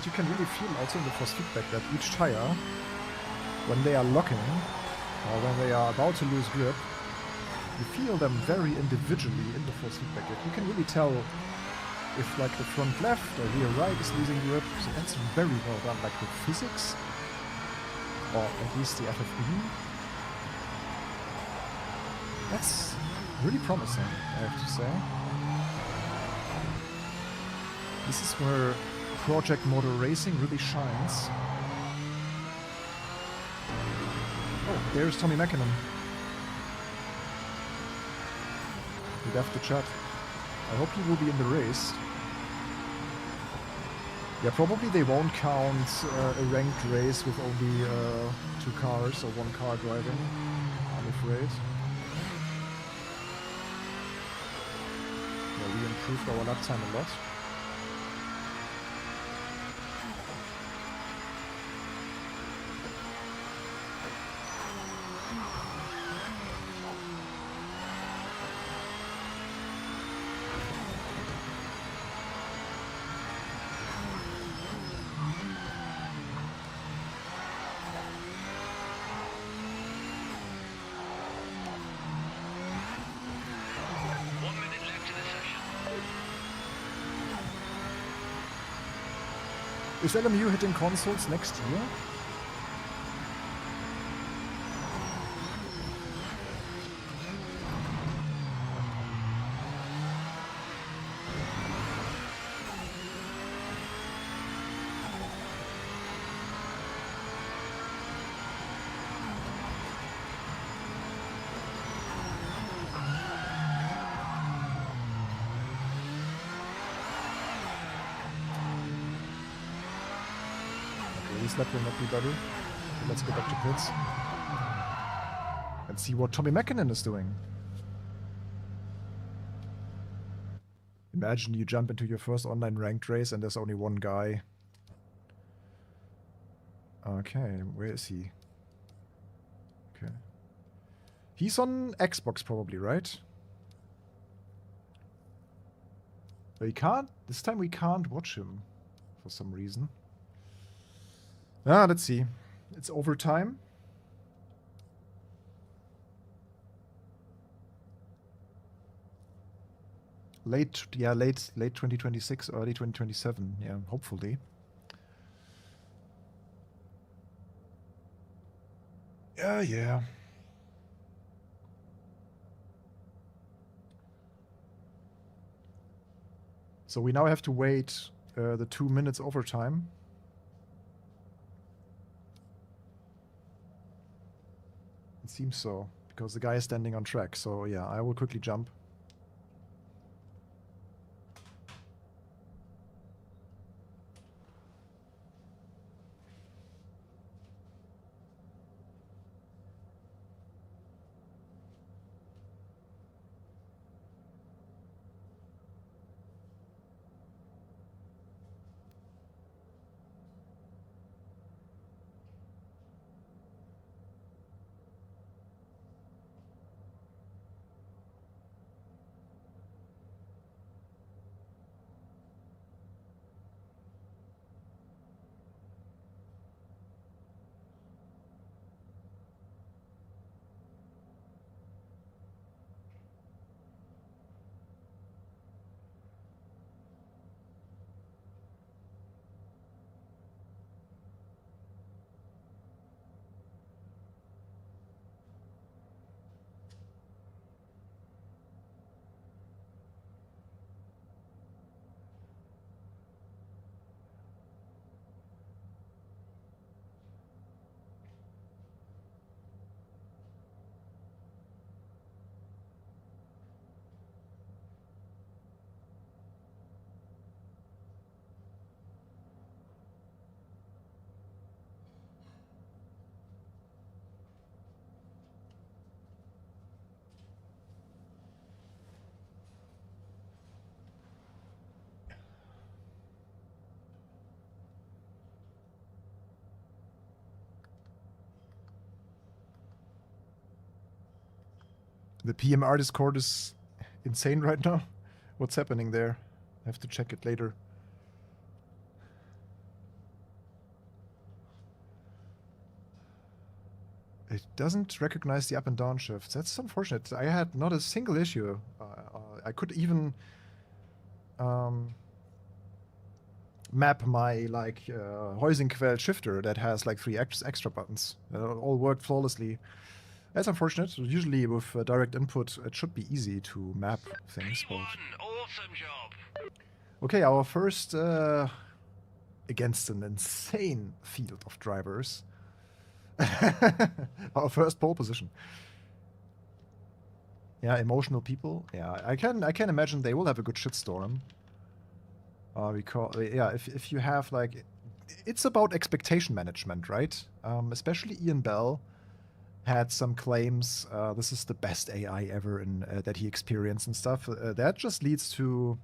And you can really feel also in the force feedback that each tire, when they are locking, or when they are about to lose grip, you feel them very individually in the force feedback. You can really tell if like the front left or rear right is losing grip. So that's very well done, like the physics, or at least the FFB. That's really promising, I have to say. This is where Project Motor Racing really shines. Oh, there's Tommy Mackinnon. He left the chat. I hope he will be in the race. Yeah, probably they won't count a ranked race with only 2 cars or 1 car driving, I'm afraid. Yeah, we improved our lap time a lot. Is LMU hitting consoles next year? This lap will not be better. So let's go back to pits and see what Tommy Mackinnon is doing. Imagine you jump into your first online ranked race and there's only 1 guy. Okay, where is he? Okay. He's on Xbox probably, right? But we can't, this time we can't watch him for some reason. Ah, let's see. It's overtime. Late 2026, early 2027. Yeah, hopefully. Yeah. So we now have to wait the 2 minutes overtime. It seems so, because the guy is standing on track. So yeah, I will quickly jump. The PMR Discord is insane right now. What's happening there? I have to check it later. It doesn't recognize the up and down shifts. That's unfortunate. I had not a single issue. I could even map my like Heusinkveld shifter that has like 3 extra buttons. All worked flawlessly. That's unfortunate. Usually with direct input, it should be easy to map things. P1, awesome job. Okay, our first against an insane field of drivers. Our first pole position. Yeah, emotional people. Yeah, I can imagine they will have a good shitstorm. Because yeah, if you have like, it's about expectation management, right? Especially Ian Bell had some claims. This is the best AI ever in that he experienced and stuff. That just leads to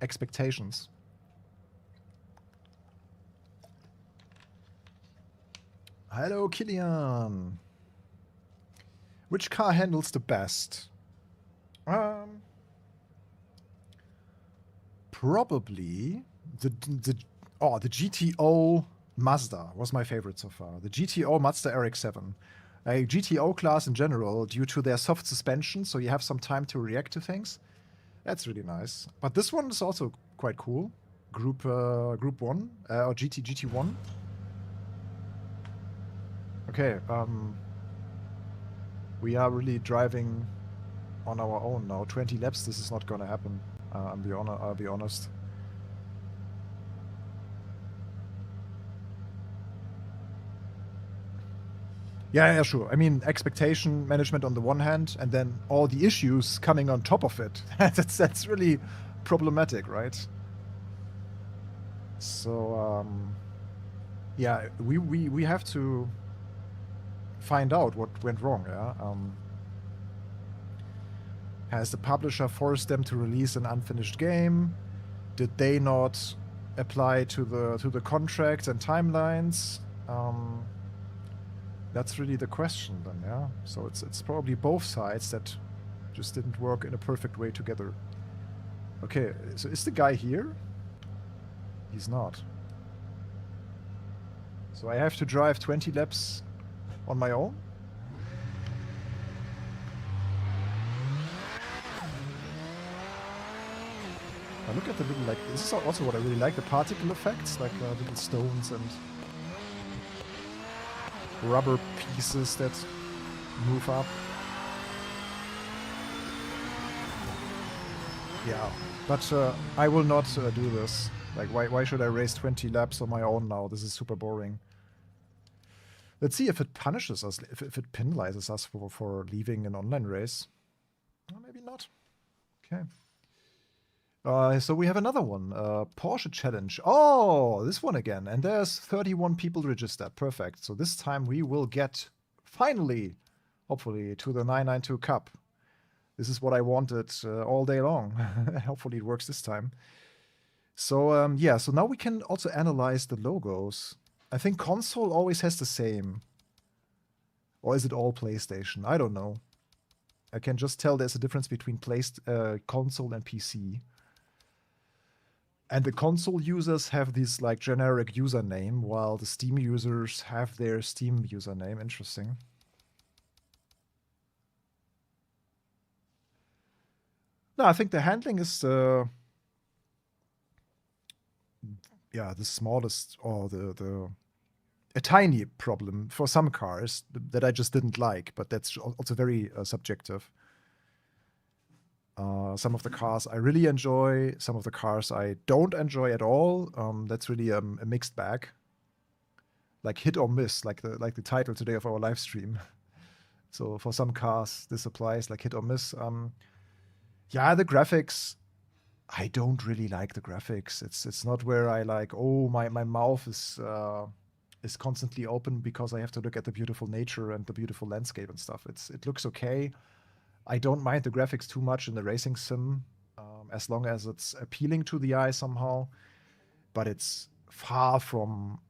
expectations. Hello, Killian. Which car handles the best? Probably the GTO Mazda was my favorite so far. The GTO Mazda RX-7. A GTO class in general, due to their soft suspension, so you have some time to react to things. That's really nice. But this one is also quite cool. Group 1 or GT1. Okay, we are really driving on our own now. 20 laps, this is not gonna happen. I'll be honest. Yeah, sure. I mean, expectation management on the one hand, and then all the issues coming on top of it. that's really problematic, right? So, yeah, we have to find out what went wrong, yeah? Has the publisher forced them to release an unfinished game? Did they not apply to the contracts and timelines? That's really the question then, yeah? So it's probably both sides that just didn't work in a perfect way together. Okay, so is the guy here? He's not. So I have to drive 20 laps on my own? Now look at the little, like, this is also what I really like, the particle effects, like little stones and rubber pieces that move up. Yeah, but I will not do this. Like, why should I race 20 laps on my own now? This is super boring. Let's see if it punishes us, if it penalizes us for leaving an online race. Or maybe not. Okay. So we have another one, Porsche Challenge. Oh, this one again. And there's 31 people registered. Perfect. So this time we will get, finally, hopefully, to the 992 Cup. This is what I wanted all day long. Hopefully it works this time. So, yeah, so now we can also analyze the logos. I think console always has the same. Or is it all PlayStation? I don't know. I can just tell there's a difference between console and PC. And the console users have this like generic username, while the Steam users have their Steam username. Interesting. No, I think the handling is the smallest, or a tiny problem for some cars that I just didn't like, but that's also very subjective. Some of the cars I really enjoy, some of the cars I don't enjoy at all. That's really a mixed bag. Like hit or miss, like the title today of our live stream. So for some cars, this applies, like hit or miss. Yeah, the graphics, I don't really like the graphics. It's not where I like, oh, my mouth is constantly open because I have to look at the beautiful nature and the beautiful landscape and stuff. It looks okay. I don't mind the graphics too much in the racing sim, as long as it's appealing to the eye somehow. But it's far from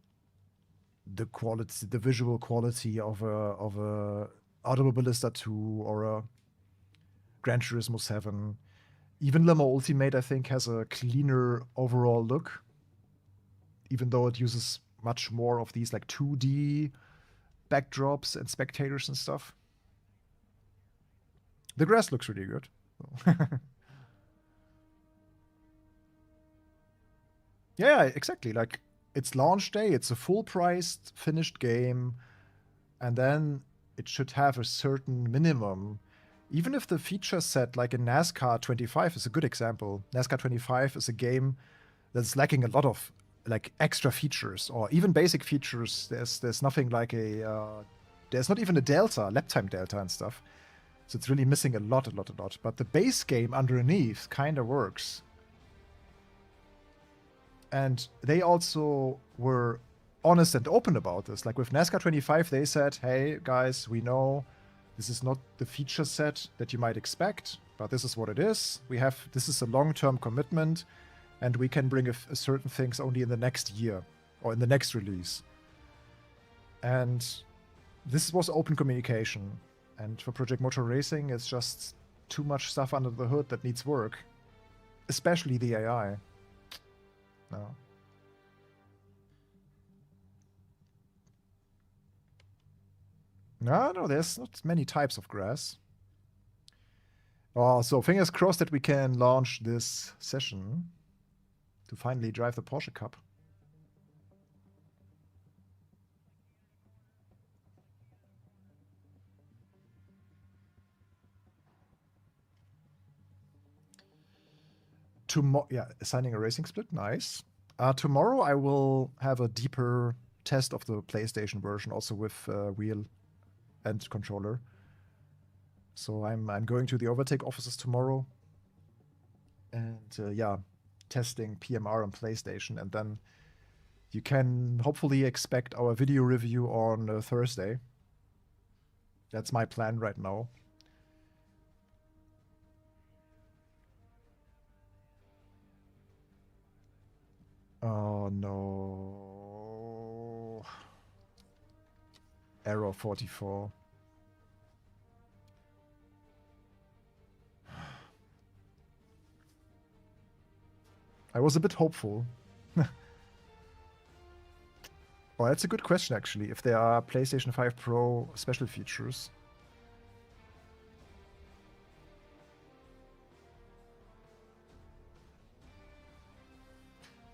the quality, the visual quality of a Automobilista 2 or a Gran Turismo 7. Even Le Mans Ultimate, I think, has a cleaner overall look, even though it uses much more of these like 2D backdrops and spectators and stuff. The grass looks really good. Yeah, exactly. Like, it's launch day, it's a full-priced, finished game, and then it should have a certain minimum. Even if the feature set, like in NASCAR 25 is a good example. NASCAR 25 is a game that's lacking a lot of like extra features or even basic features. There's nothing like there's not even a delta, lap time delta and stuff. So it's really missing a lot. But the base game underneath kind of works. And they also were honest and open about this. Like with NASCAR 25, they said, hey, guys, we know this is not the feature set that you might expect, but this is what it is. This is a long-term commitment, and we can bring certain things only in the next year or in the next release. And this was open communication. And for Project Motor Racing, it's just too much stuff under the hood that needs work, especially the AI. No. No, there's not many types of grass. Oh, so fingers crossed that we can launch this session to finally drive the Porsche Cup. Yeah, assigning a racing split, nice. Tomorrow I will have a deeper test of the PlayStation version, also with wheel and controller. So I'm going to the overtake offices tomorrow, and yeah, testing PMR on PlayStation, and then you can hopefully expect our video review on Thursday. That's my plan right now. Oh no. Error 44. I was a bit hopeful. Oh, that's a good question, actually, if there are PlayStation 5 Pro special features.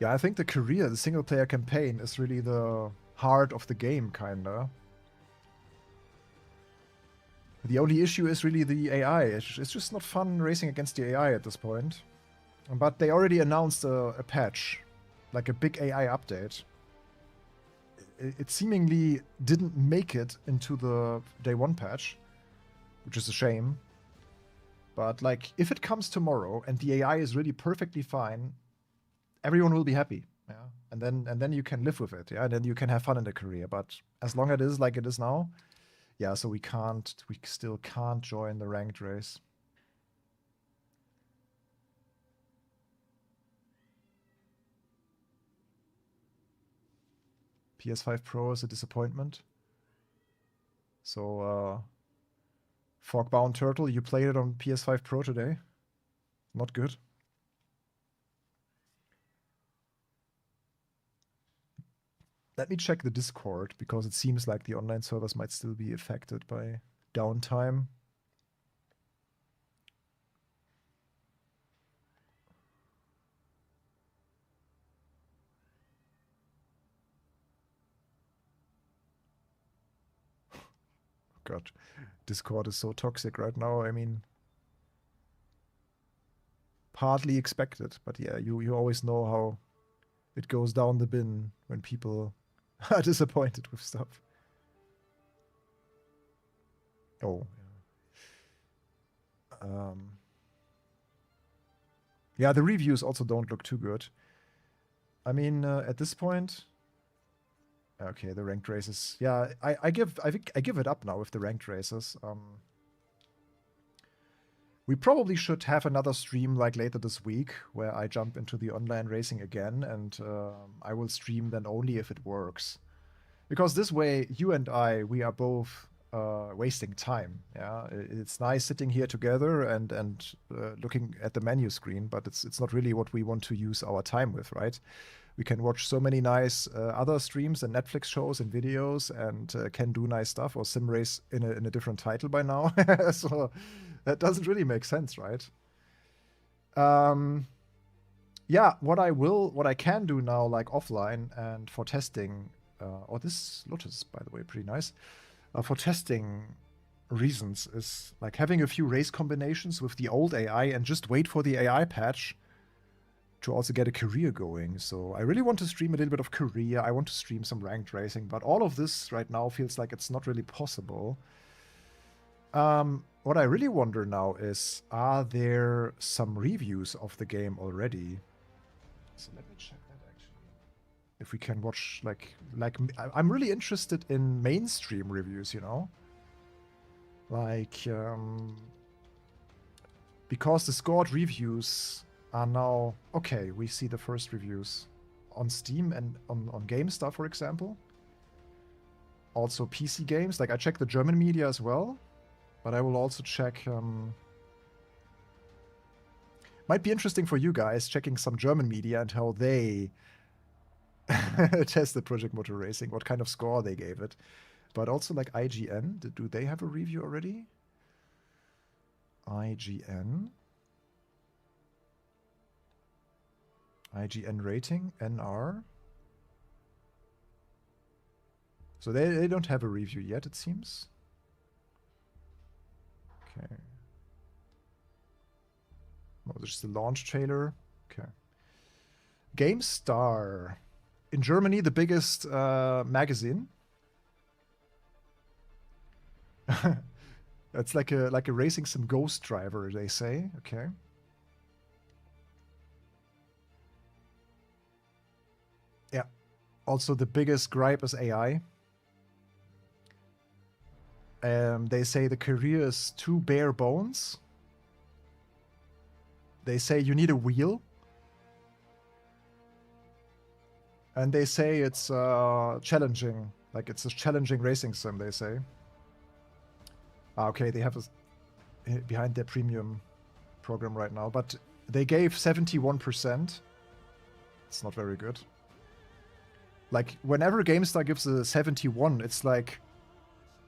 Yeah, I think the single-player campaign, is really the heart of the game, kinda. The only issue is really the AI. It's just not fun racing against the AI at this point. But they already announced a patch, like a big AI update. It seemingly didn't make it into the day one patch, which is a shame. But like, if it comes tomorrow and the AI is really perfectly fine, everyone will be happy, yeah. And then you can live with it, yeah. And then you can have fun in the career. But as long as it is like it is now, yeah. So we still can't join the ranked race. PS5 Pro is a disappointment. So, Fogbound Turtle, you played it on PS5 Pro today? Not good. Let me check the Discord, because it seems like the online servers might still be affected by downtime. God, Discord is so toxic right now. I mean, partly expected, but yeah, you always know how it goes down the bin when people are disappointed with stuff. Oh, yeah. Yeah, the reviews also don't look too good. I mean, at this point, okay, the ranked races. Yeah, I think I give it up now with the ranked races. We probably should have another stream like later this week where I jump into the online racing again, and I will stream then only if it works. Because this way, you and we are both wasting time. Yeah, it's nice sitting here together and looking at the menu screen, but it's not really what we want to use our time with, right? We can watch so many nice other streams and Netflix shows and videos, and can do nice stuff, or sim race in a different title by now. So that doesn't really make sense, right? Yeah, what I can do now, like offline and for testing, this Lotus, by the way, pretty nice. For testing reasons is like having a few race combinations with the old AI and just wait for the AI patch to also get a career going. So I really want to stream a little bit of career. I want to stream some ranked racing, but all of this right now feels like it's not really possible. What I really wonder now is, are there some reviews of the game already? So let me check that actually. If we can watch, like I'm really interested in mainstream reviews, you know? Like, because the scored reviews are now... Okay, we see the first reviews on Steam and on GameStar, for example. Also PC games. Like, I check the German media as well. But I will also check... might be interesting for you guys, checking some German media and how they tested Project Motor Racing, what kind of score they gave it. But also like IGN, do they have a review already? IGN rating, NR. So they don't have a review yet, it seems. Okay. Oh, this is the launch trailer. Okay. GameStar. In Germany, the biggest magazine. It's like a racing sim ghost driver, they say. Okay. Yeah. Also, the biggest gripe is AI. They say the career is too bare bones. They say you need a wheel. And they say it's challenging. Like, it's a challenging racing sim, they say. Okay, they have a behind their premium program right now. But they gave 71%. It's not very good. Like, whenever GameStar gives a 71, it's like...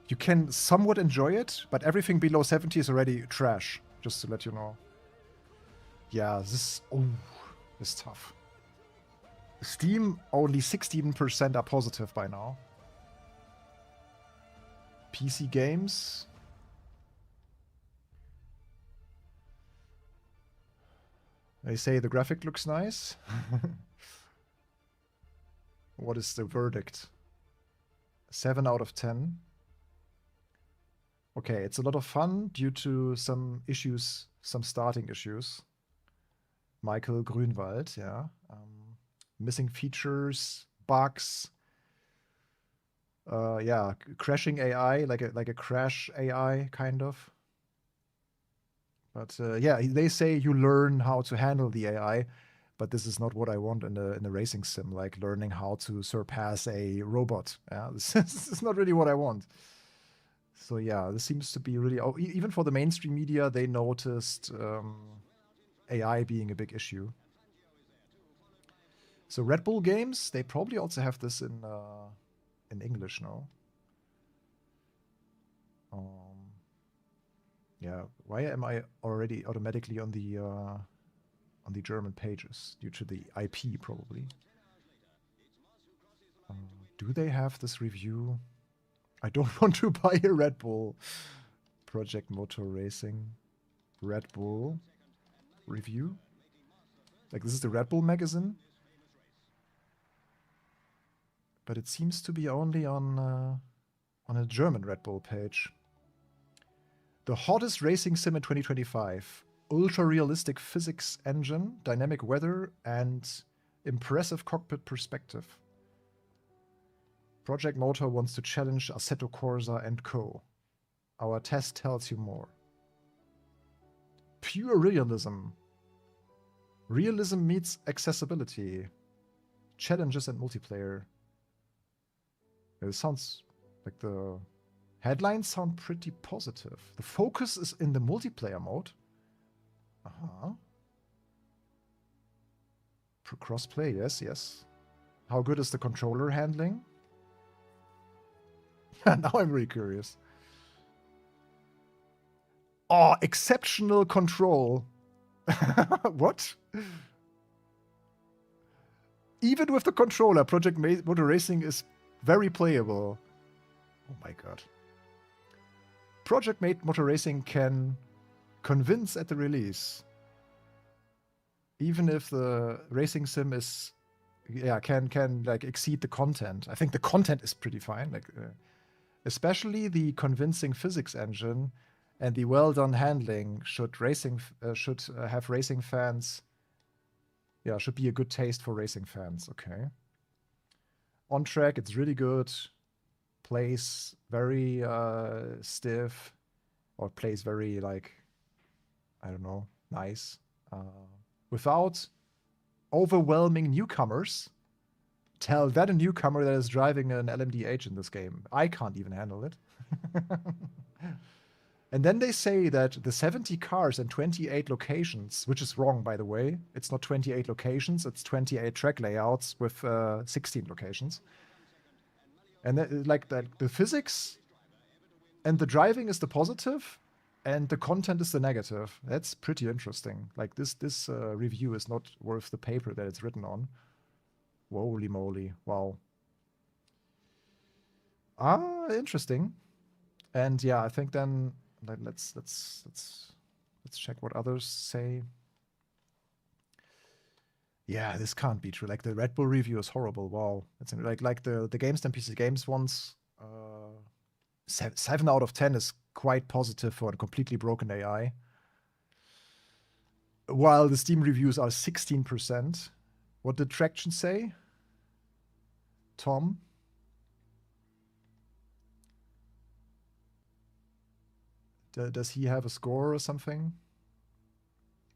You can somewhat enjoy it, but everything below 70 is already trash. Just to let you know. Yeah, this is tough. Steam, only 16% are positive by now. PC games. They say the graphic looks nice. What is the verdict? 7 out of 10. Okay, it's a lot of fun due to some issues, some starting issues. Michael Grünwald, yeah. Missing features, bugs. Yeah, crashing AI, like a crash AI, kind of. But yeah, they say you learn how to handle the AI, but this is not what I want in a racing sim, like learning how to surpass a robot. Yeah, this is not really what I want. So yeah, this seems to be really... Oh, even for the mainstream media, they noticed AI being a big issue. So Red Bull games, they probably also have this in English now. Yeah, why am I already automatically on the German pages? Due to the IP, probably. Do they have this review? I don't want to buy a Red Bull. Project Motor Racing. Red Bull review. Like, this is the Red Bull magazine. But it seems to be only on a German Red Bull page. The hottest racing sim in 2025. Ultra-realistic physics engine, dynamic weather, and impressive cockpit perspective. Project Motor wants to challenge Assetto Corsa and Co. Our test tells you more. Pure realism. Realism meets accessibility. Challenges and multiplayer. It sounds like the headlines sound pretty positive. The focus is in the multiplayer mode. Uh-huh. Crossplay, yes, yes. How good is the controller handling? Now I'm really curious. Oh, exceptional control. What? Even with the controller, Project Motor Racing is very playable. Oh my god. Project Motor Racing can convince at the release. Even if the racing sim is, yeah, can like exceed the content. I think the content is pretty fine. Like, especially the convincing physics engine and the well done handling should have racing fans. Yeah, should be a good taste for racing fans. Okay. On track, it's really good. Plays very stiff, or plays very like, I don't know, nice. Without overwhelming newcomers. Tell that a newcomer that is driving an LMDh in this game. I can't even handle it. And then they say that the 70 cars and 28 locations, which is wrong, by the way. It's not 28 locations, it's 28 track layouts with 16 locations. And the physics and the driving is the positive, and the content is the negative. That's pretty interesting. Like this review is not worth the paper that it's written on. Holy moly! Wow. Interesting. And yeah, I think then let's check what others say. Yeah, this can't be true. Like the Red Bull review is horrible. Wow, it's like the Games and PC Games ones. 7 out of 10 is quite positive for a completely broken AI. While the Steam reviews are 16%. What did Traction say? Tom? Does he have a score or something?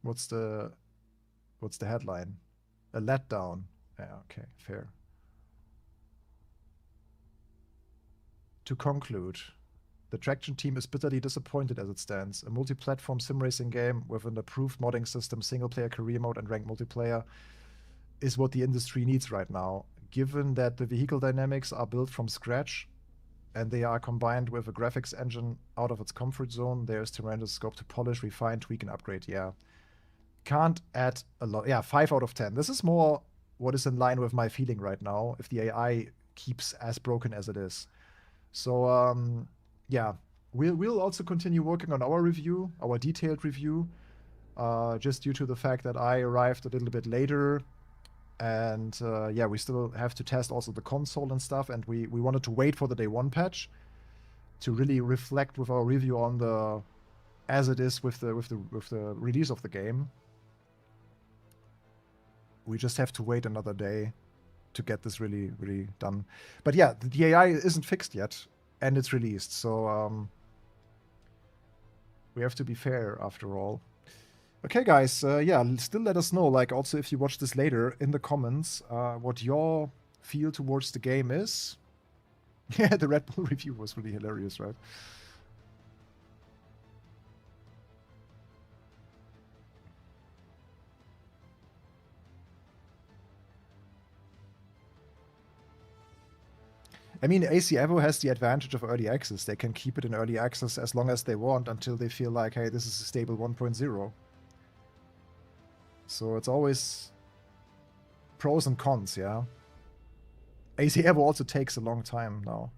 What's the headline? A letdown. Yeah, okay, fair. To conclude, the Traction team is bitterly disappointed as it stands. A multi-platform sim racing game with an approved modding system, single-player career mode, and ranked multiplayer is what the industry needs right now. Given that the vehicle dynamics are built from scratch and they are combined with a graphics engine out of its comfort zone, there is tremendous scope to polish, refine, tweak, and upgrade. Yeah. Can't add a lot. Yeah, 5 out of 10. This is more what is in line with my feeling right now, if the AI keeps as broken as it is. So, yeah, we'll also continue working on our review, our detailed review, just due to the fact that I arrived a little bit later. And yeah, we still have to test also the console and stuff. And we wanted to wait for the day 1 patch to really reflect with our review on the as it is with the release of the game. We just have to wait another day to get this really done. But yeah, the AI isn't fixed yet, and it's released. So we have to be fair after all. Okay, guys, yeah, still let us know, like, also if you watch this later in the comments, what your feel towards the game is. Yeah, the Red Bull review was really hilarious, right? I mean, AC Evo has the advantage of early access. They can keep it in early access as long as they want until they feel like, hey, this is a stable 1.0. So it's always pros and cons, yeah? AC Evo also takes a long time now.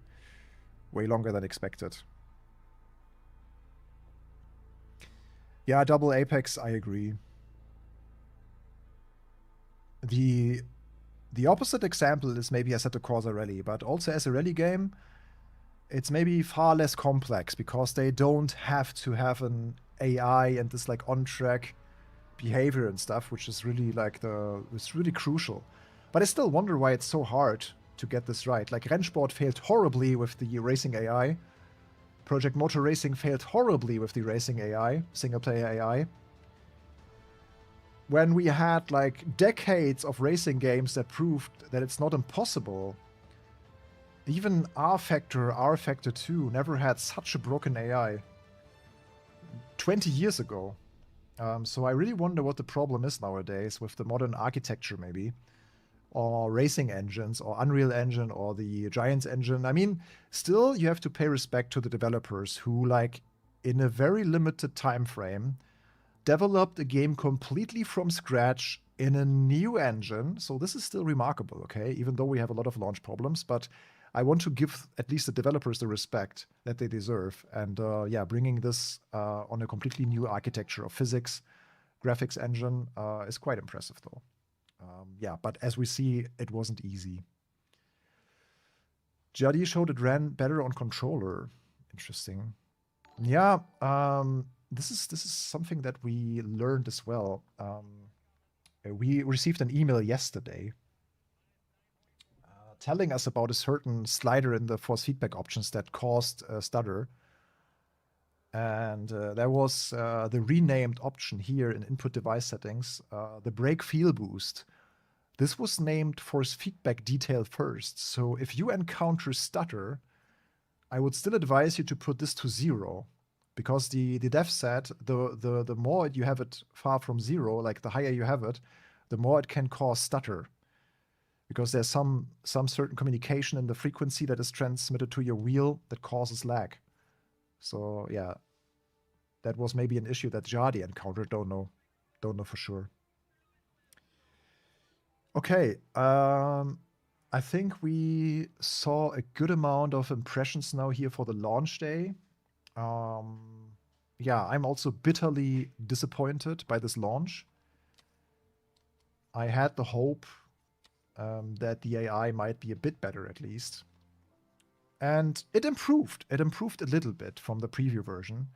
Way longer than expected. Yeah, double Apex, I agree. The opposite example is maybe Assetto Corsa Rally, but also as a rally game, it's maybe far less complex because they don't have to have an AI and this like on-track behavior and stuff, which is really like it's really crucial. But I still wonder why it's so hard to get this right. Like Rennsport failed horribly with the racing AI. Project Motor Racing failed horribly with the racing AI, single-player AI. When we had like decades of racing games that proved that it's not impossible. Even R-Factor 2 never had such a broken AI 20 years ago. So I really wonder what the problem is nowadays with the modern architecture maybe. or racing engines or Unreal Engine or the Giants engine. I mean, still you have to pay respect to the developers who, like, in a very limited time frame, developed a game completely from scratch in a new engine. So this is still remarkable, okay? Even though we have a lot of launch problems, but I want to give at least the developers the respect that they deserve. And yeah, bringing this on a completely new architecture of physics, graphics engine is quite impressive, though. Yeah, but as we see, it wasn't easy. Jadi showed it ran better on controller. Interesting. Yeah, this is something that we learned as well. We received an email yesterday telling us about a certain slider in the force feedback options that caused a stutter. And there was the renamed option here in input device settings, the brake feel boost. This was named force feedback detail first. So if you encounter stutter, I would still advise you to put this to 0, because the dev said the more you have it far from 0, like the higher you have it, the more it can cause stutter, because there's some certain communication in the frequency that is transmitted to your wheel that causes lag. So yeah, that was maybe an issue that Jadi encountered. Don't know for sure. Okay, I think we saw a good amount of impressions now here for the launch day. Yeah, I'm also bitterly disappointed by this launch. I had the hope that the AI might be a bit better at least. And it improved. It improved a little bit from the preview version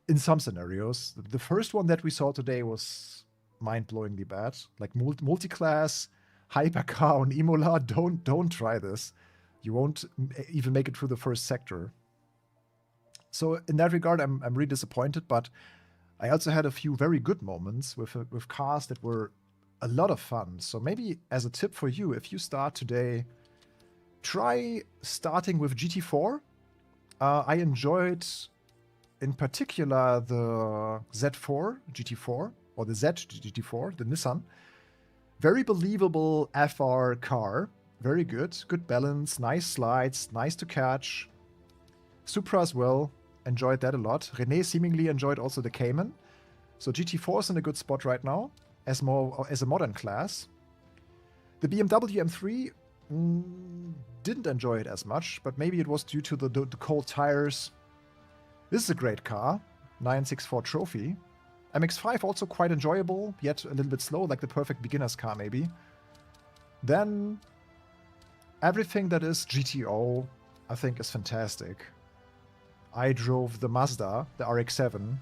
in some scenarios. The first one that we saw today was mind-blowingly bad. Like multi-class, hypercar on Imola, don't try this. You won't even make it through the first sector. So in that regard, I'm really disappointed, but I also had a few very good moments with cars that were a lot of fun. So maybe as a tip for you, if you start today, try starting with GT4. I enjoyed, in particular, the Z4 GT4, or the Z GT4, the Nissan. Very believable FR car. Very good. Good balance, nice slides, nice to catch. Supra as well. Enjoyed that a lot. René seemingly enjoyed also the Cayman. So GT4 is in a good spot right now, as a modern class. The BMW M3 didn't enjoy it as much, but maybe it was due to the cold tires. This is a great car. 964 trophy. MX-5 also quite enjoyable, yet a little bit slow, like the perfect beginner's car maybe. Then everything that is GTO, I think, is fantastic. I drove the Mazda, the RX-7,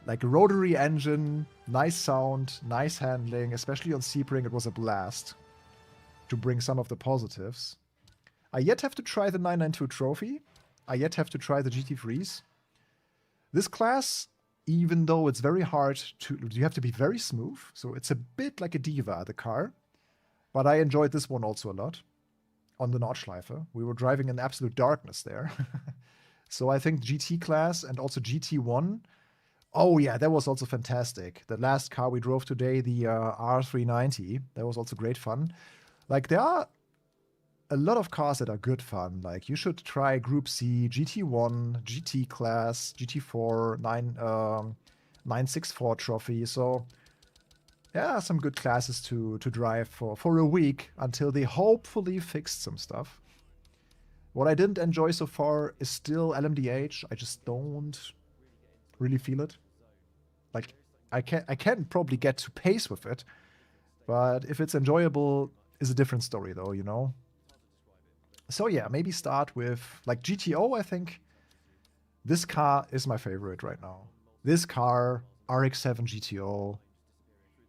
like a rotary engine, nice sound, nice handling, especially on Sebring, it was a blast to bring some of the positives. I yet have to try the 992 trophy. I yet have to try the GT3s. This class, even though it's very hard you have to be very smooth, so it's a bit like a Diva, the car, but I enjoyed this one also a lot. On the Nordschleife, we were driving in absolute darkness there. So I think GT class and also GT1, oh yeah, that was also fantastic. The last car we drove today, the R390, that was also great fun. Like, there are a lot of cars that are good fun. Like, you should try Group C, GT1, GT class, GT4, 964 trophy. So yeah, some good classes to drive for a week until they hopefully fixed some stuff. What I didn't enjoy so far is still LMDh. I just don't really feel it. Like, I can probably get to pace with it, but if it's enjoyable, is a different story though, you know? So yeah, maybe start with, like, GTO, I think. This car is my favorite right now. This car, RX-7 GTO,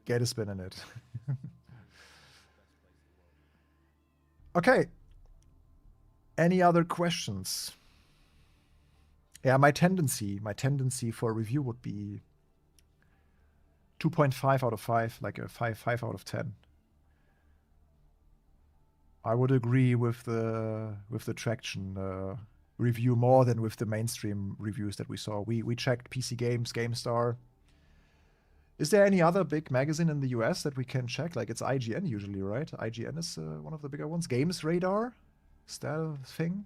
get a spin in it. Okay. Any other questions? Yeah, my tendency for a review would be 2.5 out of 5, like a 5 out of 10. I would agree with the traction review more than with the mainstream reviews that we saw. We checked PC Games, GameStar. Is there any other big magazine in the US that we can check? Like it's IGN usually, right? IGN is one of the bigger ones. Games Radar? Is that a thing?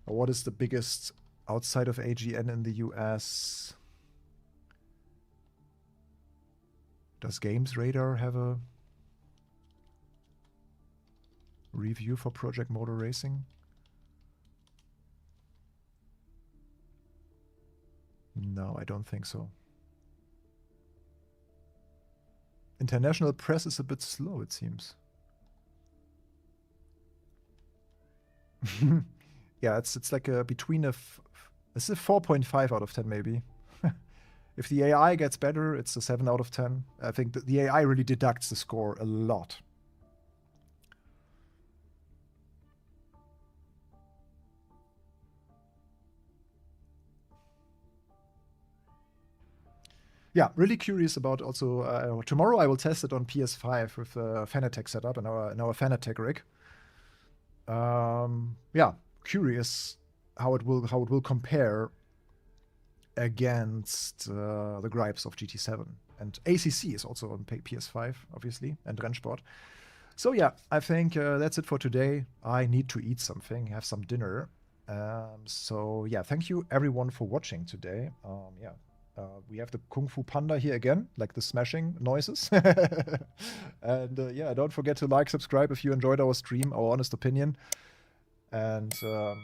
Or what is the biggest outside of AGN in the US? Does Games Radar have a review for Project Motor Racing? No, I don't think so. International press is a bit slow, it seems. Yeah, it's like a between a this is a 4.5 out of 10 maybe. If the AI gets better, it's a 7 out of 10. I think that the AI really deducts the score a lot. Yeah, really curious about also tomorrow I will test it on PS5 with a Fanatec setup and our Fanatec rig. Yeah, curious how it will compare against the gripes of GT7. And ACC is also on PS5, obviously, and Rennsport. So yeah, I think that's it for today. I need to eat something, have some dinner. So yeah, thank you everyone for watching today. Yeah. We have the Kung Fu Panda here again, like the smashing noises. And yeah, don't forget to like, subscribe if you enjoyed our stream, our honest opinion. And yeah.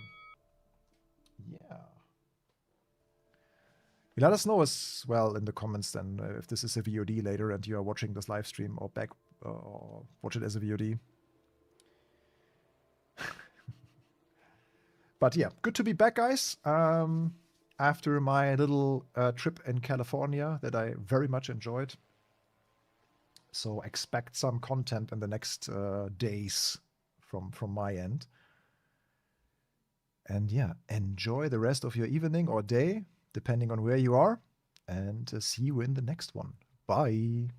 Let us know as well in the comments then if this is a VOD later and you are watching this live stream or back or watch it as a VOD. But yeah, good to be back, guys. After my little trip in California that I very much enjoyed. So expect some content in the next days from my end. And yeah, enjoy the rest of your evening or day, depending on where you are. And see you in the next one. Bye.